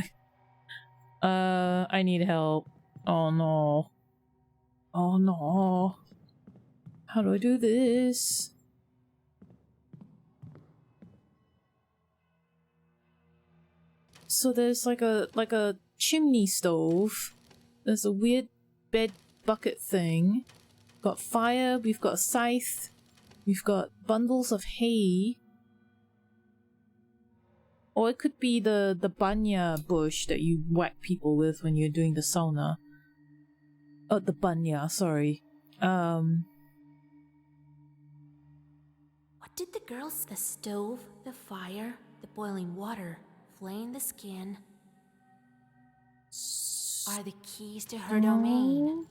help. Oh no. Oh no. How do I do this? So there's like a chimney stove. There's a weird bed bucket thing. Got fire, we've got a scythe. We've got bundles of hay. Or it could be the banya bush that you whack people with when you're doing the sauna. Oh, the banya, sorry. What did the girl say? The stove, the fire, the boiling water, flaying the skin. Are the keys to her domain.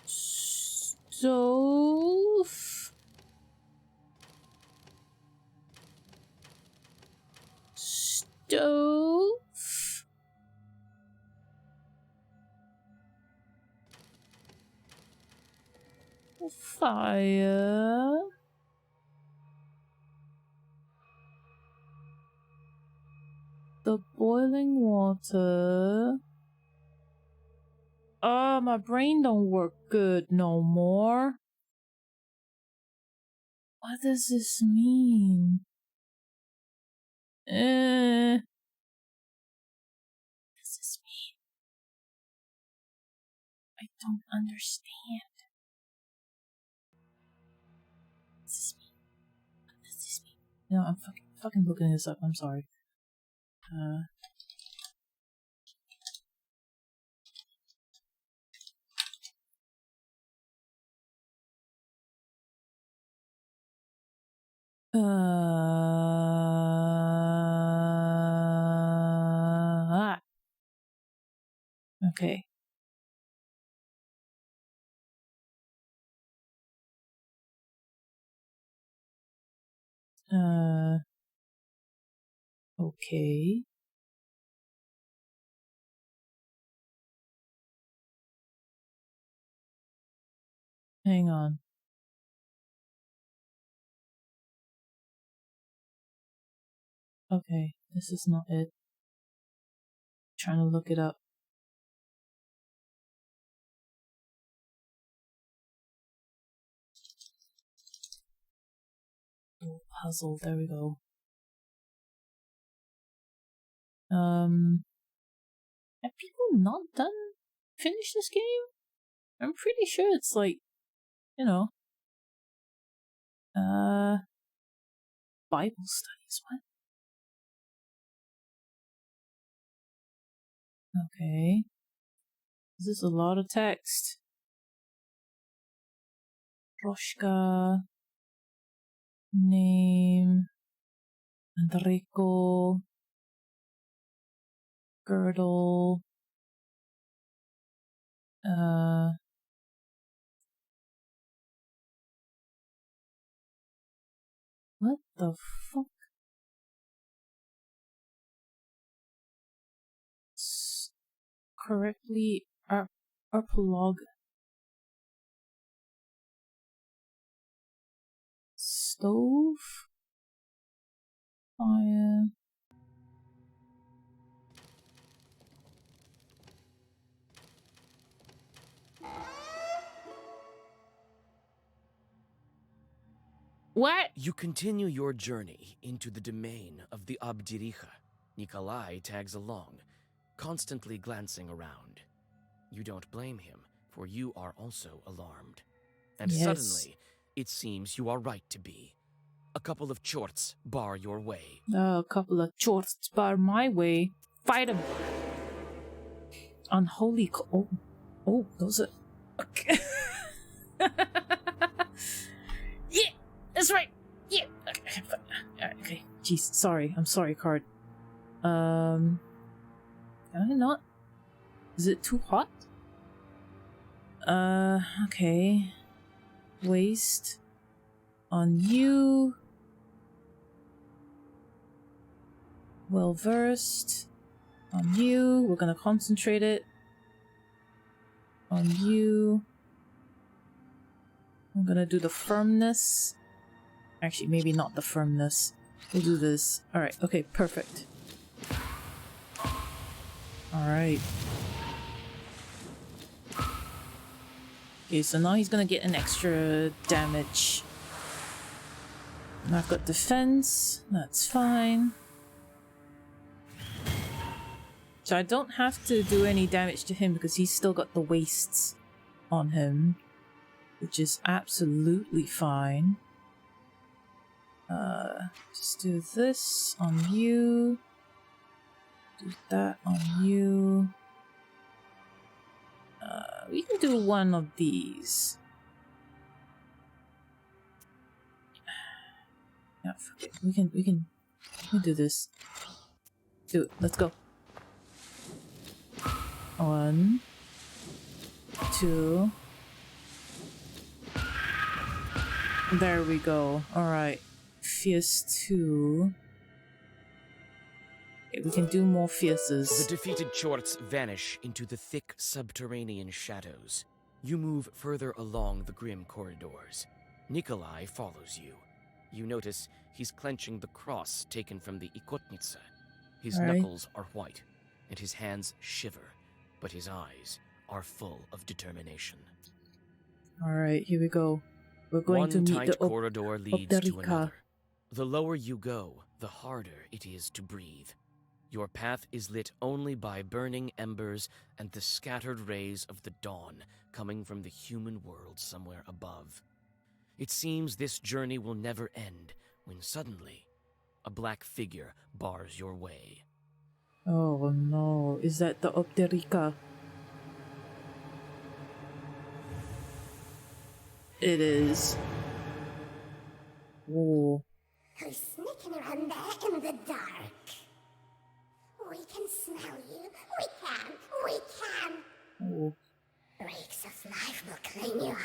Stove. Stove. Fire. The boiling water. Oh, my brain don't work good no more. What does this mean? What does this mean? I don't understand. What does this mean? What does this mean? No, I'm fucking looking this up. I'm sorry. Okay. Okay. Hang on. Okay, this is not it. Trying to look it up. Oh, puzzle, there we go. Have people not finished this game? I'm pretty sure it's like, you know, Bible studies, what? Okay. This is a lot of text. Roshka. Name. Enrico. Girdle. What the fuck? Correctly epilogue. Stove. Fire. What? You continue your journey into the domain of the Abdiricha. Nikolai tags along, constantly glancing around. You don't blame him, for you are also alarmed. And Yes. suddenly, it seems you are right to be. A couple of chorts bar your way. A couple of chorts bar my way. Fight him! Unholy oh, those are... Okay. Yeah! That's right! Yeah! Okay. Jeez, sorry. I'm sorry, card. Can I not? Is it too hot? Okay. Waste. On you. Well versed. On you. We're gonna concentrate it. On you. I'm gonna do the firmness. Actually, maybe not the firmness. We'll do this. Alright, okay, perfect. Alright. Okay, so now he's gonna get an extra damage. And I've got defense. That's fine. So I don't have to do any damage to him because he's still got the wastes on him. Which is absolutely fine. Just do this on you. Do that on you. We can do one of these. Yeah, fuck it. We can do this. Do it. Let's go. 1, 2. There we go. Alright. Fierce 2. Okay, we can do more fierces. The defeated chorts vanish into the thick subterranean shadows. You move further along the grim corridors. Nikolai follows you. You notice he's clenching the cross taken from the Ikotnitsa. His knuckles are white, and his hands shiver, but his eyes are full of determination. Alright, here we go. We're going to meet One tight corridor leads to another. The lower you go, the harder it is to breathe. Your path is lit only by burning embers and the scattered rays of the dawn coming from the human world somewhere above. It seems this journey will never end when suddenly a black figure bars your way. Oh no, is that the Opterica? It is. Oh. Who's sneaking around there in the dark? We can smell you. We can. Oh. Reeks of life will clean you up.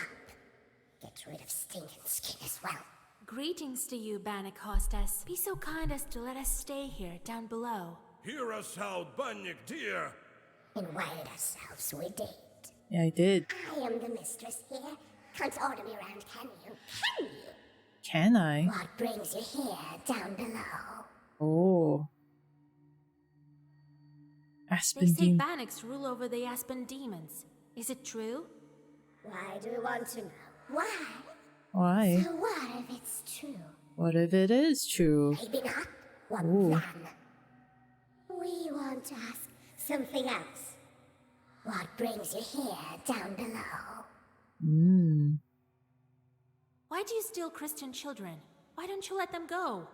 Get rid of stinking skin as well. Greetings to you, Bannock hostess. Be so kind as to let us stay here, down below. Hear us out, Bannock dear. Invite ourselves, we did. Yeah, I did. I am the mistress here. Can't order me around, can you? Can you? Can I? What brings you here, down below? Oh. Aspen They say demon. Bannock's rule over the Aspen demons. Is it true? Why do you want to know? Why? Why? So what if it's true? What if it is true? Maybe not. What Ooh. then? We want to ask something else. What brings you here, down below? Hmm. Why do you steal Christian children? Why don't you let them go?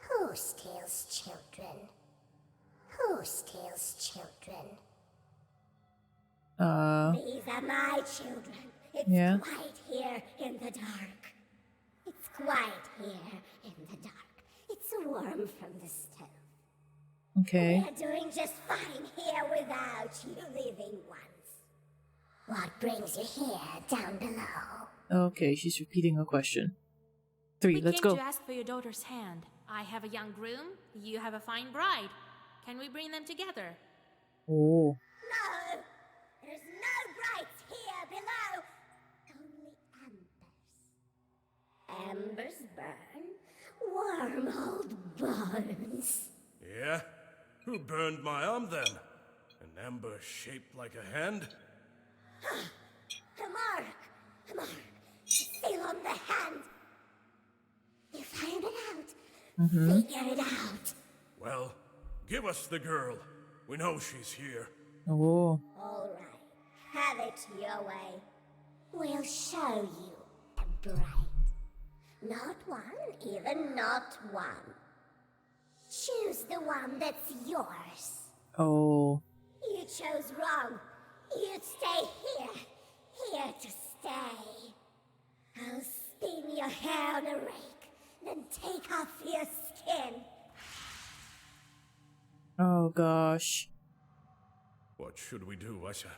Who steals children? Who steals children? These are my children. It's quiet here in the dark. It's quiet here in the dark. It's warm from the stove. Okay. We're doing just fine here without you living ones. What brings you here, down below? Okay, she's repeating a question. 3, let's go. We came to ask for your daughter's hand. I have a young groom, you have a fine bride. Can we bring them together? Oh. No! There's no brides here below! Only embers. Embers burn. Warm old bones. Yeah? Who burned my arm then? An ember shaped like a hand? A mark! Still on the hand! You found it out. Figure it out. Well, give us the girl. We know she's here. Oh. All right. Have it your way. We'll show you a bride. Not one, even not one. Choose the one that's yours. Oh. You chose wrong. You'd stay here. Here to stay. I'll spin your hair on a rake, then take off your skin. Oh gosh. What should we do, Asha?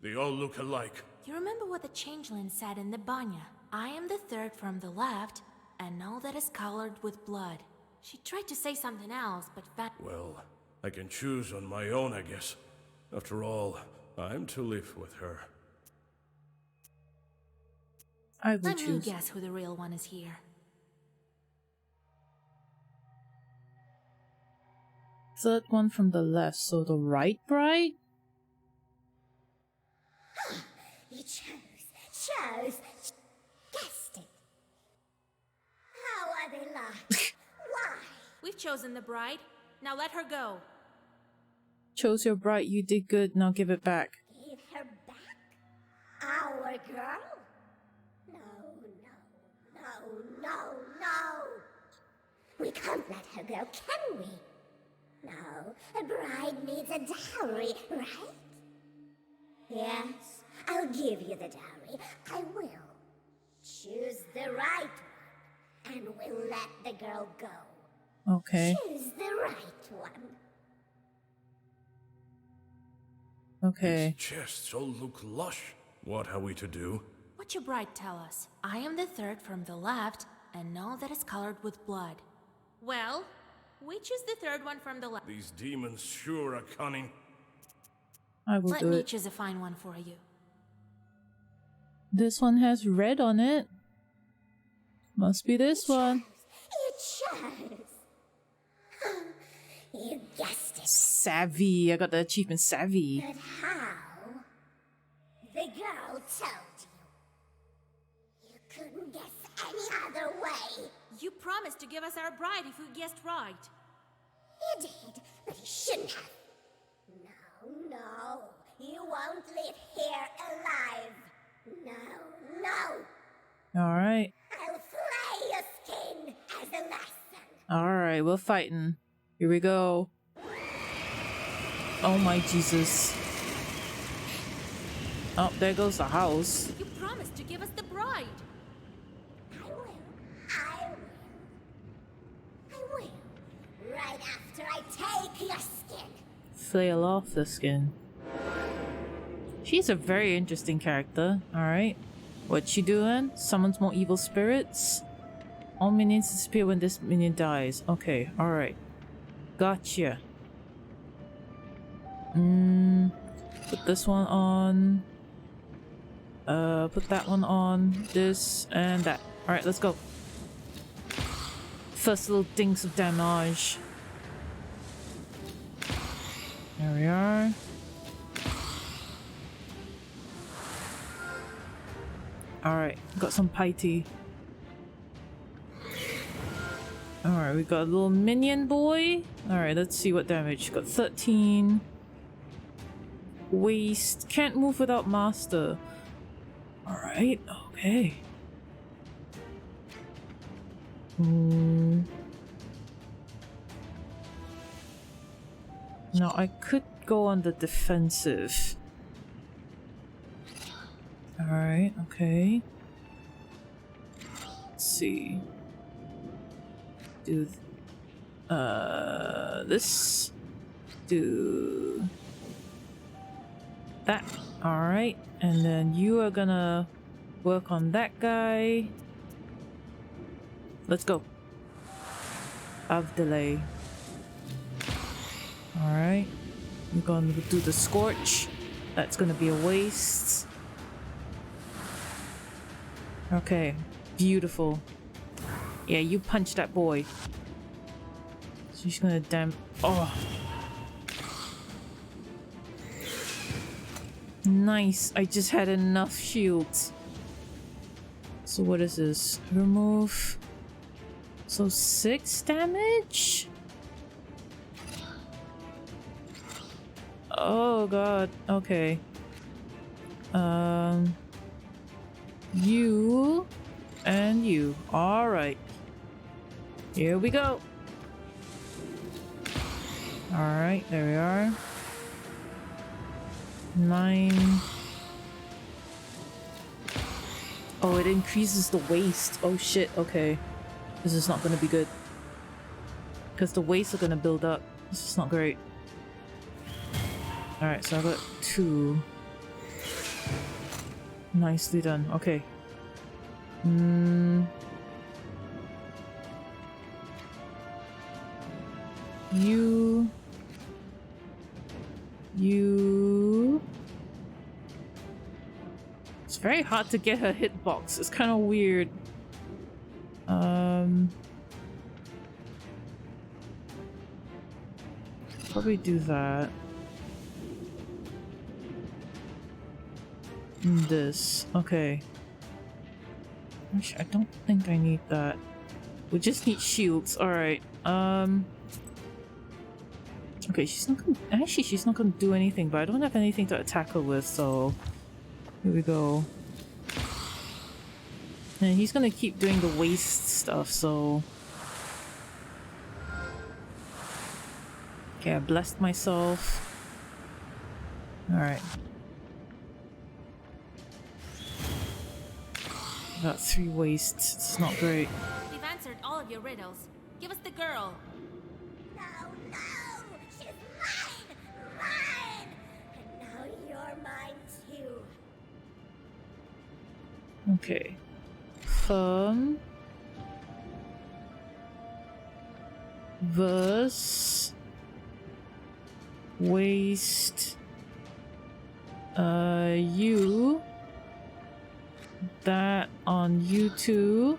They all look alike. You remember what the changeling said in the Banya? I am the third from the left, and all that is colored with blood. She tried to say something else, but Well, I can choose on my own, I guess. After all, I'm to live with her. I will Let choose. me guess who the real one is here. Third one from the left, so the right bride? You chose, guessed it. How are they like? Why? We've chosen the bride. Now let her go. Chose your bride, you did good, now give it back. Give her back? Our girl? No. We can't let her go, can we? No, a bride needs a dowry, right? Yes, I'll give you the dowry. I will. Choose the right one, and we'll let the girl go. Okay. Choose the right one. Okay. These chests all look lush. What are we to do? What your bride tell us? I am the third from the left, and all that is colored with blood. Well, we choose the third one from the left. These demons sure are cunning. I will Let do me it. choose a fine one for you. This one has red on it. Must be this one. You chose. You guessed it. Savvy. I got the achievement savvy. But how? The girl told you. You couldn't guess any other way. You promised to give us our bride if we guessed right. You did, but you shouldn't have. No. You won't live here alive. No. Alright. I'll flay your skin as a lesson. Alright, we're fighting. Here we go. Oh my Jesus. Oh, there goes the house. You promised to give us the bride. I will. Right after I take your skin. Flail off the skin. She's a very interesting character. Alright. What's she doing? Summons more evil spirits? All minions disappear when this minion dies. Okay, alright. Gotcha. Put this one on. Put that one on, this, and that. Alright, let's go. First little dings of damage. There we are. Alright, got some piety. Alright, we got a little minion boy. Alright, let's see what damage. Got 13. Waste. Can't move without master. Alright, okay. Now I could go on the defensive. Alright, okay. Let's see. Do this. Do that. Alright, and then you are gonna work on that guy. Let's go. Of delay. Alright. We're gonna do the scorch. That's gonna be a waste. Okay. Beautiful. Yeah, you punch that boy. She's gonna Oh. Nice. I just had enough shields. So what is this? Remove. So 6 damage? Oh god. Okay. You and you. Alright. Here we go. Alright, there we are. 9. Oh, it increases the waste. Oh shit, okay. This is not gonna be good. Because the wastes are gonna build up. This is not great. Alright, so I got 2. Nicely done. Okay. You. It's very hard to get her hitbox. It's kind of weird. Probably do that. This. Okay. Actually, I don't think I need that. We just need shields. Alright. Okay, she's not gonna... Actually, she's not gonna do anything, but I don't have anything to attack her with, so... Here we go. And he's gonna keep doing the waste stuff, so... Okay, I blessed myself. Alright. Got 3 wastes. It's not great. We've answered all of your riddles. Give us the girl. No, no! She's mine! Mine! And now you're mine too. Okay. Firm. Verse. Waste. You. That on you two.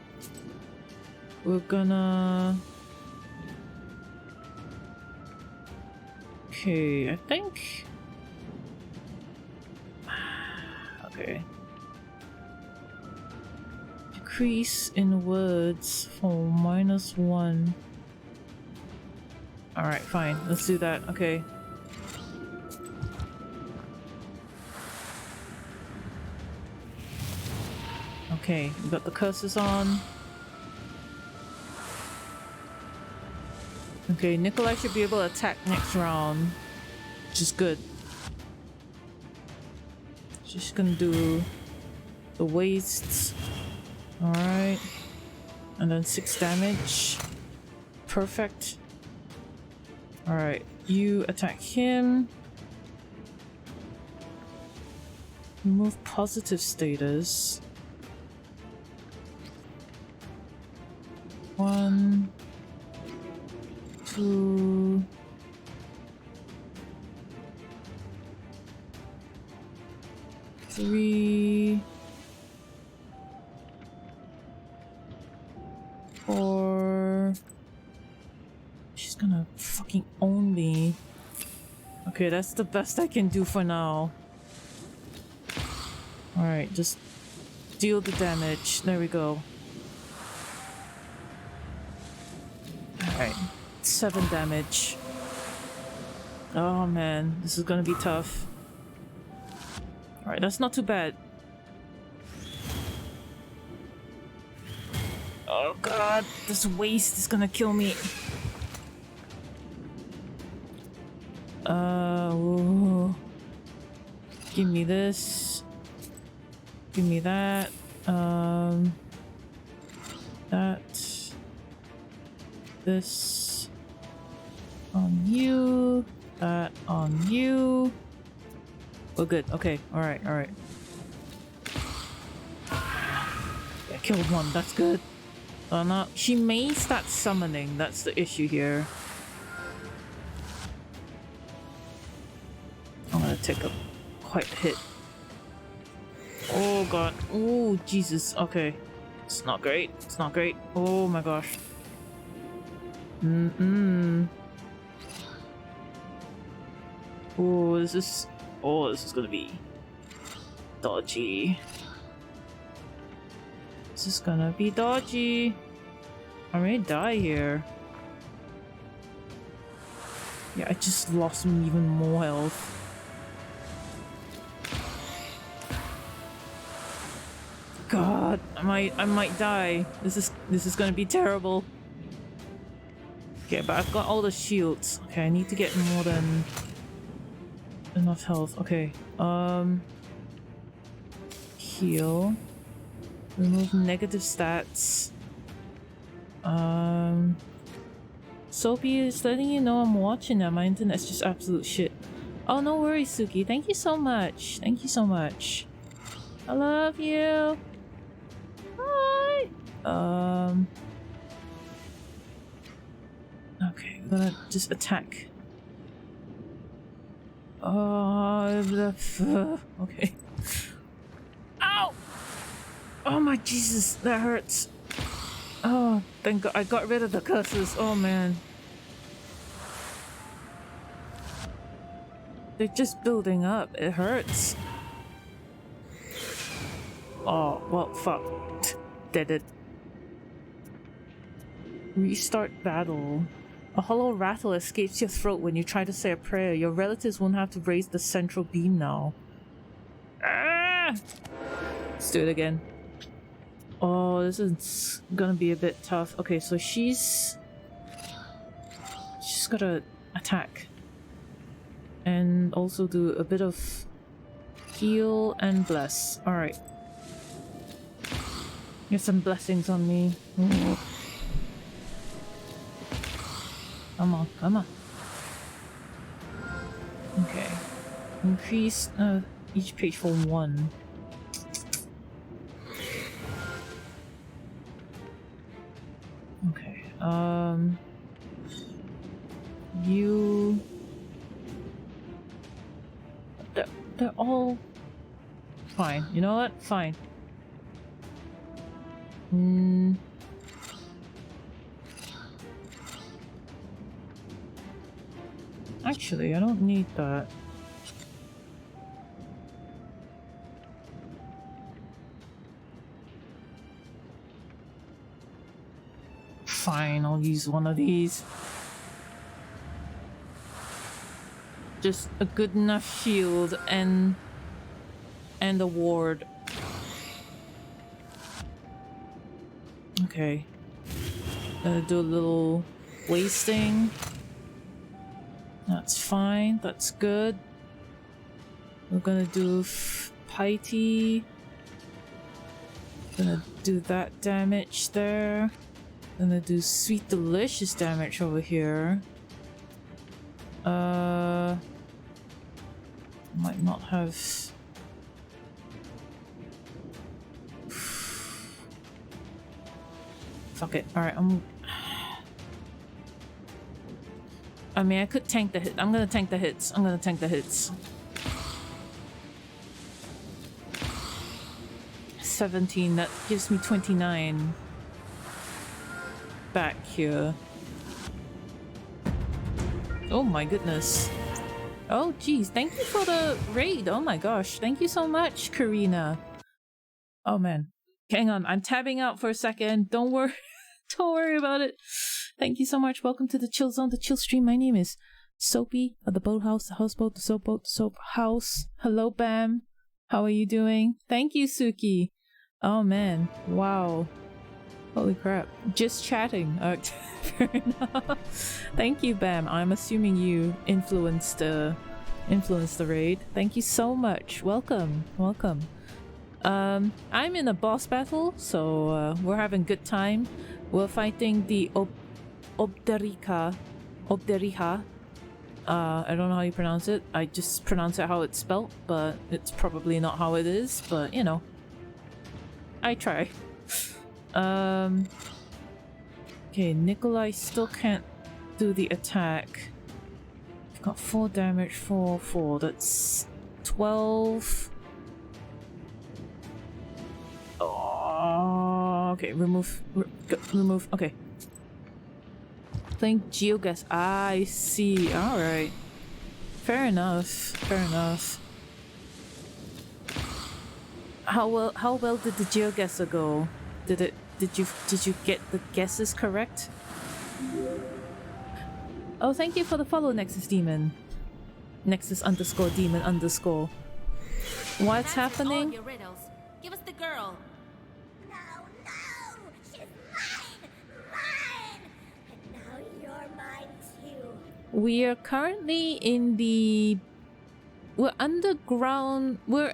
We're gonna... Okay, I think... Okay. Decrease in words for -1. Alright, fine. Let's do that. Okay. Okay, we got the curses on. Okay, Nikolai should be able to attack next round, which is good. She's gonna do the wastes. Alright. And then 6 damage. Perfect. Alright, you attack him. Remove positive status. 1, 2, 3, She's gonna fucking own me. Okay, that's the best I can do for now. Alright, just deal the damage. There we go. Alright, 7 damage. Oh man, this is gonna be tough. Alright, that's not too bad. Oh god, this waste is gonna kill me. Ooh. Give me this. Give me that. That. This. On you. That on you. We're good. Okay. Alright, alright. Yeah, killed one. That's good. No, she may start summoning. That's the issue here. I'm gonna take a quite hit. Oh god. Oh Jesus. Okay. It's not great. It's not great. Oh my gosh. Oh, this is gonna be dodgy. This is gonna be dodgy. I may die here. Yeah, I just lost even more health. God, I might die. This is gonna be terrible. Okay, but I've got all the shields. Okay, I need to get more than enough health. Okay, heal. Remove negative stats. Soapy is letting you know I'm watching now. My internet's just absolute shit. Oh, no worries, Suki. Thank you so much. Thank you so much. I love you. Bye. Okay, I'm gonna just attack. Okay. Ow! Oh my Jesus, that hurts. Oh, thank God I got rid of the curses. Oh man. They're just building up. It hurts. Oh, well, fuck. Did it. Restart battle. A hollow rattle escapes your throat when you try to say a prayer. Your relatives won't have to raise the central beam now. Ah! Let's do it again. Oh, this is gonna be a bit tough. Okay, so she's gotta attack. And also do a bit of heal and bless. Alright. Get some blessings on me. Ooh. Come on, come on. Okay. Increase each page for 1. Okay. You... They're all fine. You know what? Fine. Actually, I don't need that. Fine, I'll use one of these. Just a good enough shield and a ward. Okay. Gonna do a little wasting. That's fine, that's good. We're gonna do Piety. Gonna do that damage there. Gonna do Sweet Delicious damage over here. Might not have... Fuck it. Alright, I mean, I could tank the hit. I'm gonna tank the hits. I'm gonna tank the hits. 17, that gives me 29 back here. Oh my goodness. Oh geez, thank you for the raid. Oh my gosh, thank you so much, Karina. Oh man, hang on, I'm tabbing out for a second. Don't worry, don't worry about it. Thank you so much. Welcome to the Chill Zone, the Chill Stream. My name is Soapy of the Boathouse, the Houseboat, the Soapboat, the Soap House. Hello, Bam. How are you doing? Thank you, Suki. Oh man, wow. Holy crap. Just chatting. Fair enough. Thank you, Bam. I'm assuming you influenced the raid. Thank you so much. Welcome. Welcome. I'm in a boss battle, so we're having good time. We're fighting the Obderiha. I don't know how you pronounce it. I just pronounce it how it's spelt, but it's probably not how it is, but you know. I try. Okay, Nikolai still can't do the attack. I've got 4 damage, 4. That's 12. Oh, okay, remove. Okay. Playing Geoguess. I see. Alright. Fair enough. How well did the GeoGuessr go? Did you get the guesses correct? Oh, thank you for the follow, Nexus Demon. Nexus_Demon_. What's happening? Your riddles. Give us the girl. No, she's mine! And now you're mine too. We are currently in the... We're underground. We're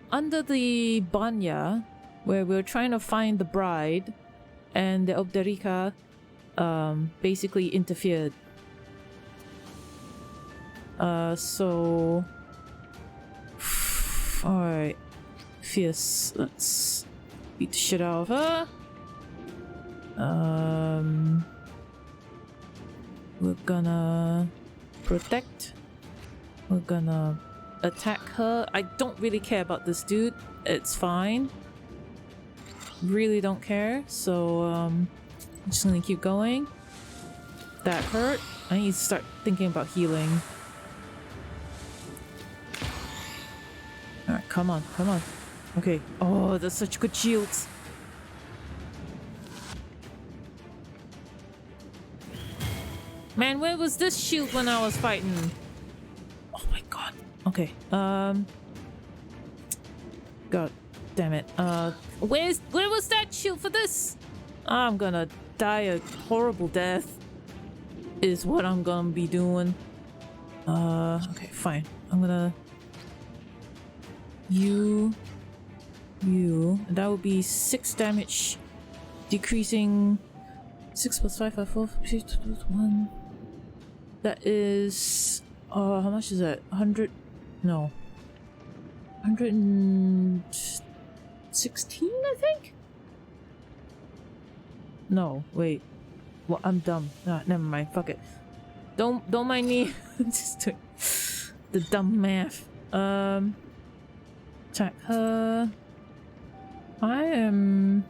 under the Banya, where we're trying to find the bride, and the Obderiha basically interfered. So... Alright. Fierce. Let's beat the shit out of her. We're gonna protect. We're gonna attack her. I don't really care about this dude. It's fine. Really don't care. So I'm just gonna keep going. That hurt. I need to start thinking about healing. Alright, come on. Okay. Oh, that's such good shields. Man, where was this shield when I was fighting? Oh my god. Okay. God damn it. Where was that shield for this? I'm gonna die a horrible death. Is what I'm gonna be doing. Okay, fine. I'm gonna... You. That would be 6 damage. Decreasing... 6 plus 5, 5, 4, 6 plus 1. That is... how much is that? 100... No. 116, I think? No, wait. Well, I'm dumb. Ah, never mind. Fuck it. Don't mind me. Just doing the dumb math. Attack her. I am...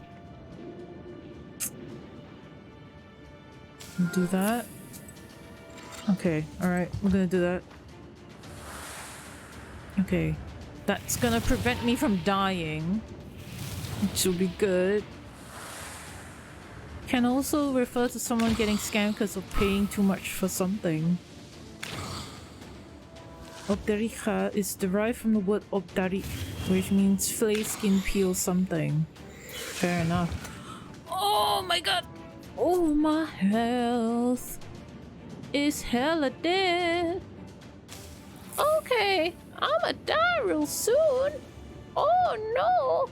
Do that. Okay, alright. We're gonna do that. Okay. That's gonna prevent me from dying, which will be good. Can also refer to someone getting scammed because of paying too much for something. Obderiha is derived from the word obdari, which means flay, skin, peel something. Fair enough. Oh my god! Oh, my health is hella dead. Okay, I'ma die real soon. Oh no!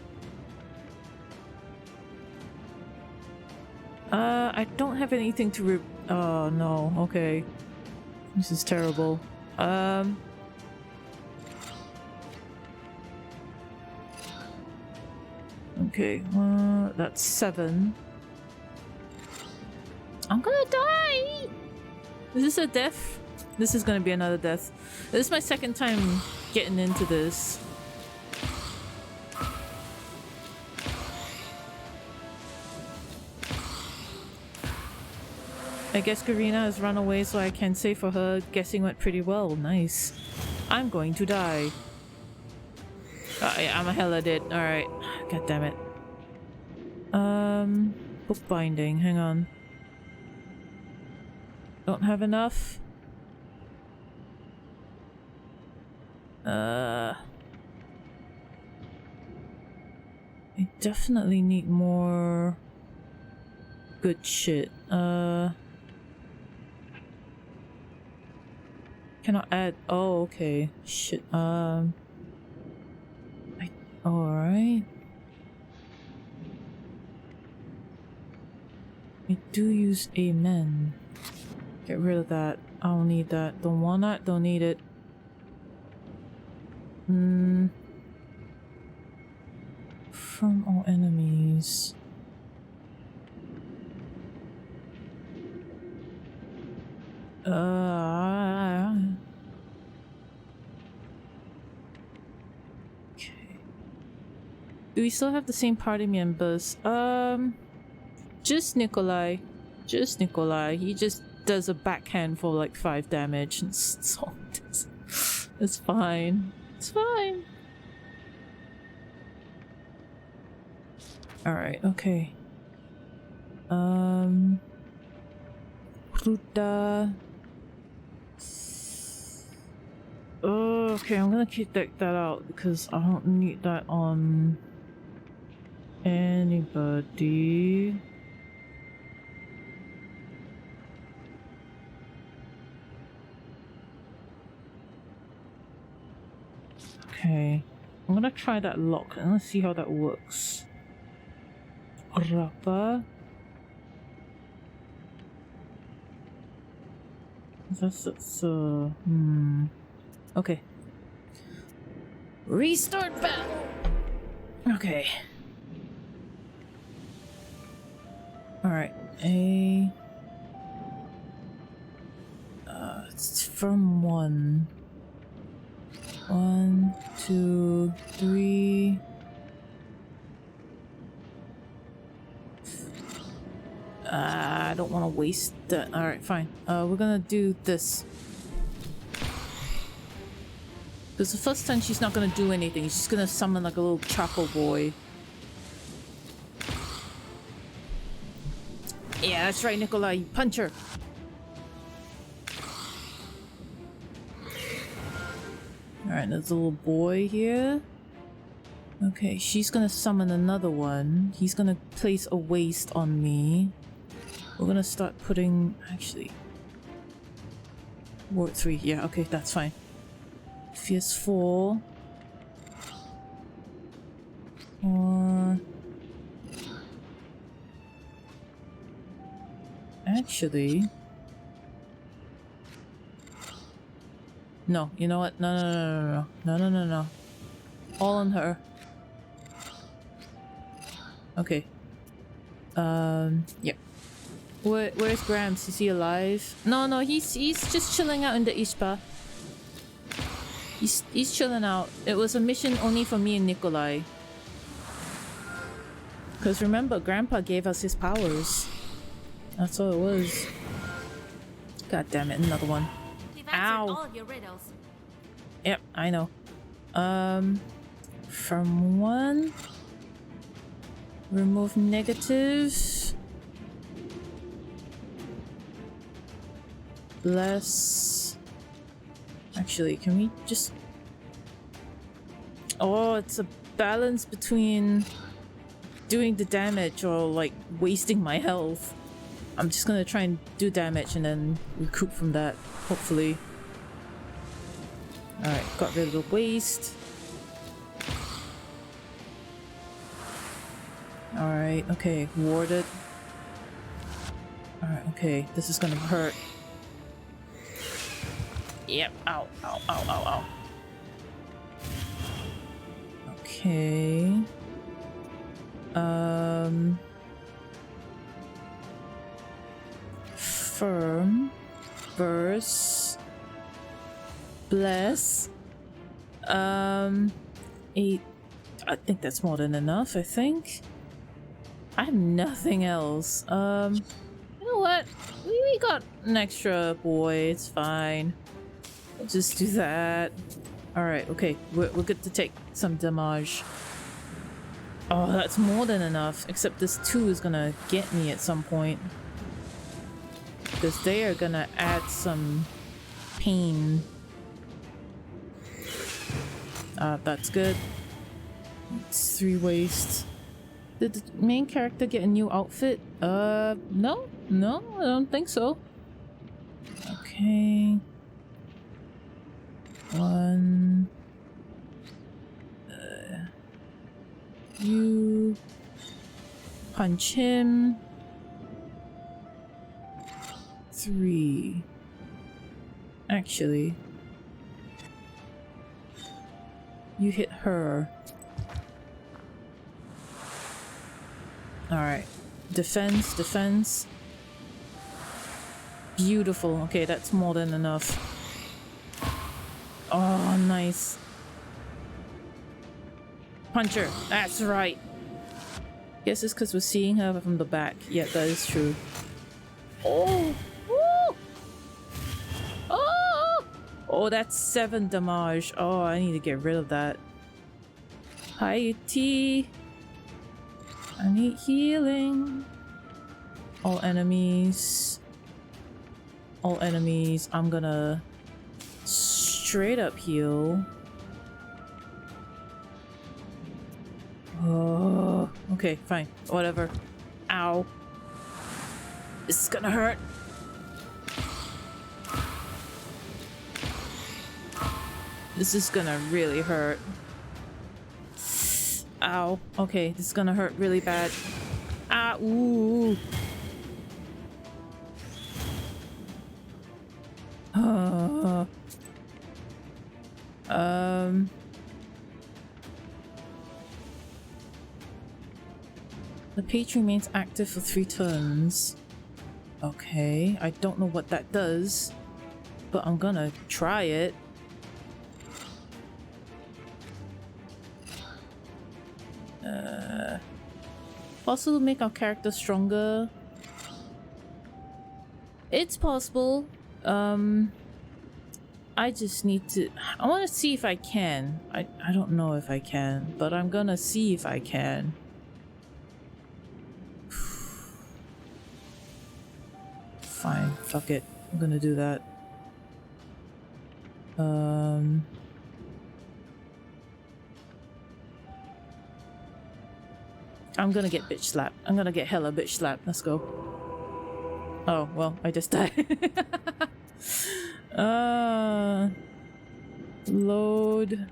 I don't have anything to oh no, okay. This is terrible. Okay, that's 7. I'm gonna die! Is this a death? This is gonna be another death. This is my second time getting into this. I guess Garina has run away, so I can say for her, guessing went pretty well. Nice. I'm going to die. Yeah, I'm a hella dead. Alright. God damn it. Bookbinding. Hang on. Don't have enough. I definitely need more good shit. Cannot add. Oh, okay. Shit. Alright. I do use Amen. Get rid of that. I don't need that. Don't want that. Don't need it. From all enemies. Okay. Do we still have the same party members? Just Nikolai. Just Nikolai. He just does a backhand for like 5 damage and so it's fine. It's fine. Alright, okay. Ruta. Oh, okay, I'm gonna keep that out because I don't need that on anybody. Okay, I'm gonna try that lock and let's see how that works. Rappa. That's okay. Restart battle. Okay. Alright. It's from 1. 1, 2, 3. I don't want to waste that. Alright, fine. We're gonna do this. Because the first time she's not gonna do anything. She's gonna summon like a little charcoal boy. Yeah, that's right, Nikolai. You punch her. Alright, there's a little boy here. Okay, she's gonna summon another one. He's gonna place a waste on me. We're gonna start putting... Actually... Ward 3. Yeah, okay, that's fine. Fierce 4. Or... Actually... No, you know what? No. All on her. Okay. Yep. Where's Gramps? Is he alive? No, he's just chilling out in the Ishpa. He's chilling out. It was a mission only for me and Nikolai. Because remember, Grandpa gave us his powers. That's all it was. God damn it, another one. Ow! All of your riddles. Yep, I know. From 1. Remove negatives. Bless. Actually, can we just... Oh, it's a balance between doing the damage or like wasting my health. I'm just gonna try and do damage and then recoup from that, hopefully. Alright, got rid of the waste. Alright, okay, warded. Alright, okay, this is gonna hurt. Yep, ow. Okay. Firm. Burst. Bless. 8. I think that's more than enough, I think. I have nothing else. You know what? We got an extra boy. It's fine. We'll just do that. Alright, okay. We're good to take some damage. Oh, that's more than enough. Except this 2 is gonna get me at some point. Because they are gonna add some pain. That's good. It's 3 waste. Did the main character get a new outfit? No? No, I don't think so. Okay. 1. You punch him. 3. Actually, you hit her. Alright. Defense, defense. Beautiful. Okay, that's more than enough. Oh, nice. Puncher. That's right. Guess it's because we're seeing her from the back. Yeah, that is true. Oh! Woo! Oh! Oh, that's 7 damage. Oh, I need to get rid of that. Hi, T. I need healing. All enemies. All enemies. I'm gonna straight up heal. Oh, okay, fine. Whatever. Ow. This is gonna hurt. This is gonna really hurt. Ow. Okay, this is gonna hurt really bad. Ah, ooh. The page remains active for 3 turns. Okay, I don't know what that does, but I'm gonna try it. Possible to make our character stronger. It's possible. I just need to... I want to see if I can. I don't know if I can, but I'm gonna see if I can. Fine, fuck it. I'm gonna do that. I'm gonna get bitch slapped. I'm gonna get hella bitch slapped. Let's go. Oh, well, I just died. Load.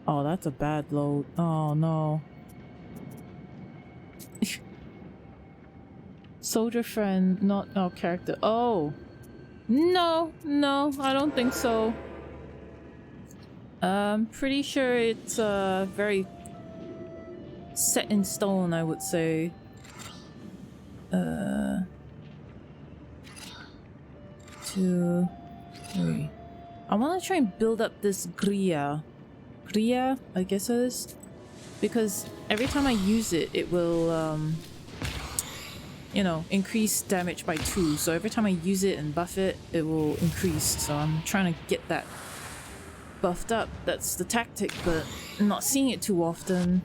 Oh, that's a bad load. Oh, no. Soldier friend, not our character. Oh. No, no, I don't think so. Pretty sure it's very set in stone, I would say. 2, 3. I want to try and build up this Gria. Gria, I guess it is. Because every time I use it, it will, you know, increase damage by 2. So every time I use it and buff it, it will increase. So I'm trying to get that buffed up. That's the tactic, but I'm not seeing it too often.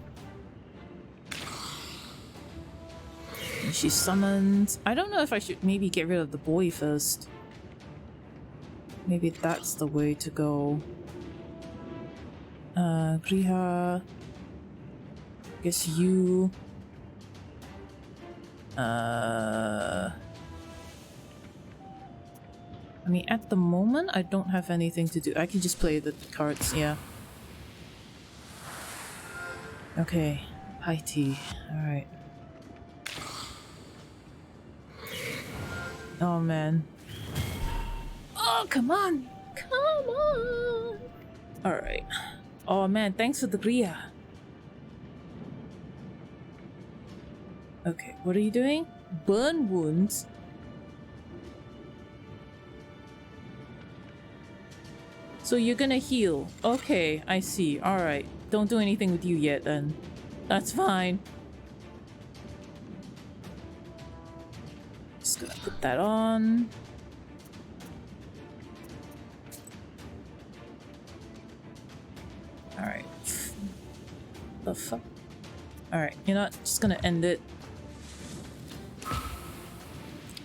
And she's summoned. I don't know if I should maybe get rid of the boy first. Maybe that's the way to go. Griha. Guess you. I mean, at the moment, I don't have anything to do. I can just play the cards, yeah. Okay, high tea. Alright. Oh, man. Oh, come on! Come on! Alright. Oh, man, thanks for the Gria. Okay, what are you doing? Burn wounds? So you're gonna heal. Okay, I see. Alright. Don't do anything with you yet then. That's fine. gonna put that on. Alright. The fuck? Alright, you know what? Just gonna end it.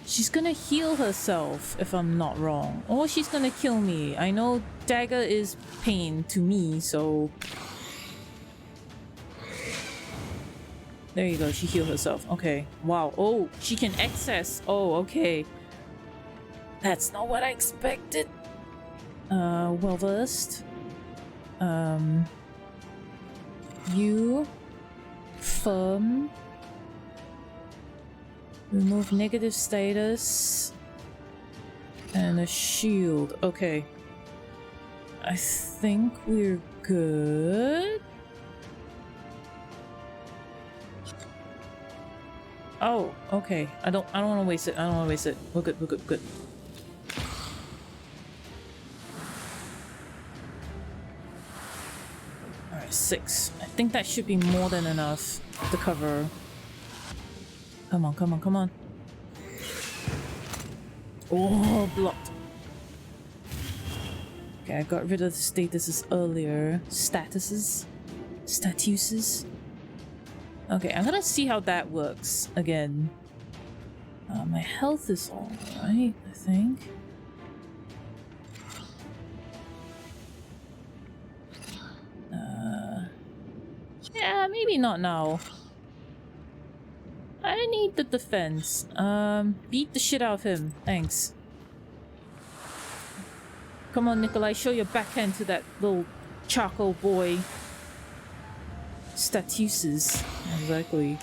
She's gonna heal herself, if I'm not wrong. Or she's gonna kill me. I know dagger is pain to me, so... There you go, she healed herself. Okay. Wow. Oh, she can access. Oh, okay. That's not what I expected. Well versed. You. Firm. Remove negative status. And a shield. Okay. I think we're good. Oh, okay. I don't want to waste it. I don't want to waste it. We're good, we're good, good. Alright, 6. I think that should be more than enough to cover. Come on, come on, come on. Oh, blocked. Okay, I got rid of the statuses earlier. Statuses? Okay, I'm gonna see how that works again. My health is alright, I think. Yeah, maybe not now. I need the defense. Beat the shit out of him. Thanks. Come on, Nikolai, show your backhand to that little charcoal boy. Statuses. Exactly.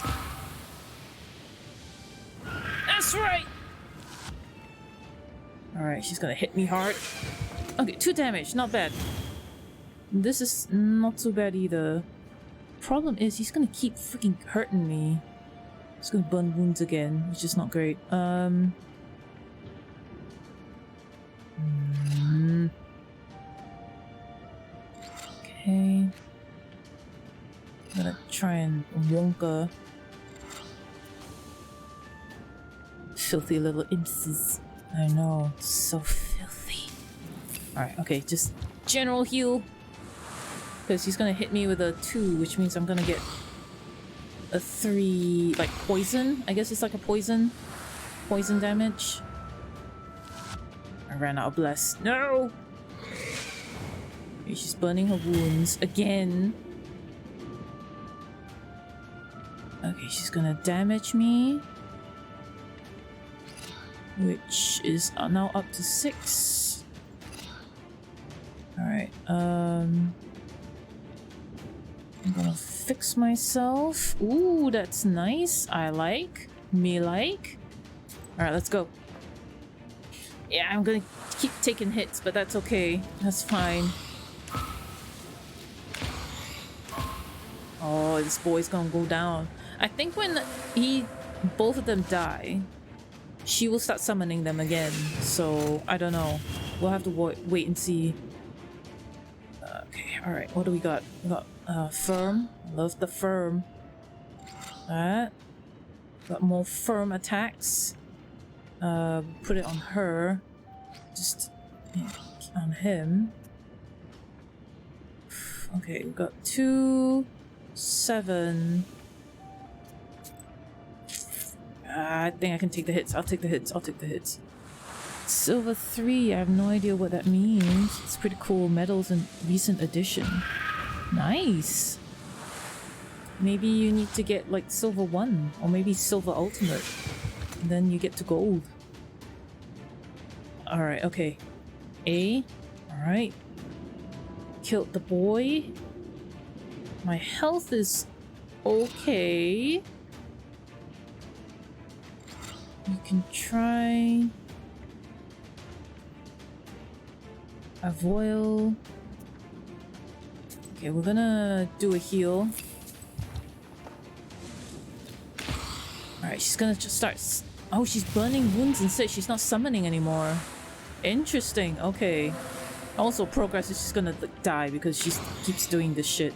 That's right! Alright, she's gonna hit me hard. Okay, 2 damage, not bad. This is not too bad either. Problem is, he's gonna keep freaking hurting me. He's gonna burn wounds again, which is not great. Okay. I'm gonna try and Wonka. Filthy little imps. I know, so filthy. Alright, okay, just general heal. Because he's gonna hit me with a 2, which means I'm gonna get a 3, like poison. I guess it's like a poison damage. I ran out of bless. No! Okay, she's burning her wounds again. Okay, she's gonna damage me. Which is now up to 6. Alright, I'm gonna fix myself. Ooh, that's nice. I like. Me like. Alright, let's go. Yeah, I'm gonna keep taking hits, but that's okay. That's fine. Oh, this boy's gonna go down. I think when both of them die, she will start summoning them again. So, I don't know. We'll have to wait and see. Okay, alright. What do we got? We got firm. Love the firm. That. Got more firm attacks. Put it on her. Just on him. Okay, we got 2, 7. I think I can take the hits. I'll take the hits. I'll take the hits. Silver 3. I have no idea what that means. It's pretty cool. Medals in recent edition. Nice. Maybe you need to get like silver 1 or maybe silver ultimate. And then you get to gold. Alright, okay. A. Alright. Killed the boy. My health is okay. You can try a voil. Okay, we're gonna do a heal. Alright, she's gonna just start. Oh, she's burning wounds instead. She's not summoning anymore. Interesting. Okay. Also, progress is just gonna die because she keeps doing this shit.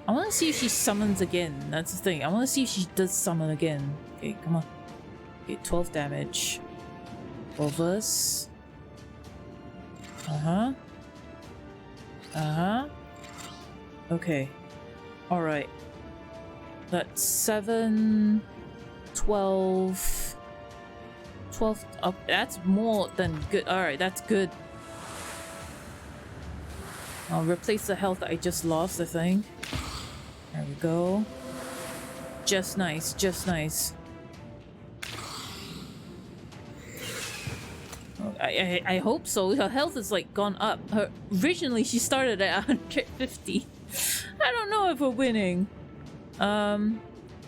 I want to see if she summons again. That's the thing. I want to see if she does summon again. Okay, come on. Okay, 12 damage. Overs. Uh-huh. Uh-huh. Okay. Alright. That's 7... 12... 12... Oh, that's more than good. Alright, that's good. I'll replace the health that I just lost, I think. There we go. Just nice, just nice. I hope so. Her health is like gone up. Originally she started at 150. I don't know if we're winning.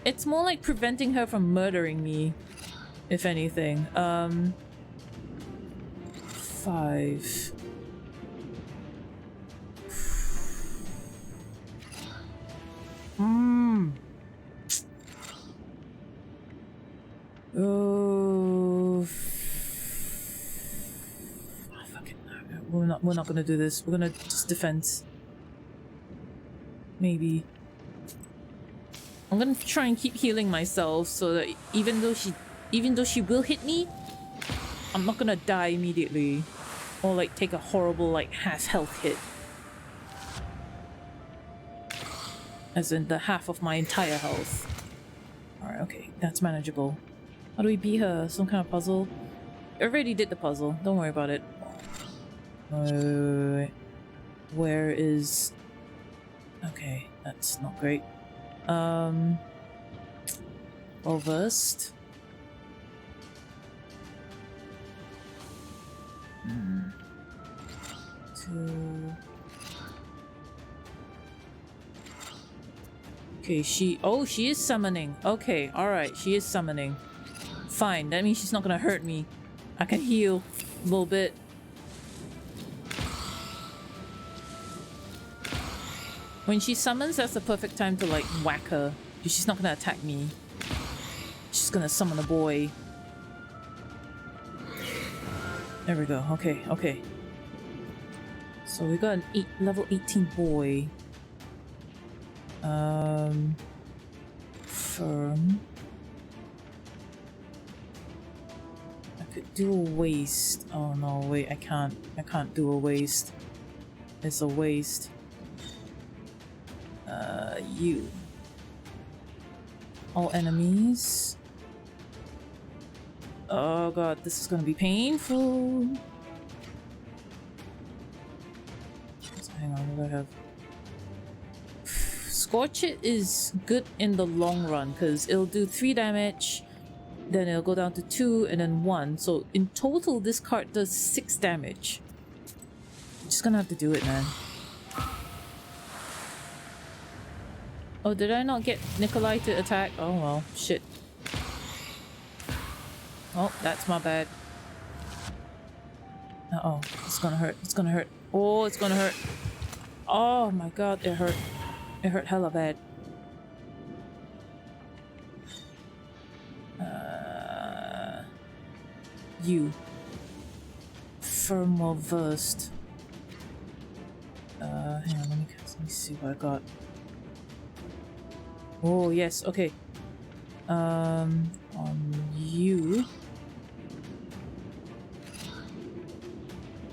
It's more like preventing her from murdering me, if anything. 5. Oh, fuck it. We're not gonna do this. We're gonna just defend. Maybe. I'm gonna try and keep healing myself so that even though she will hit me, I'm not gonna die immediately. Or like take a horrible like half health hit. As in the half of my entire health. Alright, okay. That's manageable. How do we beat her? Some kind of puzzle? I already did the puzzle. Don't worry about it. Wait. Where is... Okay, that's not great. Well versed. Two... Okay, she is summoning. Okay, alright, she is summoning. Fine, that means she's not gonna hurt me. I can heal a little bit. When she summons, that's the perfect time to like whack her. She's not gonna attack me. She's gonna summon a boy. There we go. Okay, okay. So we got an level 18 boy. Firm. I could do a waste. Oh no, wait, I can't. I can't do a waste. It's a waste. You. All enemies. Oh god, this is gonna be painful. So hang on, what do I have? Scorch It is good in the long run because it'll do 3 damage, then it'll go down to 2 and then 1. So in total, this card does 6 damage. I'm just gonna have to do it, man. Oh, did I not get Nikolai to attack? Oh well, shit. Oh, that's my bad. Uh-oh, it's gonna hurt. It's gonna hurt. Oh, it's gonna hurt. Oh my god, it hurt. It hurt hella bad. You. Firm well versed. Hang on, let me see what I got. Oh, yes, okay. On you.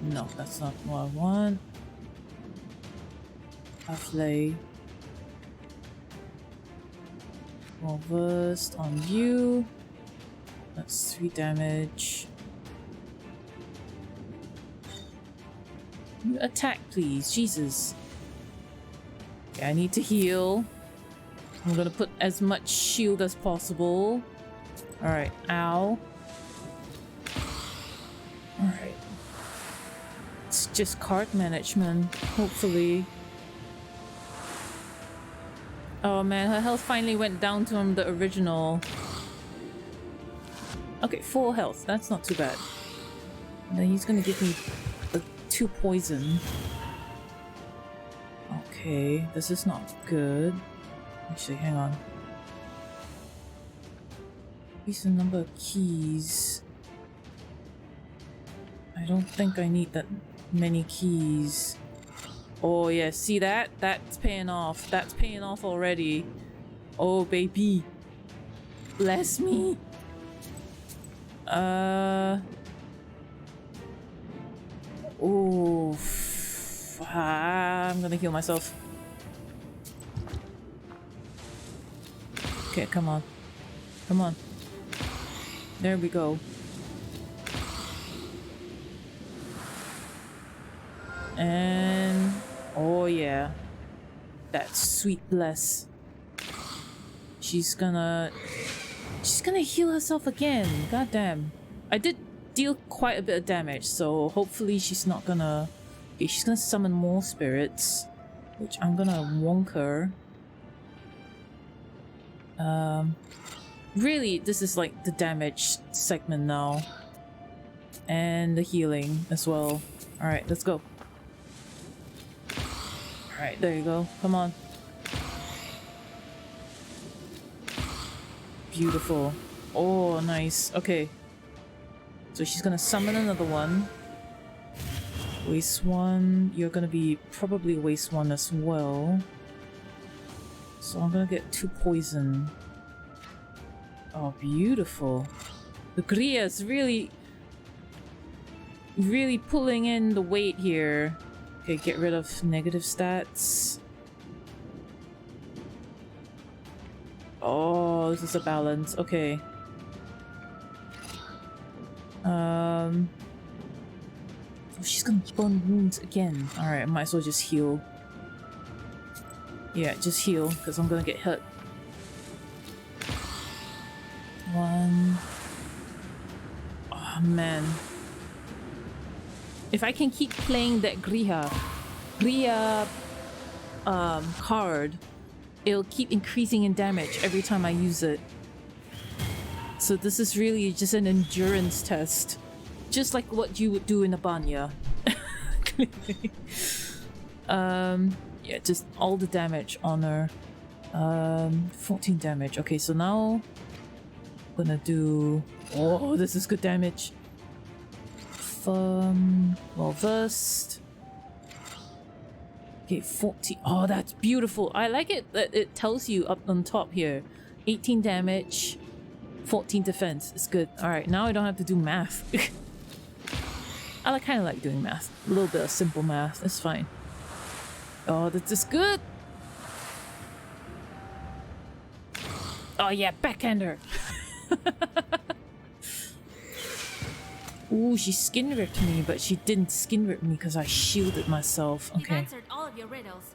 No, that's not what I want. Afflay. Well versed on you. That's 3 damage. You attack, please. Jesus. Okay, I need to heal. I'm gonna put as much shield as possible. Alright, ow. Alright. It's just card management, hopefully. Oh man, her health finally went down to the original. Okay, full health. That's not too bad. And then he's gonna give me 2 poison. Okay, this is not good. Actually, hang on. Increase the number of keys. I don't think I need that many keys. Oh yeah, see that? That's paying off. That's paying off already. Oh baby. Bless me. Oh. I'm gonna heal myself. Okay, come on. Come on. There we go. And oh yeah, that sweet bless. She's gonna heal herself again. God damn. I did deal quite a bit of damage, so hopefully she's not gonna. Okay, she's gonna summon more spirits, which I'm gonna wonk her. Really, this is like the damage segment now, and the healing as well. All right, let's go. Alright, there you go. Come on. Beautiful. Oh, nice. Okay. So she's gonna summon another one. Waste one. You're gonna be probably waste one as well. So I'm gonna get 2 poison. Oh, beautiful. The Gria's really pulling in the weight here. Okay, get rid of negative stats. Oh, this is a balance. Okay. Oh, she's gonna burn wounds again. Alright, I might as well just heal. Yeah, just heal, because I'm gonna get hurt. 1. Oh, man. If I can keep playing that Griha card, it'll keep increasing in damage every time I use it. So this is really just an endurance test. Just like what you would do in a banya. Yeah, just all the damage on her. 14 damage. Okay, so now I'm gonna do... Oh, this is good damage. Well versed. Okay, 40. Oh, that's beautiful. I like it that it tells you up on top here. 18 damage, 14 defense. It's good. Alright, now I don't have to do math. I kind of like doing math. A little bit of simple math. It's fine. Oh, this is good. Oh yeah, backhander. Ooh, she skin ripped me, but she didn't skin rip me because I shielded myself. Okay. You've answered all of your riddles.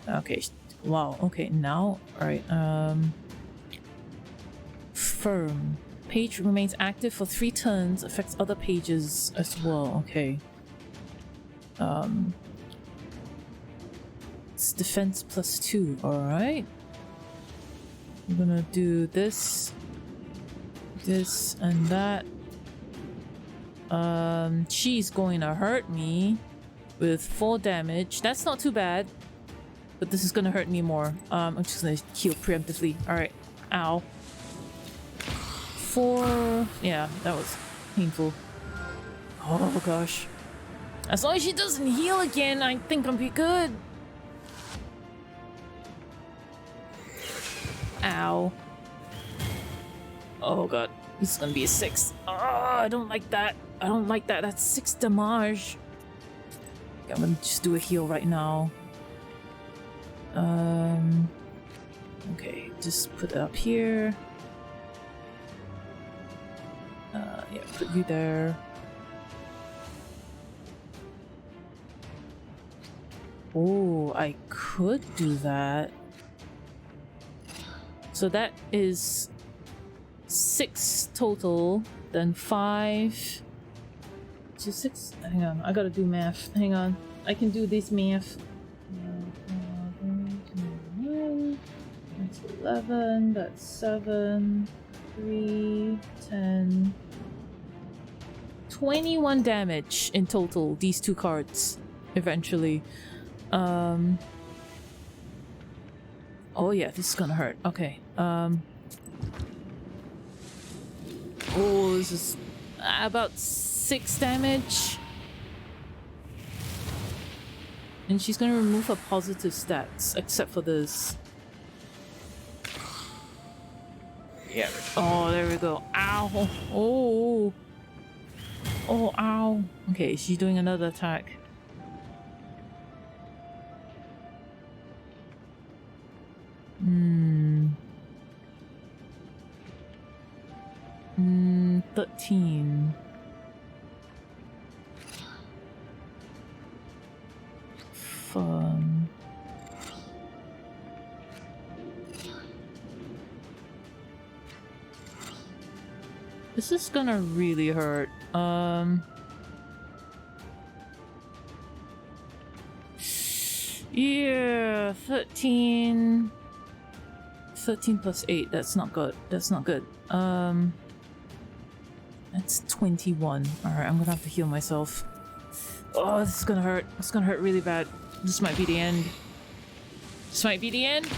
Okay. Wow. Okay. Now, all right. Firm. Page remains active for 3 turns. Affects other pages as well. Okay. It's defense +2. All right. I'm gonna do this, this, and that. She's going to hurt me with 4 damage. That's not too bad, but this is gonna hurt me more. I'm just gonna heal preemptively. Alright. Ow. 4. Yeah, that was painful. Oh gosh. As long as she doesn't heal again, I think I'll be good. Ow. Oh god. This is gonna be a 6. Oh, I don't like that. I don't like that. That's 6 damage. Okay, I'm gonna just do a heal right now. Okay, just put it up here. Yeah, put you there. Oh, I could do that. So that is 6 total, then 5 to 6. Hang on, I gotta do math. Hang on, I can do this math. That's 11, that's 7, 3, 10, 21 damage in total, these 2 cards, eventually. Oh yeah, this is gonna hurt. Okay. Oh, this is about 6 damage. And she's gonna remove her positive stats, except for this. Yeah. Oh, there we go. Ow. Oh. Oh, ow. Okay, she's doing another attack. 13. Fun. This is gonna really hurt. Yeah, 13. 13 plus 8, that's not good. That's not good. That's 21. Alright, I'm gonna have to heal myself. Oh, this is gonna hurt. It's gonna hurt really bad. This might be the end. This might be the end.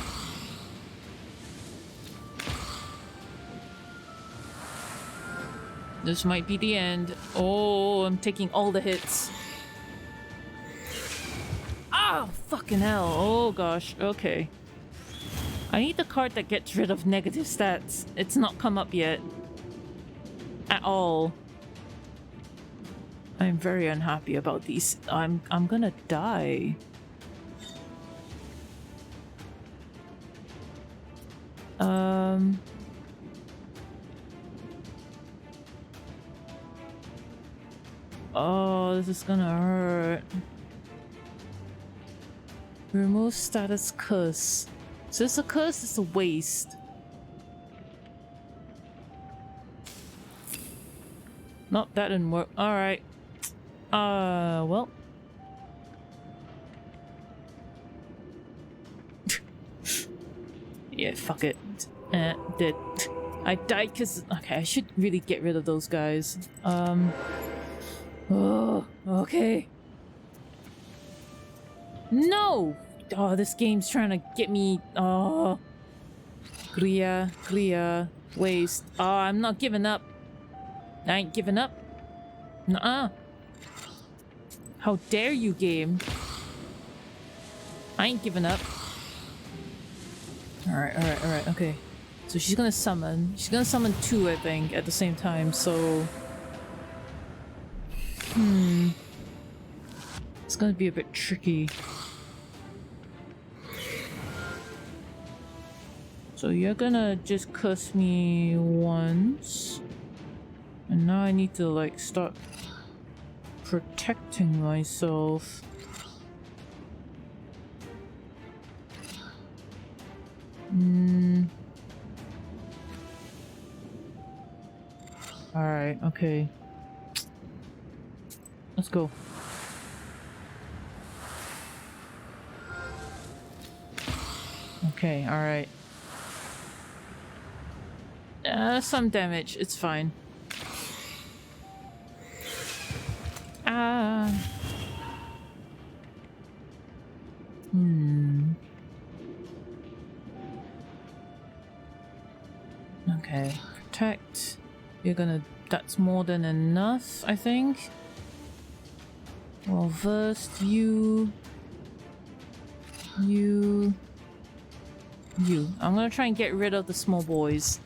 This might be the end. Oh, I'm taking all the hits. Oh, fucking hell. Oh, gosh. Okay. I need the card that gets rid of negative stats. It's not come up yet. At all. I'm very unhappy about these. I'm gonna die. Oh, this is gonna hurt. Remove status curse. So it's a curse, it's a waste. Nope, that didn't work. Alright. Well. Yeah, fuck it. Dead. I died because... Okay, I should really get rid of those guys. Oh, okay. No! Oh, this game's trying to get me... Oh. Clear. Waste. Oh, I'm not giving up. I ain't giving up. Nuh-uh. How dare you, game? I ain't giving up. Alright, okay. So she's gonna summon. She's gonna summon 2, I think, at the same time, so... It's gonna be a bit tricky. So you're gonna just curse me once. And now I need to, like, start protecting myself. Alright, okay. Let's go. Okay, alright. Some damage, it's fine. Okay, protect. You're gonna... That's more than enough, I think. Well, versed, you. I'm gonna try and get rid of the small boys.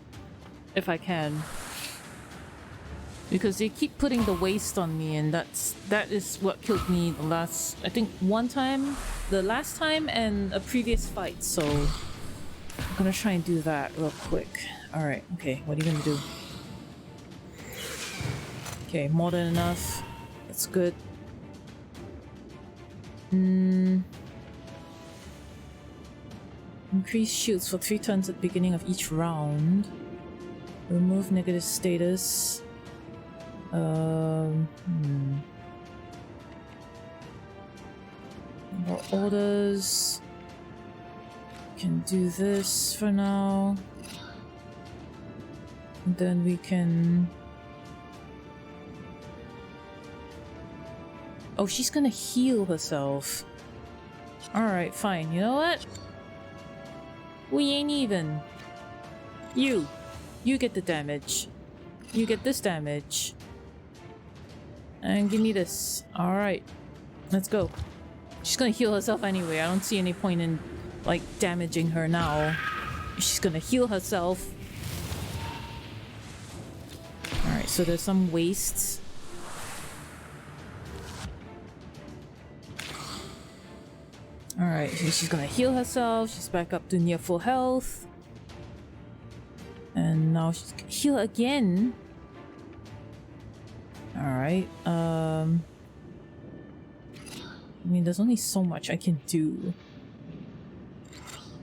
If I can. Because they keep putting the waste on me, and that is what killed me the last... I think one time, the last time, and a previous fight, so... I'm gonna try and do that real quick. Alright, okay, what are you gonna do? Okay, more than enough. That's good. Increase shields for 3 turns at the beginning of each round. Remove negative status. More orders. Can do this for now. And then we can... Oh, she's gonna heal herself. Alright, fine. You know what? We ain't even. You get the damage. You get this damage. And give me this. Alright. Let's go. She's gonna heal herself anyway. I don't see any point in, like, damaging her now. She's gonna heal herself. Alright, so there's some wastes. Alright, she's gonna heal herself. She's back up to near full health. And now she's gonna heal again. Alright, I mean, there's only so much I can do.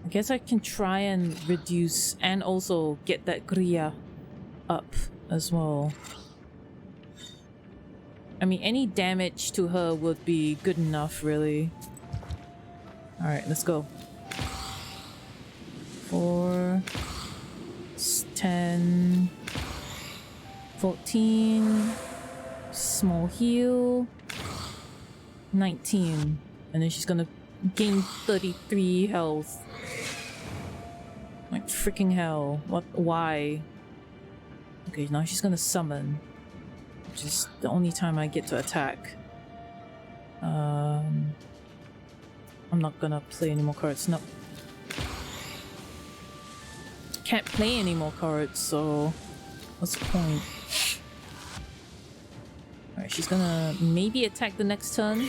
I guess I can try and reduce and also get that Griya up as well. I mean, any damage to her would be good enough, really. Alright, let's go. 4, 10, 14, small heal, 19, and then she's gonna gain 33 health. Like freaking hell. What? Why? Okay, now she's gonna summon, which is the only time I get to attack. I'm not gonna play any more cards. No. Can't play any more cards, so what's the point? Alright, she's gonna maybe attack the next turn.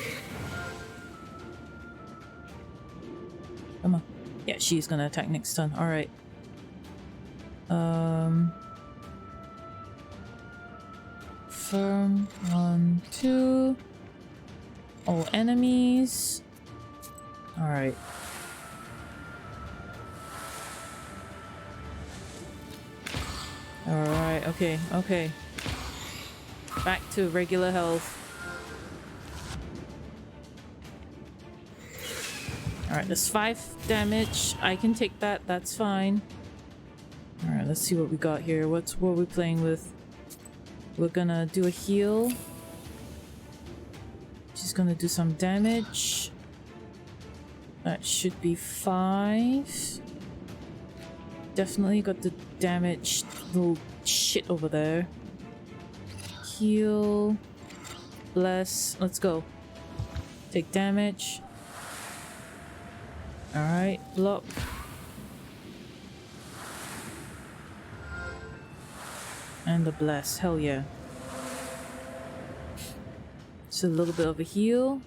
Come on. Yeah, she's gonna attack next turn. Alright. Firm. 1, 2. All enemies. Alright. Alright, okay, okay. Back to regular health. Alright, there's 5 damage. I can take that, that's fine. Alright, let's see what we got here. What are we playing with? We're gonna do a heal. She's gonna do some damage. That should be 5. Definitely got the damaged little shit over there. Heal. Bless. Let's go. Take damage. Alright, block. And the bless. Hell yeah. Just a little bit of a heal.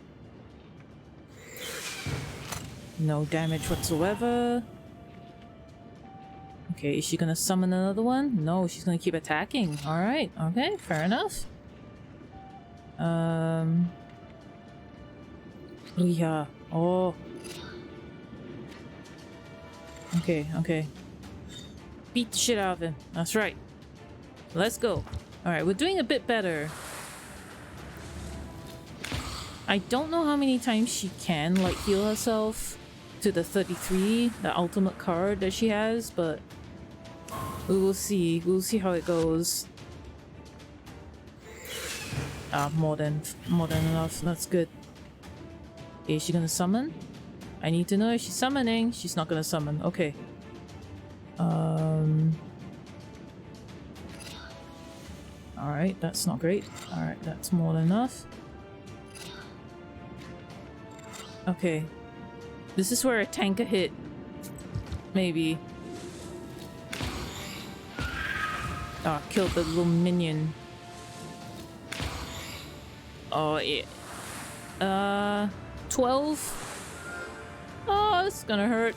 No damage whatsoever. Okay, is she gonna summon another one? No, she's gonna keep attacking. Alright, okay, fair enough. Yeah. Oh. Okay, okay. Beat the shit out of him. That's right. Let's go. Alright, we're doing a bit better. I don't know how many times she can, like, heal herself to the 33, the ultimate card that she has, but we will see. We'll see how it goes. Ah, more than enough. That's good. Okay, is she gonna summon? I need to know if she's summoning. She's not gonna summon. Okay. Alright, that's not great. Alright, that's more than enough. Okay. This is where a tanker hit. Maybe. Oh, killed the little minion. Oh, yeah. 12? Oh, it's gonna hurt.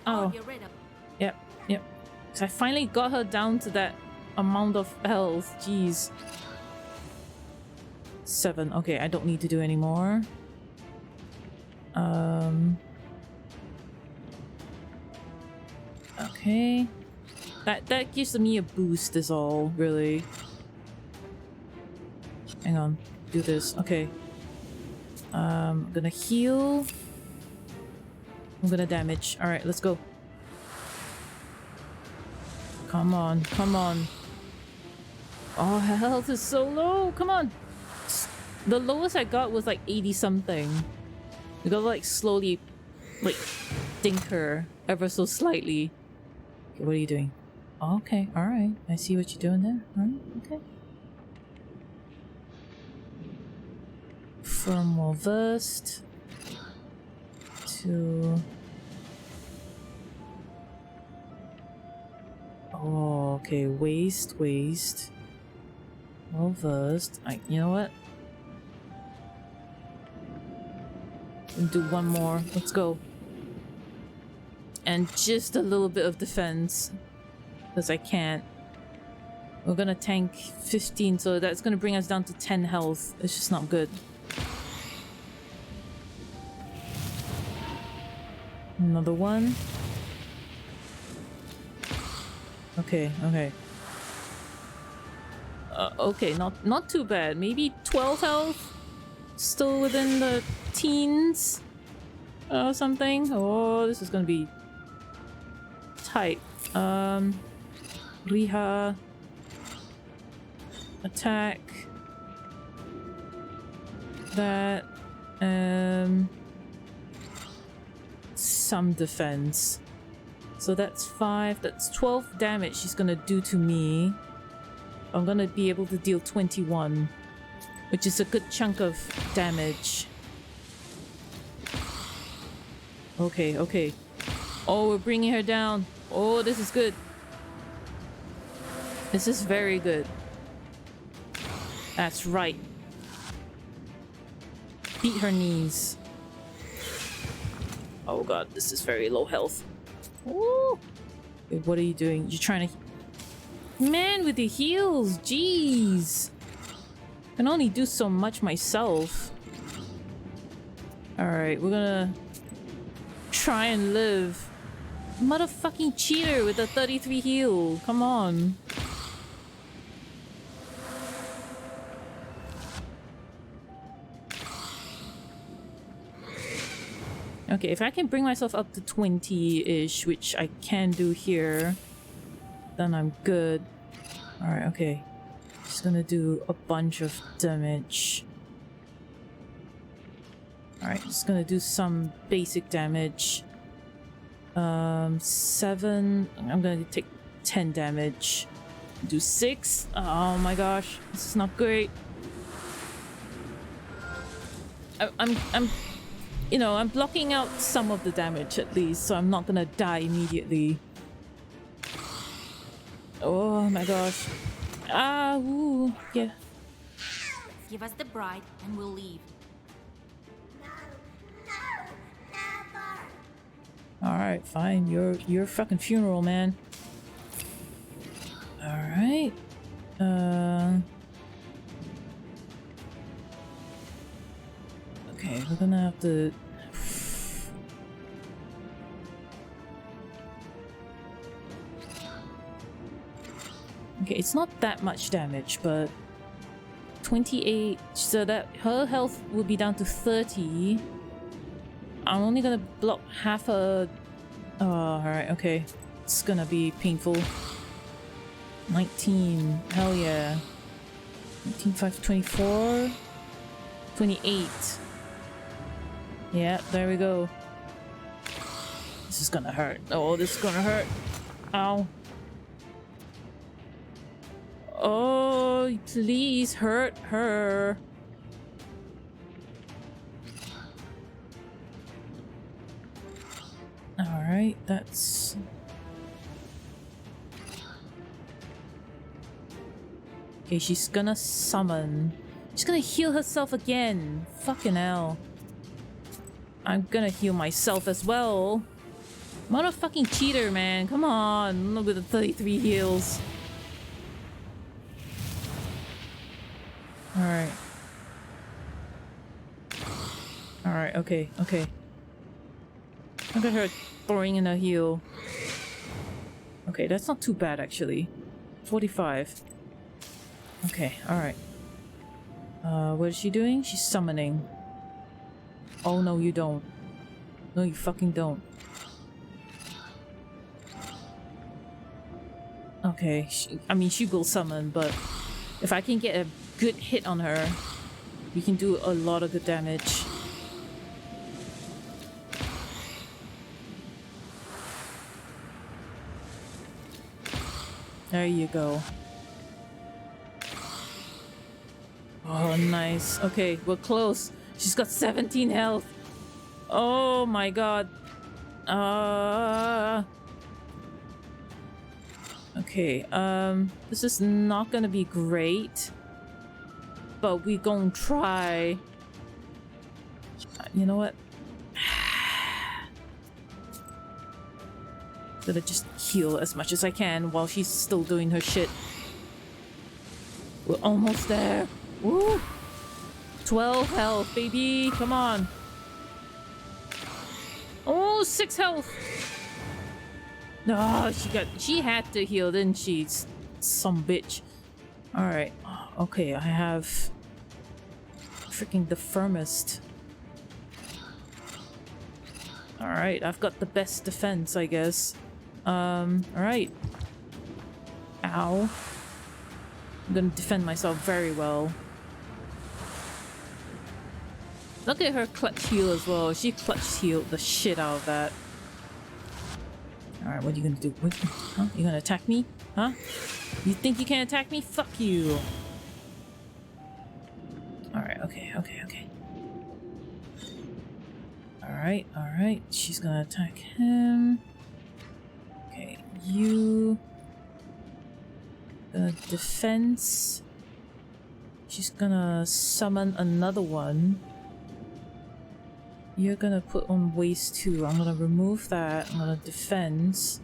Oh. Yep, yep. So I finally got her down to that amount of health. Jeez. 7. Okay, I don't need to do any more. Okay. That gives me a boost is all, really. Hang on. Do this. Okay. I'm gonna heal. I'm gonna damage. Alright, let's go. Come on, come on. Oh, her health is so low. Come on. The lowest I got was like 80 something. We gotta like slowly like dink her ever so slightly. Okay, what are you doing? Oh, okay, alright. I see what you're doing there. Alright, okay. From well versed to oh, okay, waste. Well versed. You know what? We'll do one more. Let's go. And just a little bit of defense, because I can't. We're gonna tank 15, so that's gonna bring us down to 10 health. It's just not good. Another one. Okay. Okay, not too bad. Maybe 12 health? Still within the teens? Or something? Oh, this is gonna be tight. Riha. Attack. That. Some defense. So that's 5. That's 12 damage she's gonna do to me. I'm gonna be able to deal 21, which is a good chunk of damage. Okay. Oh, we're bringing her down. Oh, this is good. This is very good. That's right. Beat her knees. Oh god, this is very low health. Ooh. Wait, what are you doing? You're trying to... Man, with the heals! Jeez! I can only do so much myself. Alright, we're gonna... try and live. Motherfucking cheater with a 33 heal. Come on. Okay, if I can bring myself up to 20-ish, which I can do here, then I'm good. Alright, okay. Just gonna do a bunch of damage. Alright, just gonna do some basic damage. 7. I'm gonna take 10 damage. Do 6. Oh my gosh, this is not great. I'm you know, I'm blocking out some of the damage at least, so I'm not gonna die immediately. Oh my gosh. Ah, ooh, yeah. Give us the bride and we'll leave. Alright, fine. Your fucking funeral, man. Alright. Okay, we're gonna have to... Okay, it's not that much damage, but... 28, so that her health will be down to 30. I'm only gonna block half a... Oh, alright, okay. It's gonna be painful. 19, hell yeah. 19, 5, 24... 28. Yeah, there we go. This is gonna hurt. Oh, this is gonna hurt. Ow. Oh, please hurt her. Alright, that's... Okay, she's gonna summon. She's gonna heal herself again. Fucking hell. I'm gonna heal myself as well. Motherfucking cheater, man. Come on. Look at the 33 heals. Alright. Alright, okay. Look at her throwing in a heal. Okay, that's not too bad actually. 45. Okay, alright. What is she doing? She's summoning. Oh no, you don't. No, you fucking don't. Okay, I mean she will summon, but if I can get a good hit on her, we can do a lot of good damage. There you go. Oh, nice. Okay, we're close. She's got 17 health. Oh my god. Okay, this is not gonna be great. But we gonna try. You know what? Gonna just heal as much as I can while she's still doing her shit. We're almost there. Woo! 12 health, baby. Come on. Oh, 6 health. No, she had to heal, didn't she? Some bitch. Alright. Okay, I have freaking the firmest. Alright, I've got the best defense, I guess. Alright. Ow. I'm gonna defend myself very well. Look at her clutch heal as well. She clutch healed the shit out of that. Alright, what are you gonna do? What, huh? You gonna attack me? Huh? You think you can attack me? Fuck you. Alright, okay. Alright. She's gonna attack him. Okay, you... defense. She's gonna summon another one. You're gonna put on waste 2. I'm gonna remove that. I'm gonna defense.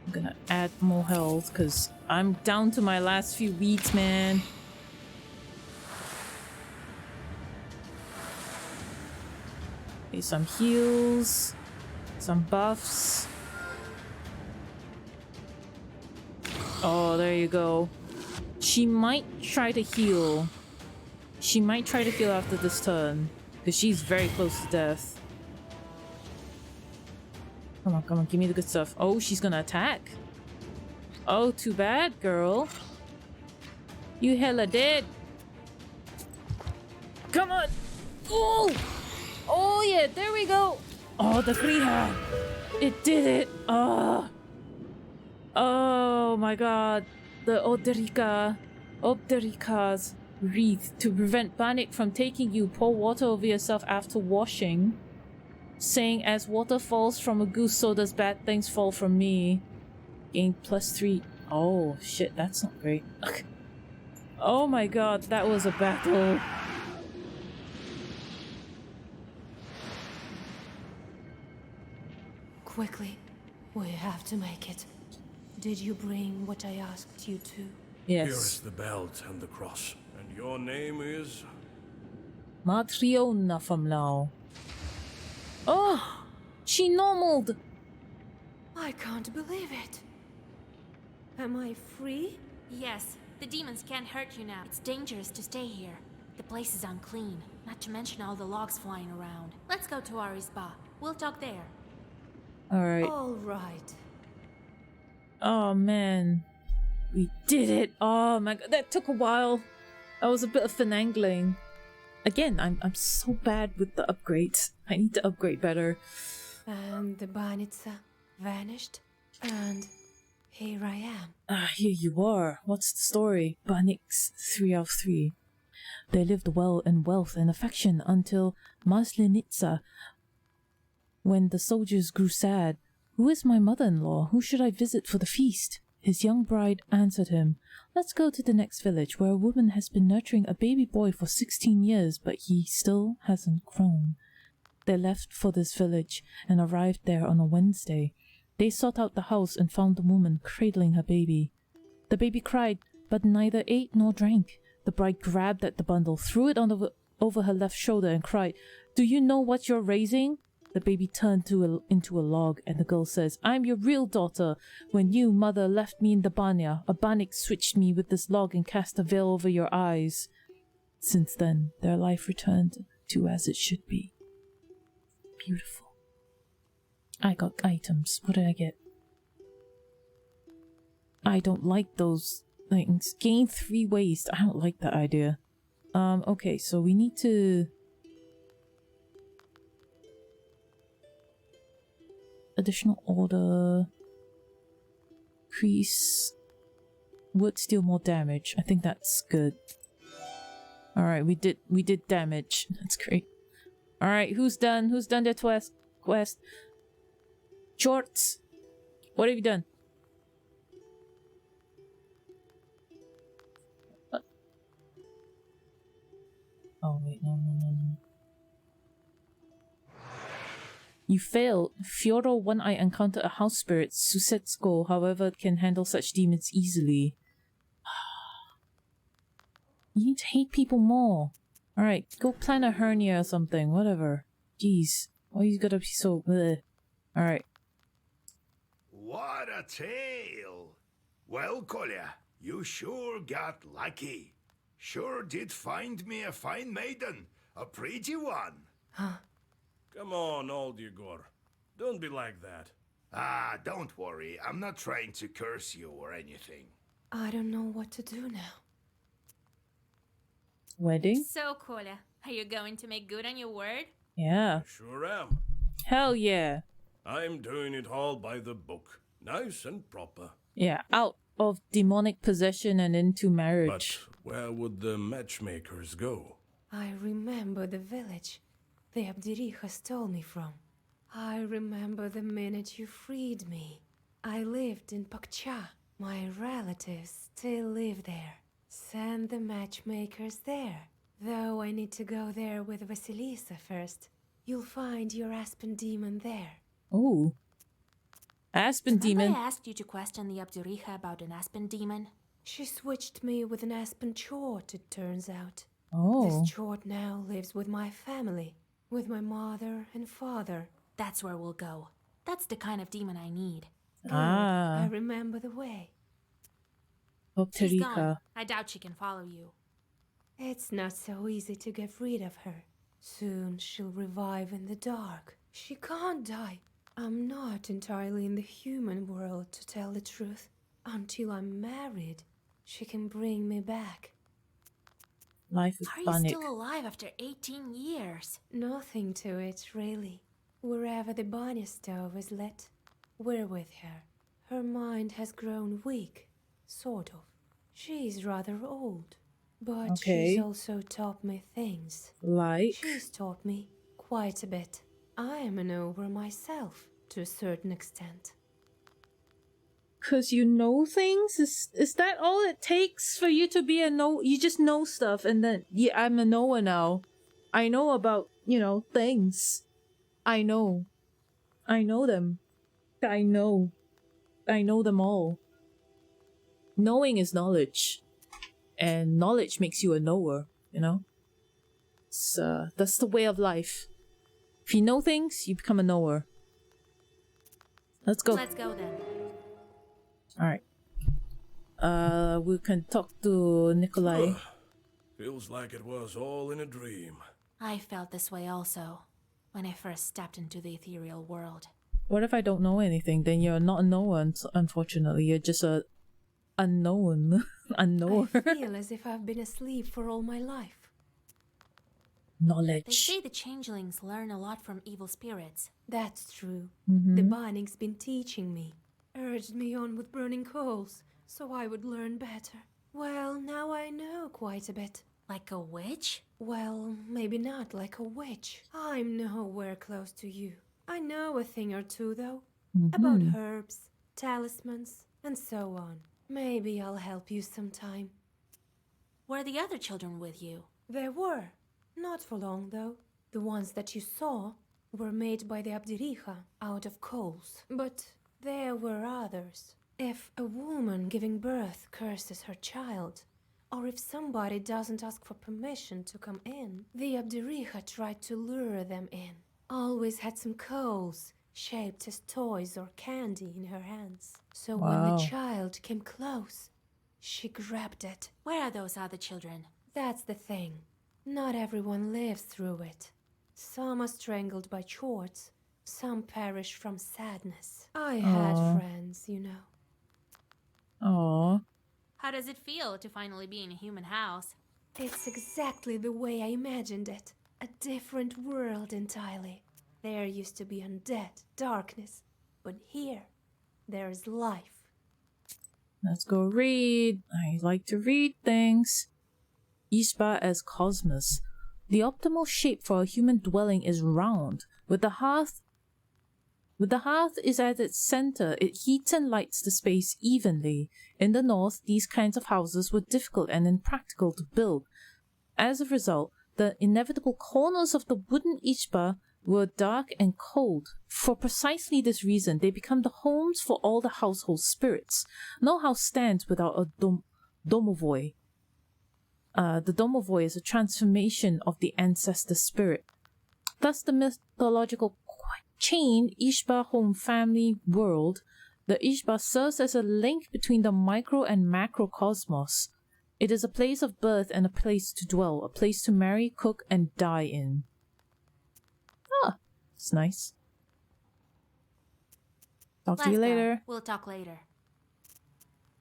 I'm gonna add more health because I'm down to my last few beats, man. Okay, some heals, some buffs. Oh, there you go. She might try to heal. She might try to heal after this turn. Because she's very close to death. Come on, give me the good stuff. Oh, she's gonna attack. Oh, too bad, girl. You hella dead. Come on. Oh! Oh, yeah, there we go. Oh, the Kriha. It did it. Oh my god. The Obderika's wreath. To prevent panic from taking you, pour water over yourself after washing. Saying, as water falls from a goose, so does bad things fall from me. Gain +3. Oh shit, that's not great. Oh my god, that was a battle. Quickly, we have to make it. Did you bring what I asked you to? Yes. Here is the belt and the cross. And your name is? Matriona from now. Oh! She normaled! I can't believe it. Am I free? Yes, the demons can't hurt you now. It's dangerous to stay here. The place is unclean, not to mention all the logs flying around. Let's go to our isba. We'll talk there. Alright. All right. Oh man. We did it! Oh my god, that took a while. That was a bit of finagling. Again, I'm so bad with the upgrades. I need to upgrade better. And the Banitsa vanished, and here I am. Here you are. What's the story? Banix 3 out of 3. They lived well in wealth and affection until Maslenitsa, when the soldiers grew sad. Who is my mother-in-law? Who should I visit for the feast? His young bride answered him, let's go to the next village where a woman has been nurturing a baby boy for 16 years, but he still hasn't grown. They left for this village and arrived there on a Wednesday. They sought out the house and found the woman cradling her baby. The baby cried, but neither ate nor drank. The bride grabbed at the bundle, threw it over her left shoulder and cried, do you know what you're raising? The baby turned into a log, and the girl says, I'm your real daughter. When you, mother, left me in the banya, a banik switched me with this log and cast a veil over your eyes. Since then, their life returned to as it should be. Beautiful. I got items. What did I get? I don't like those things. Gain 3 waste. I don't like that idea. Okay, so we need to... Additional order. Increase. Would deal more damage. I think that's good. Alright, we did damage. That's great. Alright, who's done? Who's done their quest? Chorts! What have you done? Oh wait, no. You failed. Fyodor One-Eye encountered a house spirit, Susetsko, however, can handle such demons easily. You need to hate people more. Alright, go plan a hernia or something, whatever. Jeez. Why you gotta be so... bleh. Alright. What a tale! Well, Kolya, you sure got lucky. Sure did find me a fine maiden. A pretty one. Come on, old Igor. Don't be like that. Ah, don't worry. I'm not trying to curse you or anything. I don't know what to do now. Wedding? So, Kolya, are you going to make good on your word? Yeah. Sure am. Hell yeah. I'm doing it all by the book. Nice and proper. Yeah, out of demonic possession and into marriage. But where would the matchmakers go? I remember the village the Abdiricha stole me from. I remember the minute you freed me. I lived in Pokcha. My relatives still live there. Send the matchmakers there. Though I need to go there with Vasilisa first. You'll find your Aspen demon there. Ooh. Aspen demon? I asked you to question the Abduricha about an Aspen demon. She switched me with an Aspen chort, it turns out. Oh. This chort now lives with my family. With my mother and father. That's where we'll go. That's the kind of demon I need. Good. Ah. I remember the way. She's gone. I doubt she can follow you. It's not so easy to get rid of her. Soon she'll revive in the dark. She can't die. I'm not entirely in the human world, to tell the truth. Until I'm married, she can bring me back. Life is Are funny. you still alive after 18 years? Nothing to it, really. Wherever the Banya stove is lit, we're with her. Her mind has grown weak, sort of. She's rather old, but she's also taught me things. Like? She's taught me quite a bit. I am an ogre myself, to a certain extent. 'Cause you know things? Is that all it takes for you to be a know? You just know stuff and then, yeah, I'm a knower now. I know about, things. I know. I know them. I know them all. Knowing is knowledge. And knowledge makes you a knower, that's the way of life. If you know things, you become a knower. Let's go. Let's go then. Alright. We can talk to Nikolai. Feels like it was all in a dream. I felt this way also, when I first stepped into the ethereal world. What if I don't know anything? Then you're not a knower, unfortunately. You're just a unknown. Unknower. I feel as if I've been asleep for all my life. Knowledge. They say the changelings learn a lot from evil spirits. That's true. Mm-hmm. The Binding's been teaching me. Urged me on with burning coals, so I would learn better. Well, now I know quite a bit. Like a witch? Well, maybe not like a witch. I'm nowhere close to you. I know a thing or two, though. About herbs, talismans, and so on. Maybe I'll help you sometime. Were the other children with you? There were. Not for long, though. The ones that you saw were made by the Abdiricha out of coals. But there were others. If a woman giving birth curses her child, or if somebody doesn't ask for permission to come in, the Abdiricha tried to lure them in. Always had some coals, shaped as toys or candy in her hands. So when the child came close, she grabbed it. Where are those other children? That's the thing. Not everyone lives through it. Some are strangled by chorts, some perish from sadness. I had friends, Aww. How does it feel to finally be in a human house? It's exactly the way I imagined it. A different world entirely. There used to be undead, darkness, but here, there's life. Let's go read. I like to read things. Ishba as cosmos. The optimal shape for a human dwelling is round, with the hearth is at its center. It heats and lights the space evenly. In the north, these kinds of houses were difficult and impractical to build. As a result, the inevitable corners of the wooden Ishba were dark and cold. For precisely this reason, they become the homes for all the household spirits. No house stands without a domovoi. The domovoi is a transformation of the ancestor spirit. Thus, the mythological chain Ishba home family world, the Ishba serves as a link between the micro and macrocosmos. It is a place of birth and a place to dwell, a place to marry, cook, and die in. Ah, it's nice. Talk to you later. We'll talk later.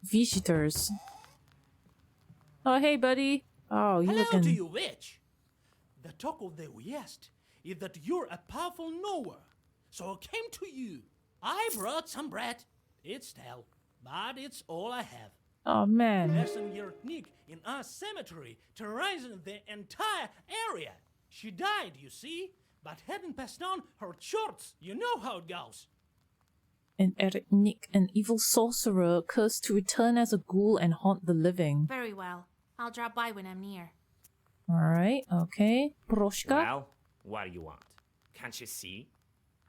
Visitors. Oh, hey, buddy. Oh, you Hello looking... to you, witch. The talk of the West is that you're a powerful knower, so I came to you. I brought some bread. It's stale, but it's all I have. Oh, man. Lesson your Nick in our cemetery, terrorizing the entire area. She died, you see, but hadn't passed on her CHORTS. You know how it goes. And Eric Nick, an evil sorcerer, cursed to return as a ghoul and haunt the living. Very well. I'll drop by when I'm near. Alright, okay. Proshka? Well, what do you want? Can't you see?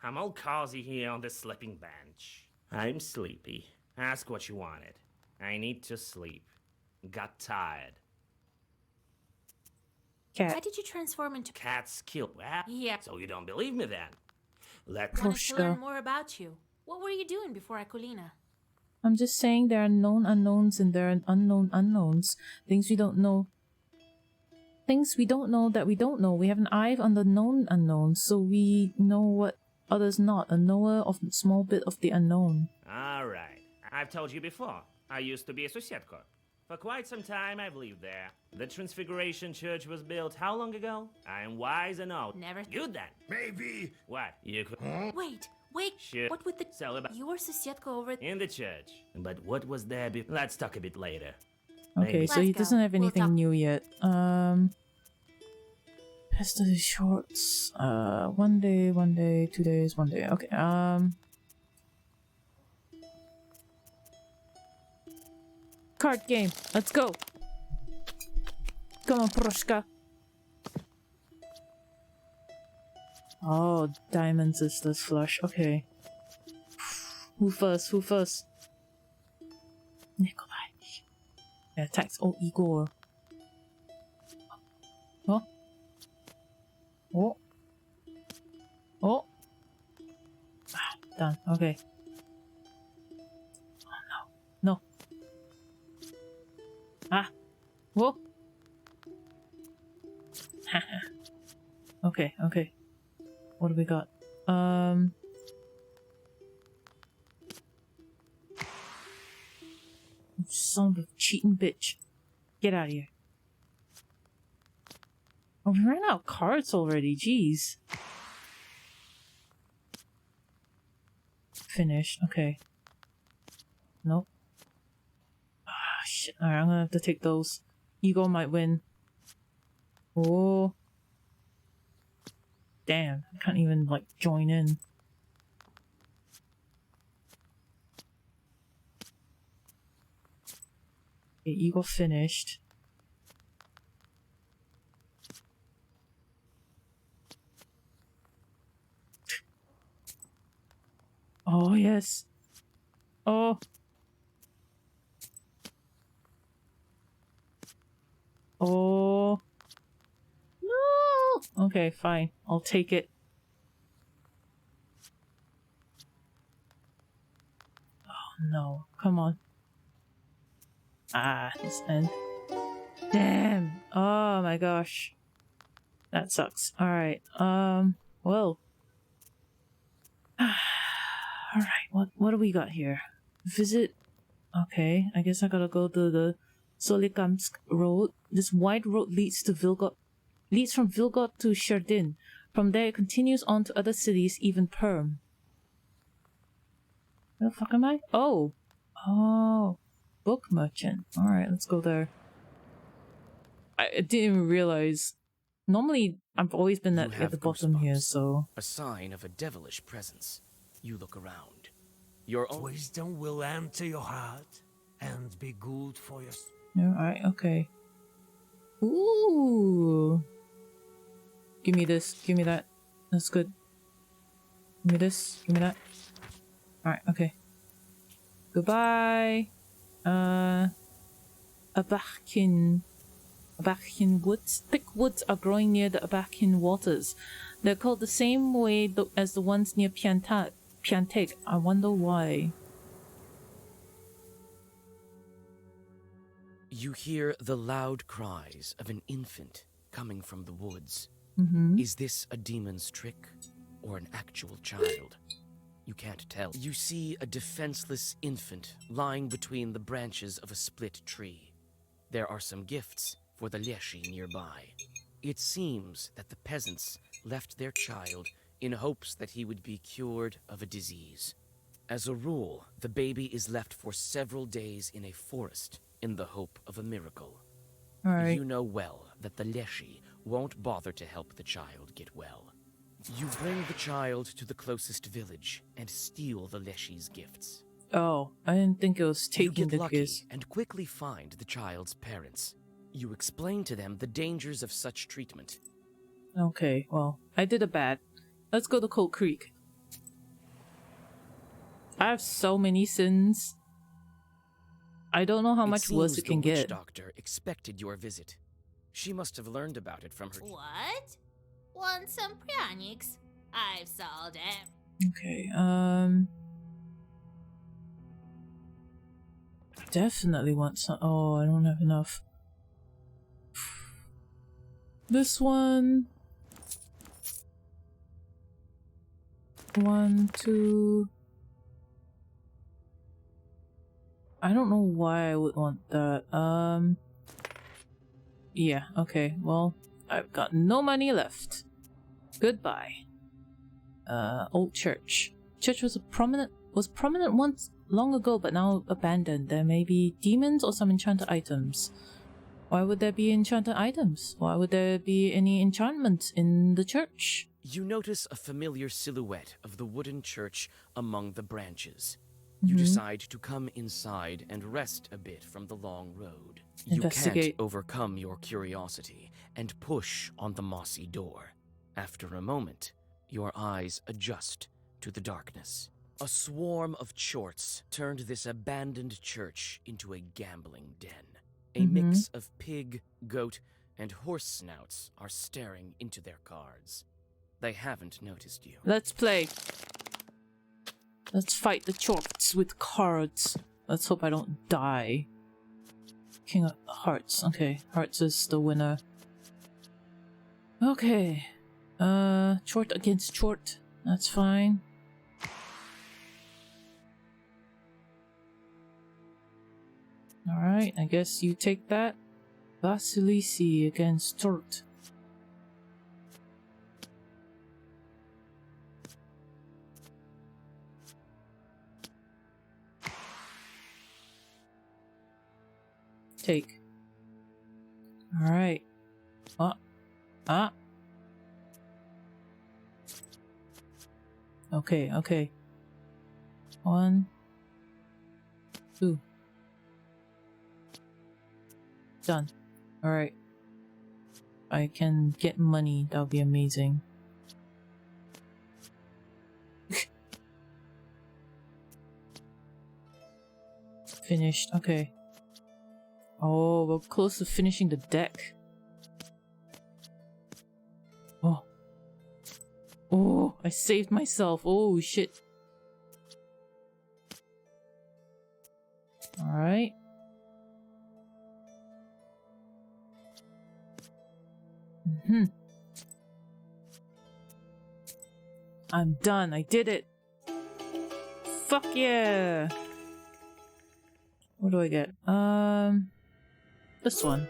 I'm all cozy here on the sleeping bench. I'm sleepy. Ask what you wanted. I need to sleep. Got tired. Cat. Why did you transform into... Cats kill. Well, yeah. So you don't believe me then? Let's... Wanted to learn more about you. What were you doing before Akulina? I'm just saying there are known unknowns and there are unknown unknowns. Things we don't know. Things we don't know that we don't know. We have an eye on the known unknowns, so we know what others not. A knower of a small bit of the unknown. Alright. I've told you before. I used to be a Susietko. For quite some time I've lived there. The Transfiguration Church was built how long ago? I am wise and old. Never. Good then. Maybe. What? You could... Wait. Shit. What with the... You were Susietko over... In the church. But what was there before? Let's talk a bit later. Okay, Maybe. so he doesn't have anything new yet. Pest of the shorts. 1 day, 1 day, 2 days, 1 day. Okay, card game. Let's go. Come on, Proshka. Oh, diamonds is this flush. Okay. Who first? Who first? Nikolai. Yeah, attacks. Oh, Igor. Oh. Oh. Oh. Ah, done. Okay. Oh, no. No. Ah. Whoa. Okay, okay. What do we got? Son of a cheating bitch. Get out of here. Oh, we ran out of cards already. Jeez. Finished. Okay. Nope. Ah, shit. Alright, I'm gonna have to take those. Ego might win. Oh. Damn. I can't even, like, join in. Okay, Ego finished. Oh, yes. Oh. Oh. No. Okay, fine. I'll take it. Oh, no. Come on. Ah, this end. Damn. Oh my gosh. That sucks. Alright. Well. Alright, what do we got here? Visit. Okay, I guess I gotta go to the Solikamsk road. This wide road leads from Vilgot to Sherdin. From there it continues on to other cities, even Perm. Where the fuck am I? Oh! Oh! Book merchant. Alright, let's go there. I didn't even realize. Normally, I've always been at the bottom here, so... A sign of a devilish presence. You look around. Your own wisdom will enter your heart and be good for you. Alright, okay. Ooh! Give me this, give me that. That's good. Give me this, give me that. Alright, okay. Goodbye! Abakin woods. Thick woods are growing near the Abakin waters. They're called the same way as the ones near Pianteg. I wonder why. You hear the loud cries of an infant coming from the woods. Is this a demon's trick or an actual child? You can't tell. You see a defenseless infant lying between the branches of a split tree. There are some gifts for the Leshy nearby. It seems that the peasants left their child in hopes that he would be cured of a disease. As a rule, the baby is left for several days in a forest in the hope of a miracle. Right. You know well that the Leshy won't bother to help the child get well. You bring the child to the closest village and steal the Leshy's gifts. Oh, I didn't think it was taking the gifts. And quickly find the child's parents. You explain to them the dangers of such treatment. Okay, well, I did a bad. Let's go to Cold Creek. I have so many sins. I don't know how much worse it can get. The witch doctor expected your visit. She must have learned about it from her. What? Want some pranics? I've sold it. Okay, definitely want some. Oh, I don't have enough. This one. 1, 2. I don't know why I would want that. Yeah, okay. Well, I've got no money left. Goodbye. Old church. Church was prominent once long ago, but now abandoned. There may be demons or some enchanted items. Why would there be enchanted items? Why would there be any enchantments in the church? You notice a familiar silhouette of the wooden church among the branches. You decide to come inside and rest a bit from the long road. You can't overcome your curiosity and push on the mossy door. After a moment, your eyes adjust to the darkness. A swarm of chorts turned this abandoned church into a gambling den. A mix of pig, goat, and horse snouts are staring into their cards. They haven't noticed you. Let's play. Let's fight the chorts with cards. Let's hope I don't die. King of Hearts. Okay, Hearts is the winner. Okay. Chort against chort. That's fine. Alright, I guess you take that. Vasilisi against chort. Take. Alright. Okay, okay. 1, 2. Done. Alright. I can get money, that would be amazing. Finished, okay. Oh, we're close to finishing the deck. Oh. Oh, I saved myself. Oh, shit. Alright. I'm done. I did it. Fuck yeah. What do I get? This one.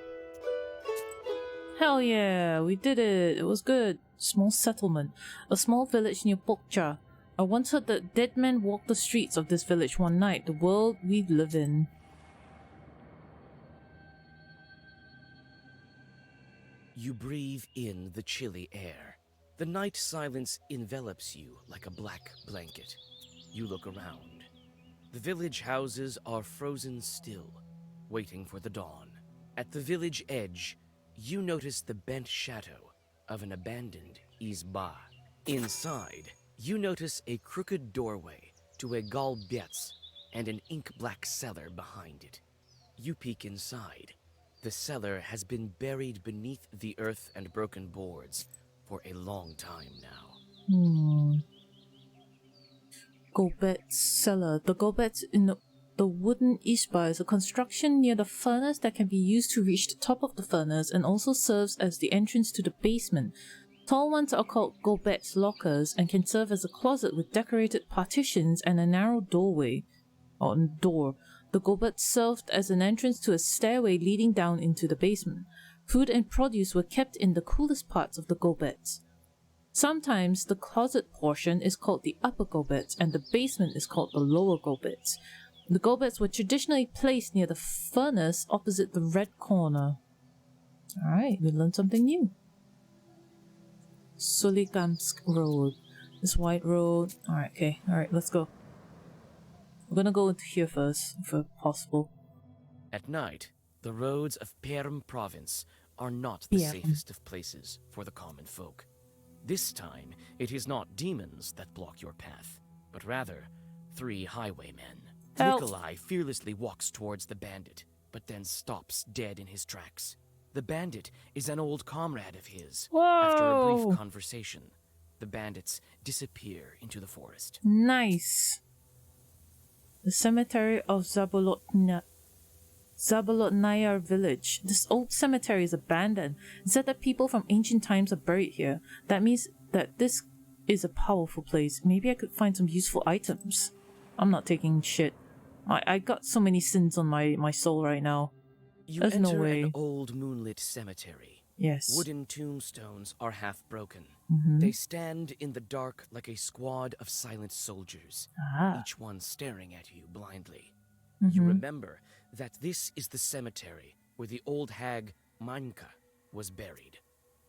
Hell yeah, we did it. It was good. Small settlement. A small village near Pokcha. I once heard that dead men walked the streets of this village one night. The world we live in. You breathe in the chilly air. The night silence envelops you like a black blanket. You look around. The village houses are frozen still, waiting for the dawn. At the village edge, you notice the bent shadow of an abandoned izba. Inside, you notice a crooked doorway to a galbietz and an ink-black cellar behind it. You peek inside. The cellar has been buried beneath the earth and broken boards for a long time now. Gobet's cellar. The Gobet's in the wooden izba is a construction near the furnace that can be used to reach the top of the furnace and also serves as the entrance to the basement. Tall ones are called Gobet's lockers and can serve as a closet with decorated partitions and a narrow doorway or door. The Gobet served as an entrance to a stairway leading down into the basement. Food and produce were kept in the coolest parts of the Gobets. Sometimes the closet portion is called the upper Gobets and the basement is called the lower Gobets. The Gobets were traditionally placed near the furnace opposite the red corner. Alright, we learned something new. Soligamsk Road. This white road. Alright, okay. Alright, let's go. We're gonna go into here first, if possible. At night, the roads of Perm province are not the safest of places for the common folk. This time, it is not demons that block your path, but rather 3 highwaymen. Help. Nikolai fearlessly walks towards the bandit, but then stops dead in his tracks. The bandit is an old comrade of his. Whoa. After a brief conversation, the bandits disappear into the forest. Nice. The cemetery of Zabolotnaya village. This old cemetery is abandoned. It said that people from ancient times are buried here. That means that this is a powerful place. Maybe I could find some useful items. I'm not taking shit. I got so many sins on my soul right now. You There's enter no way. an old moonlit cemetery. Yes. Wooden tombstones are half broken. Mhm. They stand in the dark like a squad of silent soldiers, each one staring at you blindly. You remember that this is the cemetery where the old hag Manka was buried.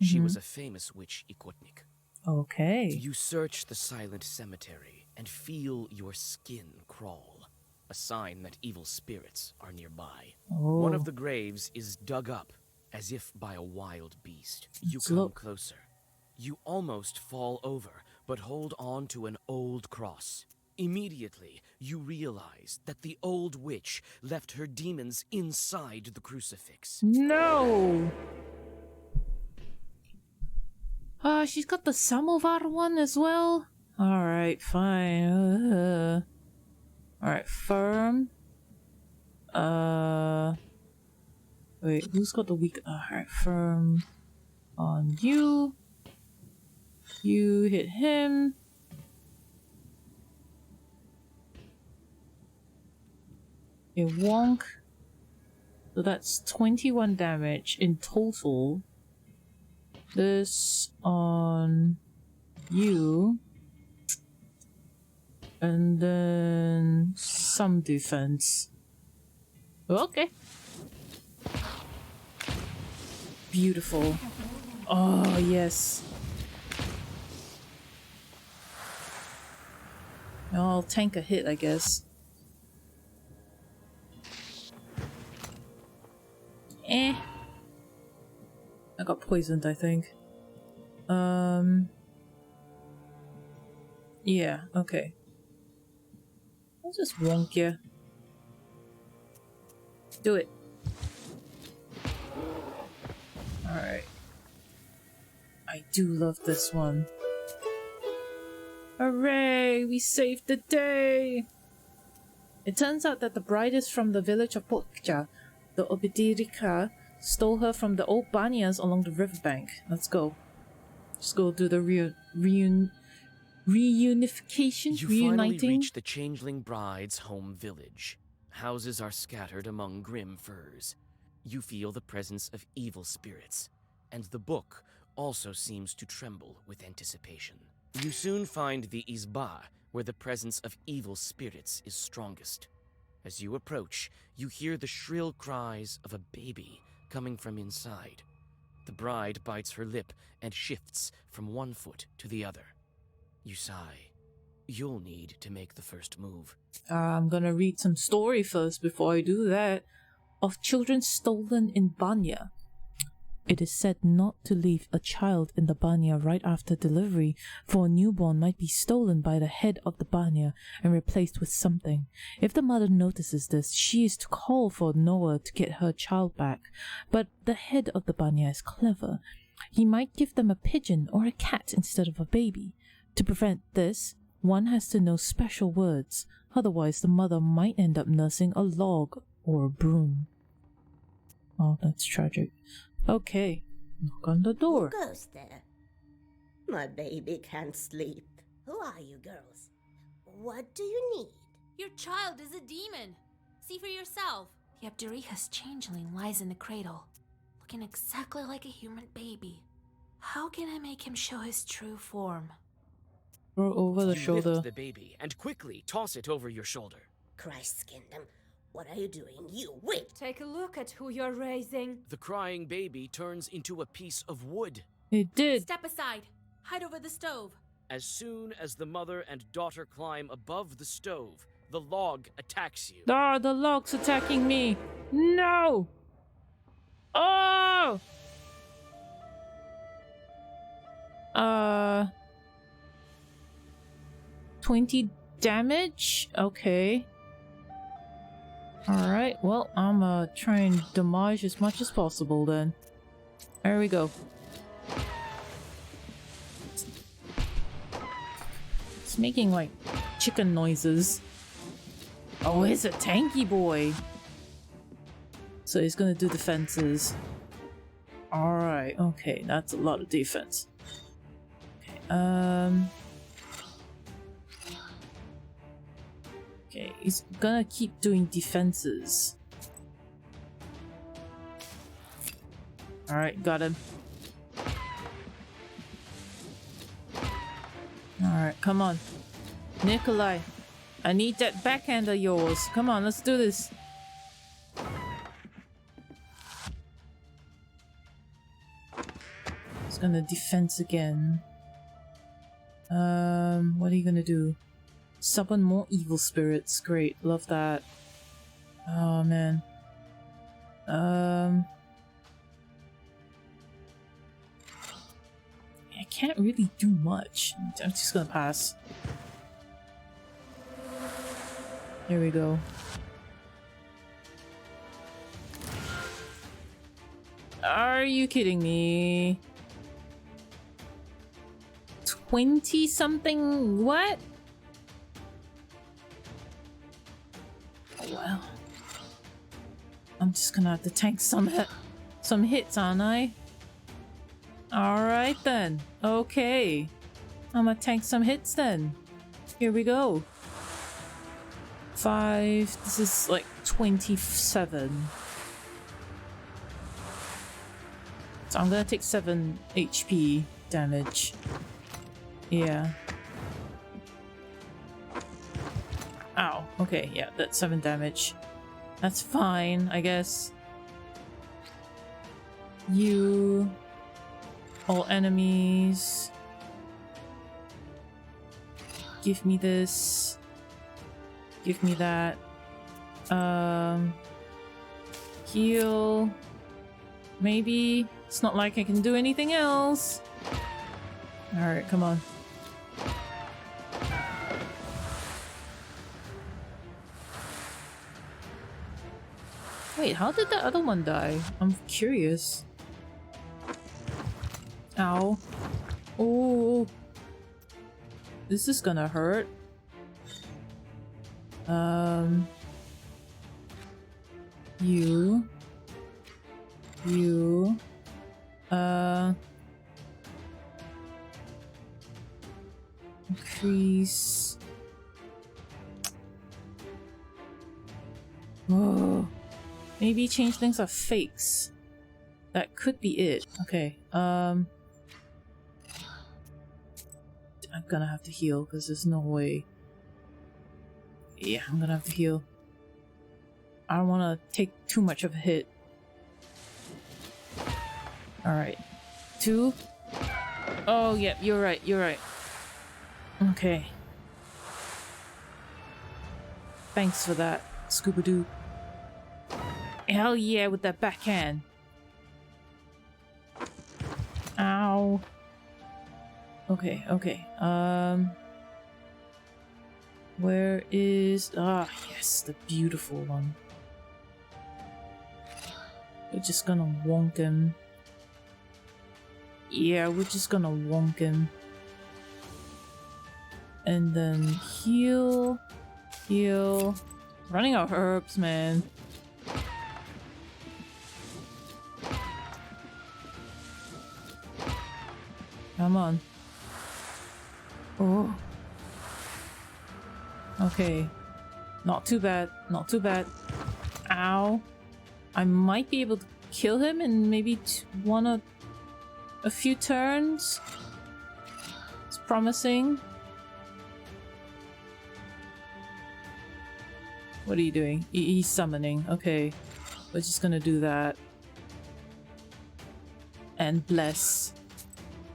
She was a famous witch Ikotnik. Okay. You search the silent cemetery and feel your skin crawl, a sign that evil spirits are nearby. One of the graves is dug up as if by a wild beast. You come closer. You almost fall over, but hold on to an old cross. Immediately, you realize that the old witch left her demons inside the crucifix. No! She's got the samovar one as well? Alright, fine. Alright, firm. Wait, who's got the weak? Alright, firm. On you. You hit him. A wonk. So that's 21 damage in total. This on you. And then some defense. Okay. Beautiful. Oh, yes. I'll tank a hit, I guess. I got poisoned, I think. Yeah, okay. I'll just wonk you. Do it. Alright. I do love this one. Hooray! We saved the day! It turns out that the bride is from the village of Pokja. The Obidirika stole her from the old Banyas along the riverbank. Let's go. Just go do the reunification? You Reuniting? finally reach the changeling bride's home village. Houses are scattered among grim firs. You feel the presence of evil spirits, and the book also seems to tremble with anticipation. You soon find the izba, where the presence of evil spirits is strongest. As you approach, you hear the shrill cries of a baby coming from inside. The bride bites her lip and shifts from one foot to the other. You sigh. You'll need to make the first move. I'm gonna read some story first before I do that. Of children stolen in Banya. It is said not to leave a child in the banya right after delivery, for a newborn might be stolen by the head of the banya and replaced with something. If the mother notices this, she is to call for Noah to get her child back. But the head of the banya is clever. He might give them a pigeon or a cat instead of a baby. To prevent this, one has to know special words. Otherwise, the mother might end up nursing a log or a broom. Oh, that's tragic. Okay, knock on the door. Who goes there? My baby can't sleep. Who are you girls? What do you need? Your child is a demon. See for yourself. The Abderiha's changeling lies in the cradle, looking exactly like a human baby. How can I make him show his true form? Throw over the You shoulder. lift the baby and quickly toss it over your shoulder. Christ's kingdom, what are you doing, you witch? Take a look at who you're raising. The crying baby turns into a piece of wood. It did. Step aside. Hide over the stove. As soon as the mother and daughter climb above the stove, the log attacks you. Ah, the log's attacking me. No! Oh! 20 damage? Okay. Alright, well, I'm try and damage as much as possible then. There we go. It's making like chicken noises. Oh, he's a tanky boy. So he's gonna do defenses. Alright, okay, that's a lot of defense. Okay, okay, he's gonna keep doing defenses. Alright, got him. Alright, come on. Nikolai, I need that backhand of yours. Come on, let's do this. He's gonna defense again. What are you gonna do? Summon more evil spirits. Great, love that. Oh man. I can't really do much. I'm just gonna pass. Here we go. Are you kidding me? 20 something? What? Oh, well. I'm just gonna have to tank some hits, aren't I? Alright then. Okay. I'm gonna tank some hits then. Here we go. 5. This is like 27. So I'm gonna take 7 HP damage. Yeah. Ow. Okay, yeah, that's 7 damage. That's fine, I guess. You... all enemies. Give me this. Give me that. Heal. Maybe. It's not like I can do anything else. Alright, come on. Wait, how did the other one die? I'm curious. Ow. Oh. This is gonna hurt. You. Increase. Oh. Maybe changelings are fakes. That could be it. Okay, I'm gonna have to heal because there's no way. Yeah, I'm gonna have to heal. I don't want to take too much of a hit. Alright. 2. Oh, yeah, you're right, you're right. Okay. Thanks for that, Scooby-Doo. Hell yeah, with that backhand. Ow. Okay, okay. Where is... Ah, yes, the beautiful one. We're just gonna wonk him. Yeah, we're just gonna wonk him. And then heal. Heal. Running out of herbs, man. Come on. Oh. Okay. Not too bad. Not too bad. Ow. I might be able to kill him in maybe a few turns. It's promising. What are you doing? He's summoning. Okay. We're just gonna do that. And bless.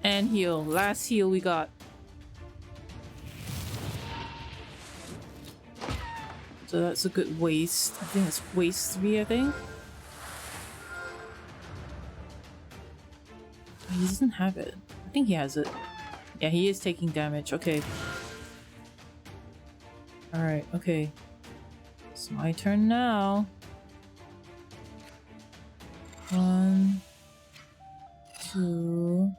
And heal. Last heal we got. So that's a good waste. I think it's waste 3, I think. He doesn't have it. I think he has it. Yeah, he is taking damage. Okay. Alright, okay. It's my turn now. 1, 2.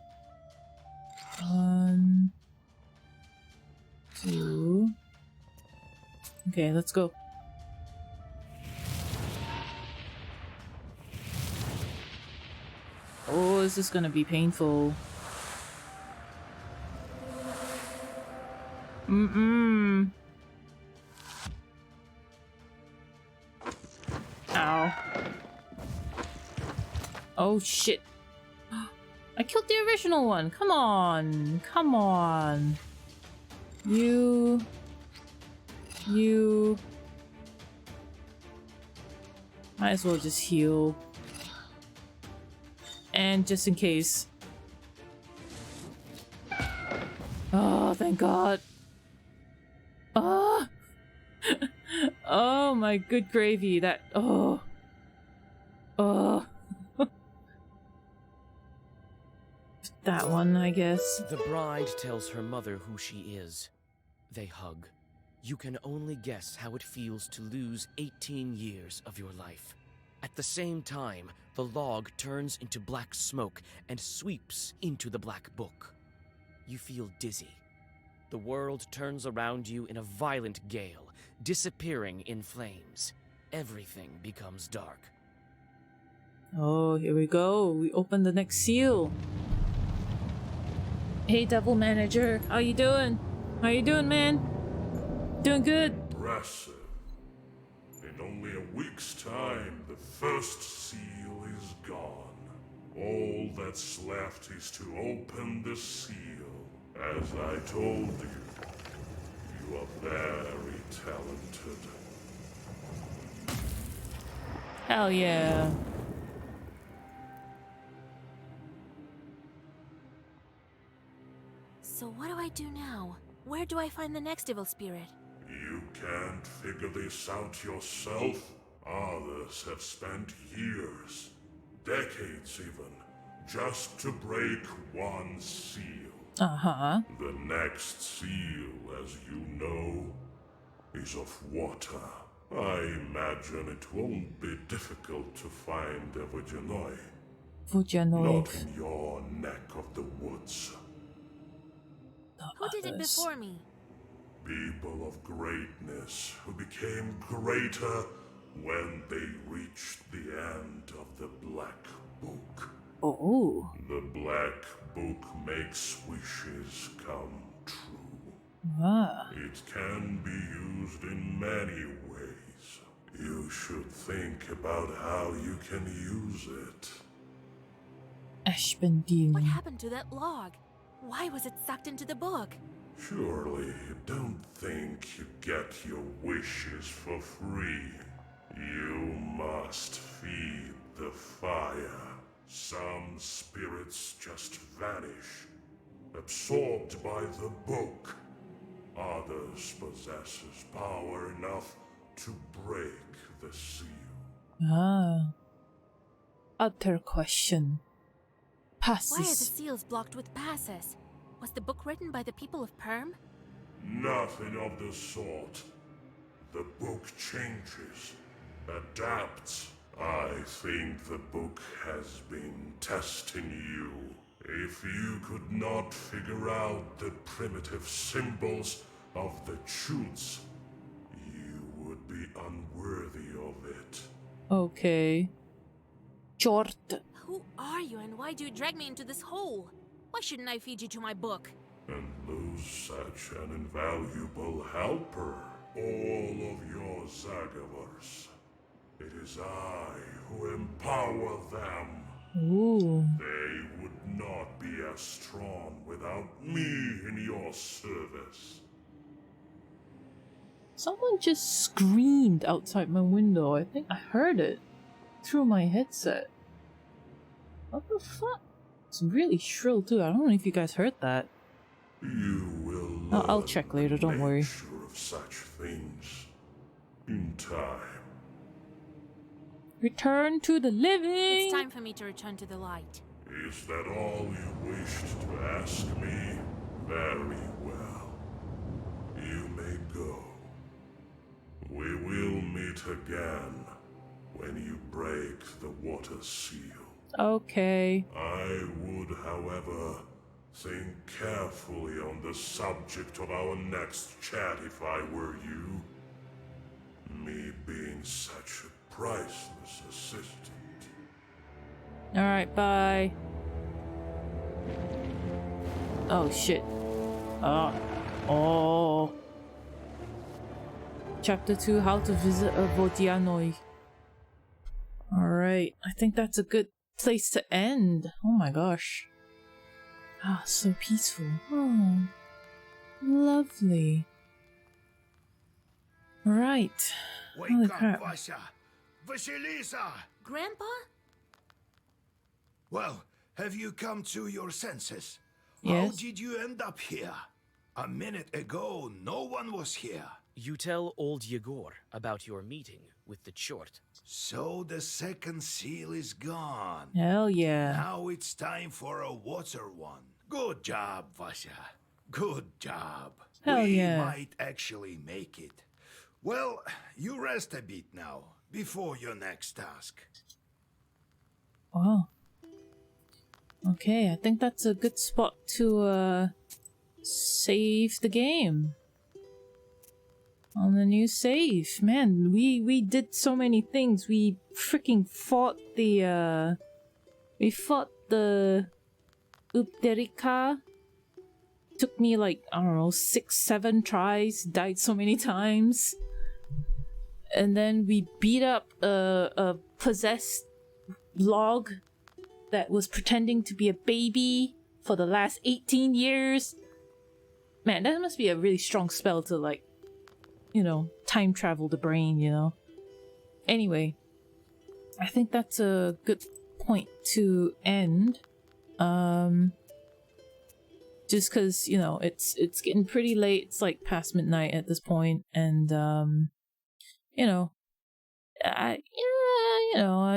1, 2. Okay, let's go. Oh, this is gonna be painful. Mm-mm. Ow. Oh shit. I killed the original one. Come on. Come on. You. Might as well just heal. And just in case. Oh, thank God. Oh. Oh my good gravy. That. Oh. Oh. That one, I guess. The bride tells her mother who she is. They hug. You can only guess how it feels to lose 18 years of your life. At the same time, the log turns into black smoke and sweeps into the black book. You feel dizzy. The world turns around you in a violent gale, disappearing in flames. Everything becomes dark. Oh, here we go. We open the next seal. Hey, Devil Manager. How you doing? How you doing, man? Doing good? Impressive. In only a week's time, the first seal is gone. All that's left is to open the seal. As I told you, you are very talented. Hell yeah. So what do I do now? Where do I find the next evil spirit? You can't figure this out yourself? Others have spent years, decades even, just to break one seal. Uh-huh. The next seal, as you know, is of water. I imagine it won't be difficult to find a Vujanoy. Vujanoy. Not in your neck of the woods. Who did it before me? People of greatness who became greater when they reached the end of the Black Book. Oh. The Black Book makes wishes come true. Ah. It can be used in many ways. You should think about how you can use it. Ashbandine. What happened to that log? Why was it sucked into the book? Surely you don't think you get your wishes for free. You must feed the fire. Some spirits just vanish, absorbed by the book. Others possesses power enough to break the seal. Ah. Other question. Passes. Why are the seals blocked with passes? Was the book written by the people of Perm? Nothing of the sort. The book changes, adapts. I think the book has been testing you. If you could not figure out the primitive symbols of the CHORTS, you would be unworthy of it. Okay. Chort. Who are you and why do you drag me into this hole? Why shouldn't I feed you to my book? And lose such an invaluable helper. All of your Zagavars. It is I who empower them. Ooh. They would not be as strong without me in your service. Someone just screamed outside my window. I think I heard it through my headset. What the fuck? It's really shrill too. I don't know if you guys heard that. You will I'll check later, don't worry. Sure of such things in time. Return to the living! It's time for me to return to the light. Is that all you wished to ask me? Very well. You may go. We will meet again when you break the water seal. Okay. I would, however, think carefully on the subject of our next chat if I were you. Me being such a priceless assistant. Alright, bye. Oh shit. Oh. Chapter 2, How to Visit a Vodianoi. Alright, I think that's a good place to end. Oh my gosh. Ah, so peaceful. Oh, lovely. Right. Wake Holy up, crap. Vasya! Vasilisa! Grandpa? Well, have you come to your senses? Yes. How did you end up here? A minute ago, no one was here. You tell old Yegor about your meeting with the Chort. So the second seal is gone. Hell yeah. Now it's time for a water one. Good job, Vasya. Good job. Hell we yeah. might actually make it. Well, you rest a bit now, before your next task. Wow. Okay, I think that's a good spot to save the game. On the new save. Man, we did so many things. We freaking fought the Upderika. Took me like, I don't know, 6-7 tries, died so many times. And then we beat up a possessed log that was pretending to be a baby for the last 18 years. Man, that must be a really strong spell to, like, you know, time travel the brain, you know. Anyway, I think that's a good point to end. Just because, you know, it's getting pretty late. It's like past midnight at this point, and you know, I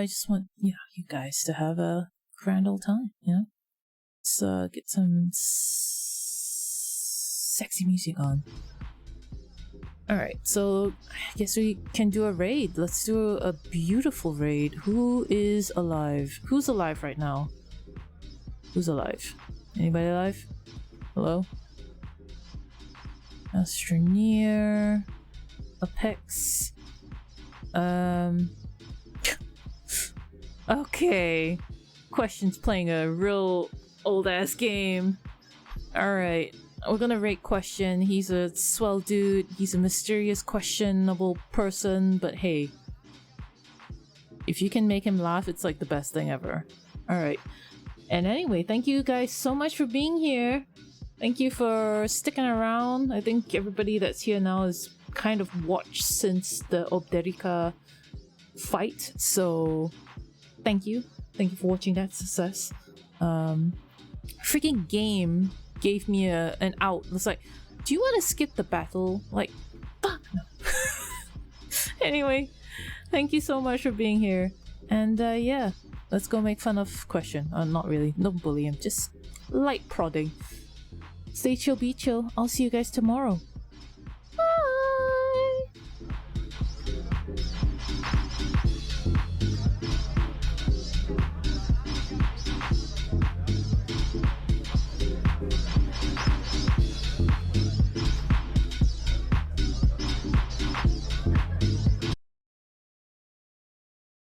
just want you guys to have a grand old time. You know, let's get some sexy music on. Alright, so I guess we can do a raid. Let's do a beautiful raid. Who is alive? Who's alive right now? Who's alive? Anybody alive? Hello? Astroneer. Apex. Okay. Question's playing a real old-ass game. Alright. We're gonna rate Question. He's a swell dude. He's a mysterious, questionable person, but hey. If you can make him laugh, it's like the best thing ever. Alright. And anyway, thank you guys so much for being here. Thank you for sticking around. I think everybody that's here now has kind of watched since the Obderika fight, so thank you. Thank you for watching that, success. Freaking game gave me an out. It's like, do you want to skip the battle? Like, fuck no. Anyway, thank you so much for being here. And yeah, let's go make fun of Question. Not really, don't bully him, just light prodding. Stay chill, be chill. I'll see you guys tomorrow.